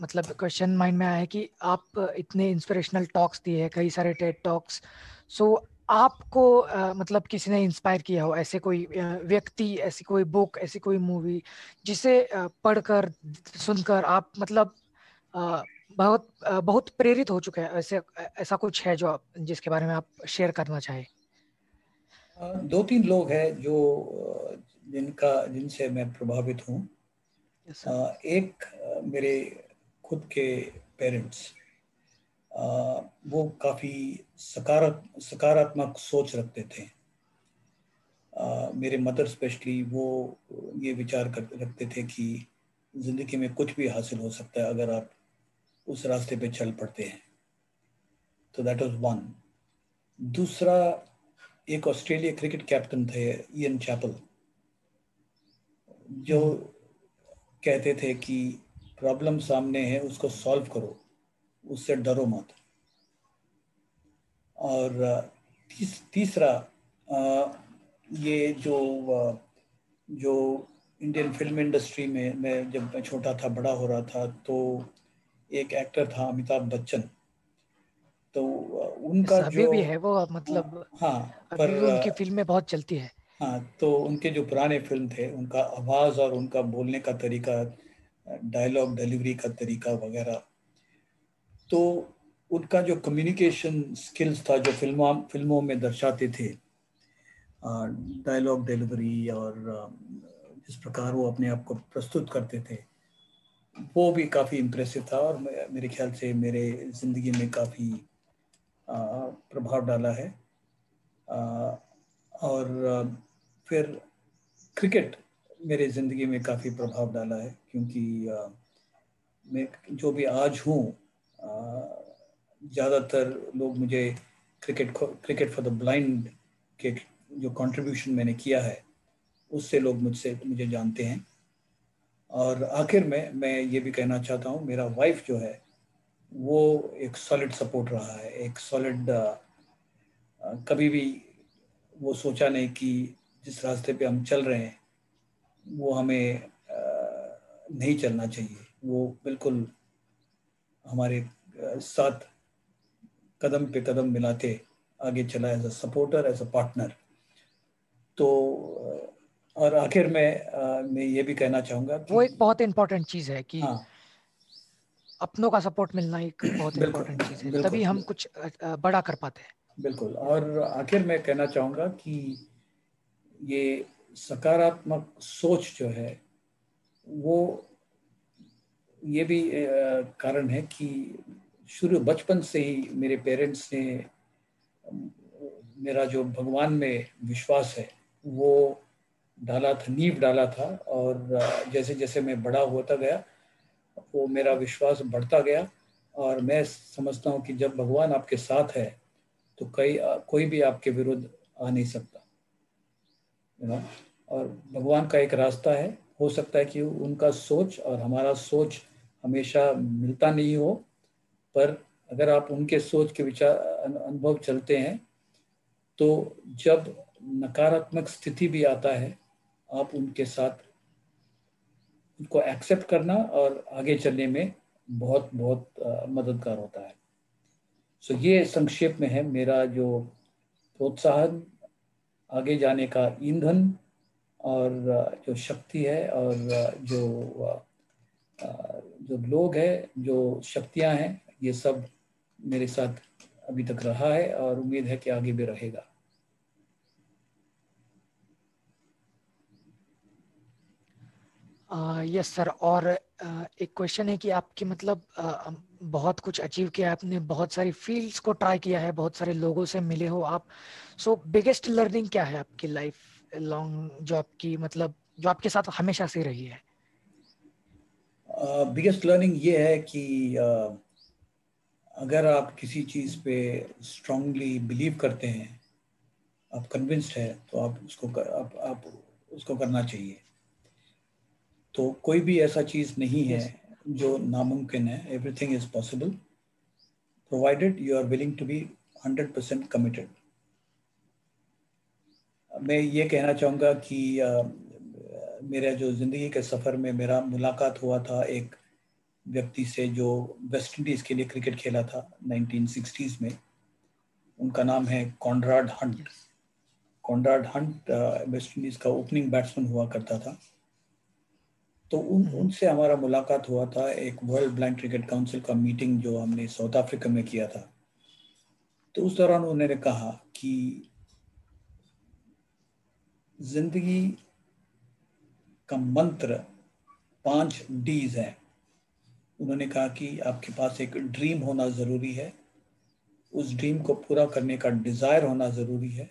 Speaker 3: मतलब क्वेश्चन माइंड में आया है कि आप इतने इंस्पिरेशनल टॉक्स दिए हैं, कई सारे टेड टॉक्स। सो आपको मतलब किसी ने इंस्पायर किया हो, ऐसे कोई व्यक्ति, ऐसी कोई बुक, ऐसी कोई मूवी जिसे पढ़कर सुनकर आप मतलब बहुत प्रेरित हो चुके हैं, ऐसे ऐसा कुछ है जो आप जिसके बारे में आप शेयर करना चाहें?
Speaker 4: 2-3 लोग हैं जो जिनसे मैं प्रभावित हूँ।
Speaker 3: Yes, sir.
Speaker 4: एक मेरे खुद के पेरेंट्स, वो काफ़ी सकारात्मक सोच रखते थे। मेरे मदर स्पेशली वो ये विचार रखते थे कि ज़िंदगी में कुछ भी हासिल हो सकता है अगर आप उस रास्ते पे चल पड़ते हैं। तो दैट वाज वन। दूसरा, एक ऑस्ट्रेलिया क्रिकेट कैप्टन थे, इयन चैपल, जो कहते थे कि प्रॉब्लम सामने है, उसको सॉल्व करो, उससे डरो मत। और तीसरा, ये जो इंडियन फिल्म इंडस्ट्री में मैं जब छोटा था, बड़ा हो रहा था, तो एक एक्टर था अमिताभ बच्चन। तो उनका
Speaker 3: अभी
Speaker 4: जो
Speaker 3: भी है वो मतलब,
Speaker 4: हाँ,
Speaker 3: अभी
Speaker 4: पर
Speaker 3: भी उनकी फिल्में बहुत चलती है।
Speaker 4: हाँ, तो उनके जो पुराने फिल्म थे, उनका आवाज़ और उनका बोलने का तरीका, डायलॉग डिलीवरी का तरीका वगैरह, तो उनका जो कम्युनिकेशन स्किल्स था, जो फिल्मों में दर्शाते थे, डायलॉग डिलीवरी और जिस प्रकार वो अपने आप को प्रस्तुत करते थे, वो भी काफ़ी इम्प्रेसिव था और मेरे ख्याल से मेरे ज़िंदगी में काफ़ी प्रभाव डाला है। और फिर क्रिकेट मेरे ज़िंदगी में काफ़ी प्रभाव डाला है, क्योंकि मैं जो भी आज हूँ, ज़्यादातर लोग मुझे क्रिकेट फॉर द ब्लाइंड के जो कंट्रीब्यूशन मैंने किया है, उससे लोग मुझे जानते हैं। और आखिर में मैं ये भी कहना चाहता हूँ, मेरा वाइफ जो है वो एक सॉलिड सपोर्ट रहा है, एक सॉलिड, कभी भी वो सोचा नहीं कि जिस रास्ते पे हम चल रहे हैं वो हमें नहीं चलना चाहिए। वो बिल्कुल हमारे साथ कदम पे कदम मिलाते आगे चला, as a supporter, as a partner. तो और आखिर में मैं ये भी कहना चाहूँगा कि
Speaker 3: वो एक बहुत इंपॉर्टेंट चीज है कि
Speaker 4: हाँ,
Speaker 3: अपनों का सपोर्ट मिलना एक बहुत
Speaker 4: बिल्कुल
Speaker 3: इंपॉर्टेंट चीज है,
Speaker 4: बिल्कुल
Speaker 3: तभी हम कुछ बड़ा कर पाते हैं।
Speaker 4: बिल्कुल। और आखिर में कहना चाहूँगा कि ये सकारात्मक सोच जो है, वो ये भी कारण है कि शुरू बचपन से ही मेरे पेरेंट्स ने मेरा जो भगवान में विश्वास है वो डाला था, नींव डाला था। और जैसे जैसे मैं बड़ा होता गया, वो मेरा विश्वास बढ़ता गया। और मैं समझता हूँ कि जब भगवान आपके साथ है तो कोई भी आपके विरुद्ध आ नहीं सकता, और भगवान का एक रास्ता है। हो सकता है कि उनका सोच और हमारा सोच हमेशा मिलता नहीं हो, पर अगर आप उनके सोच के विचार अनुभव चलते हैं, तो जब नकारात्मक स्थिति भी आता है, आप उनके साथ उनको एक्सेप्ट करना और आगे चलने में बहुत बहुत मददगार होता है। सो ये संक्षेप में है मेरा जो प्रोत्साहन, आगे जाने का ईंधन, और जो शक्ति है, और जो लोग हैं, जो शक्तियां हैं, ये सब मेरे साथ अभी तक रहा है और उम्मीद है कि आगे भी रहेगा।
Speaker 3: Yes sir. और एक क्वेश्चन है कि आपकी मतलब बहुत कुछ अचीव किया है आपने, बहुत सारी फील्ड्स को ट्राई किया है, बहुत सारे लोगों से मिले हो आप। सो बिगेस्ट लर्निंग क्या है आपकी लाइफ लॉन्ग, जो आपकी मतलब जो आपके साथ हमेशा से रही है?
Speaker 4: बिगेस्ट लर्निंग ये है कि अगर आप किसी चीज़ पे स्ट्रांगली बिलीव करते हैं, आप कन्विंस्ड है, तो आप उसको करना चाहिए। तो कोई भी ऐसा चीज़ नहीं है
Speaker 1: यस।
Speaker 4: जो नामुमकिन है। Everything is possible provided you are willing to be 100% committed. मैं ये कहना चाहूँगा कि मेरे जो ज़िंदगी के सफ़र में मेरा मुलाकात हुआ था एक व्यक्ति से जो वेस्ट इंडीज़ के लिए क्रिकेट खेला था 1960s में। उनका नाम है Conrad Hunt. Conrad Hunt West Indies का ओपनिंग बैट्समैन हुआ करता था। तो उनसे हमारा मुलाकात हुआ था एक वर्ल्ड ब्लाइंड क्रिकेट काउंसिल का मीटिंग जो हमने साउथ अफ्रीका में किया था। तो उस दौरान उन्होंने कहा कि जिंदगी का मंत्र 5 डीज है। उन्होंने कहा कि आपके पास एक ड्रीम होना ज़रूरी है, उस ड्रीम को पूरा करने का डिज़ायर होना ज़रूरी है,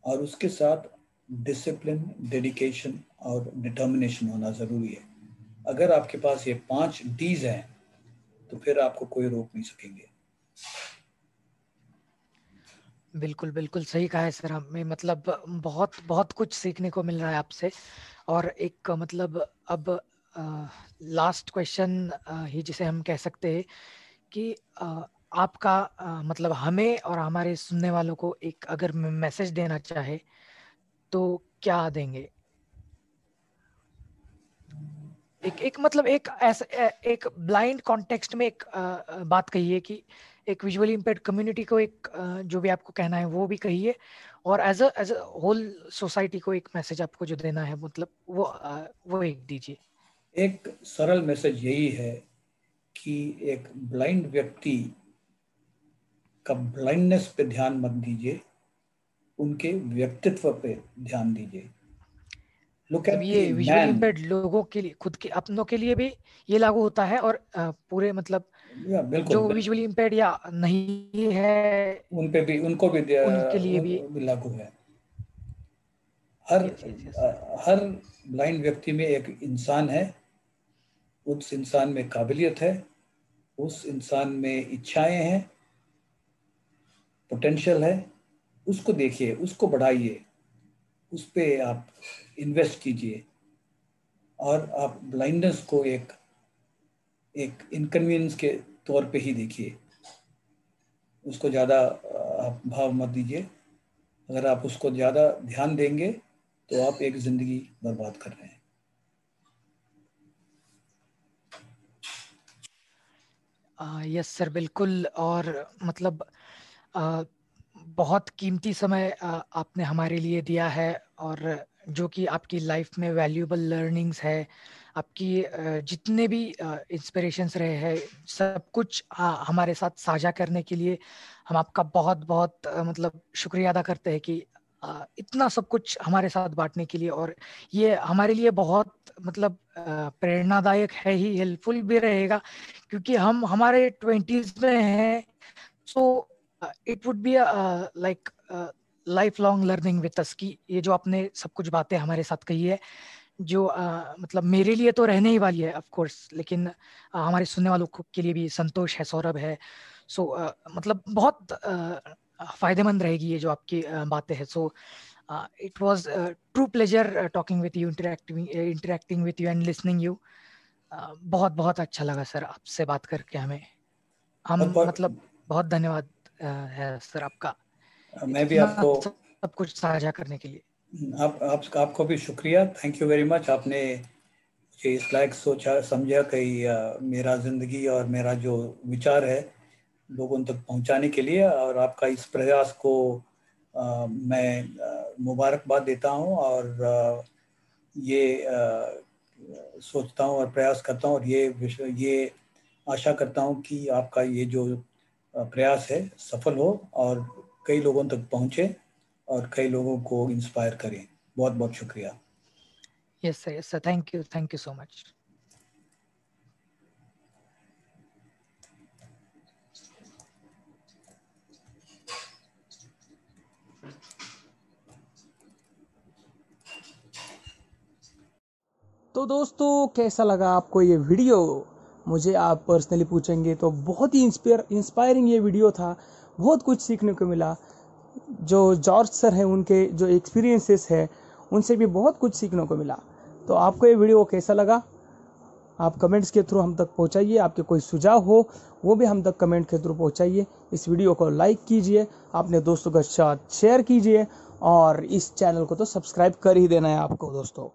Speaker 4: और उसके साथ डिसिप्लिन, डेडिकेशन और डिटर्मिनेशन होना ज़रूरी है। अगर आपके पास ये 5 डीज हैं तो फिर आपको कोई रोक नहीं सकेंगे।
Speaker 3: बिल्कुल बिल्कुल सही कहा है सर। हमें मतलब बहुत बहुत कुछ सीखने को मिल रहा है आपसे। और एक मतलब अब लास्ट क्वेश्चन ही जिसे हम कह सकते हैं कि आपका मतलब हमें और हमारे सुनने वालों को एक अगर मैसेज देना चाहे तो क्या देंगे? एक मतलब एक ऐसा एक ब्लाइंड कॉन्टेक्स्ट में एक बात कहिए कि एक विजुअली इम्पेयर्ड कम्युनिटी को एक जो भी आपको कहना है वो भी कहिए, और एज अ होल सोसाइटी को एक मैसेज आपको जो देना है मतलब वो एक दीजिए।
Speaker 4: एक सरल मैसेज यही है कि एक ब्लाइंड व्यक्ति का ब्लाइंडनेस पे ध्यान मत दीजिए, उनके व्यक्तित्व पे ध्यान दीजिए। लुक
Speaker 3: मतलब
Speaker 4: एट द
Speaker 3: ये विजुअली
Speaker 4: मैन।
Speaker 3: इम्पेयर्ड लोगों के लिए, खुद के अपनों के लिए भी ये लागू होता है, और पूरे मतलब
Speaker 4: या बिल्कुल
Speaker 3: जो विजुअली इम्पेयर्ड या नहीं है
Speaker 4: उन पे भी, उनको भी
Speaker 3: उनके लिए भी।
Speaker 4: लागू है। हर
Speaker 3: यस यस यस।
Speaker 4: हर ब्लाइंड व्यक्ति में एक इंसान है, उस इंसान में काबिलियत है, उस इंसान में इच्छाएं हैं, पोटेंशियल है। उसको देखिए, उसको बढ़ाइए, उस पे आप इन्वेस्ट कीजिए, और आप ब्लाइंडनेस को एक एक इनकन्वीनियंस के तौर पे ही देखिए। उसको ज़्यादा आप भाव मत दीजिए। अगर आप उसको ज़्यादा ध्यान देंगे तो आप एक ज़िंदगी बर्बाद कर रहे हैं।
Speaker 3: यस सर बिल्कुल। और मतलब आ, बहुत कीमती समय आपने हमारे लिए दिया है, और जो कि आपकी लाइफ में वैल्यूएबल लर्निंग्स है, आपकी जितने भी इंस्पिरेशंस रहे हैं, सब कुछ हमारे साथ साझा करने के लिए हम आपका बहुत बहुत मतलब शुक्रिया अदा करते हैं कि इतना सब कुछ हमारे साथ बांटने के लिए। और ये हमारे लिए बहुत मतलब प्रेरणादायक है ही, हेल्पफुल भी रहेगा, क्योंकि हम हमारे 20s में हैं। So it would be like life long learning with us की ये जो आपने सब कुछ बातें हमारे साथ कही है, जो मतलब मेरे लिए तो रहने ही वाली है ऑफ कोर्स, लेकिन हमारे सुनने वालों के लिए भी, संतोष है, सौरभ है। सो मतलब बहुत फायदेमंद रहेगी ये जो आपकी बातें हैं। So it was true pleasure talking with you, interacting with you and listening you. बहुत बहुत अच्छा लगा सर आपसे बात करके। हमें हम
Speaker 4: और
Speaker 3: मतलब बहुत धन्यवाद है सर आपका
Speaker 4: मैं भी
Speaker 3: इतना
Speaker 4: आपको,
Speaker 3: सब कुछ साझा करने के लिए।
Speaker 4: आपको भी शुक्रिया। Thank you very much. आपने मुझे इस लायक सोचा समझा कि मेरा ज़िंदगी और मेरा जो विचार है लोगों तक पहुंचाने के लिए, और आपका इस प्रयास को मैं मुबारकबाद देता हूं, और ये सोचता हूं और प्रयास करता हूं, और ये आशा करता हूं कि आपका ये जो प्रयास है सफल हो और कई लोगों तक पहुंचे और कई लोगों को इंस्पायर करें। बहुत बहुत शुक्रिया।
Speaker 3: Yes sir, thank you so much.
Speaker 1: तो दोस्तों कैसा लगा आपको ये वीडियो? मुझे आप पर्सनली पूछेंगे तो बहुत ही इंस्पायरिंग ये वीडियो था, बहुत कुछ सीखने को मिला। जो जॉर्ज सर हैं उनके जो एक्सपीरियंसेस है उनसे भी बहुत कुछ सीखने को मिला। तो आपको ये वीडियो कैसा लगा आप कमेंट्स के थ्रू हम तक पहुंचाइए। आपके कोई सुझाव हो वो भी हम तक कमेंट के थ्रू पहुंचाइए। इस वीडियो को लाइक कीजिए, अपने दोस्तों के साथ शेयर कीजिए और इस चैनल को तो सब्सक्राइब कर ही देना है आपको दोस्तों।